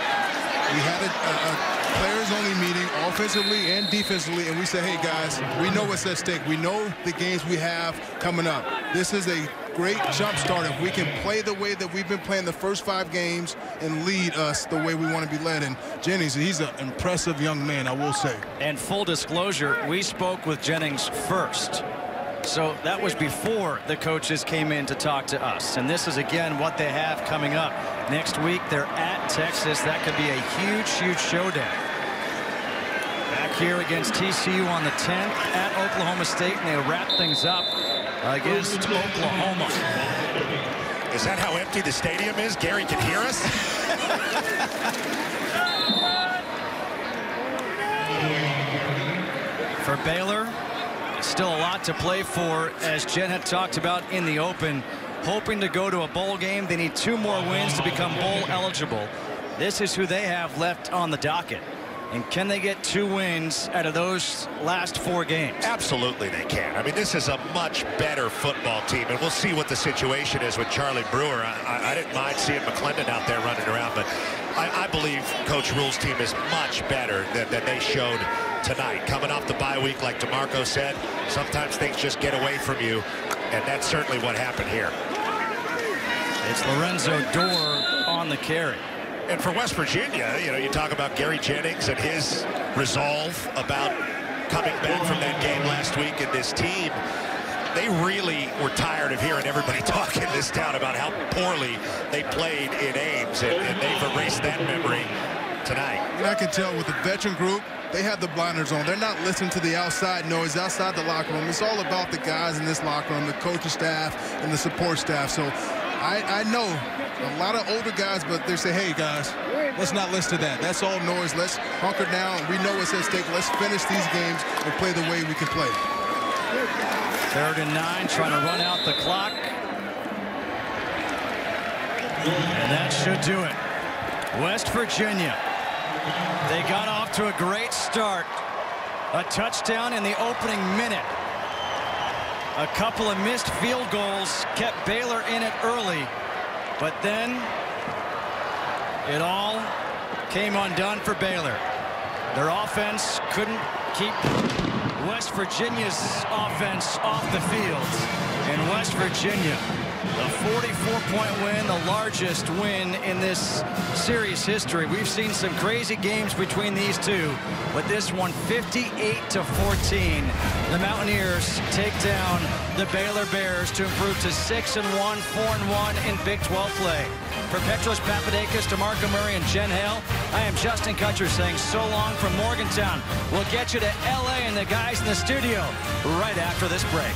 We had a players-only meeting, offensively and defensively, and we said, hey, guys, we know what's at stake. We know the games we have coming up. This is a great jump start if we can play the way that we've been playing the first 5 games and lead us the way we want to be led. And Jennings, he's an impressive young man, I will say. And full disclosure, we spoke with Jennings first. So that was before the coaches came in to talk to us. And this is, again, what they have coming up. Next week, they're at Texas. That could be a huge, huge showdown. here against TCU on the 10th at Oklahoma State, and they wrap things up against Oklahoma. Is that how empty the stadium is? Gary can hear us? For Baylor, still a lot to play for, as Jen had talked about in the open. Hoping to go to a bowl game. They need 2 more wins to become bowl eligible. This is who they have left on the docket. And can they get 2 wins out of those last 4 games? Absolutely they can. I mean, this is a much better football team, and we'll see what the situation is with Charlie Brewer. I didn't mind seeing McClendon out there running around, but I believe Coach Rule's team is much better than they showed tonight. Coming off the bye week, like DeMarco said, sometimes things just get away from you, and that's certainly what happened here. It's Lorenzo Dorr on the carry. And for West Virginia, you know, you talk about Gary Jennings and his resolve about coming back from that game last week, and this team, they really were tired of hearing everybody talk in this town about how poorly they played in Ames, and they've erased that memory tonight. And I can tell with the veteran group, they have the blinders on. They're not listening to the outside noise outside the locker room. It's all about the guys in this locker room, the coaching staff and the support staff. So I know a lot of older guys, but they say, hey, guys, let's not listen to that. That's all noise. Let's hunker down. We know what's at stake. Let's finish these games and play the way we can play. 3rd and 9, trying to run out the clock. And that should do it. West Virginia. They got off to a great start. A touchdown in the opening minute. A couple of missed field goals kept Baylor in it early. But then it all came undone for Baylor. Their offense couldn't keep West Virginia's offense off the field. And West Virginia, a 44-point win, the largest win in this series history. We've seen some crazy games between these two, but this one 58-14. The Mountaineers take down the Baylor Bears to improve to 6-1, 4-1 in Big 12 play. For Petros Papadakis, DeMarco Murray, and Jen Hale, I am Justin Kutcher saying so long from Morgantown. We'll get you to LA and the guys in the studio right after this break.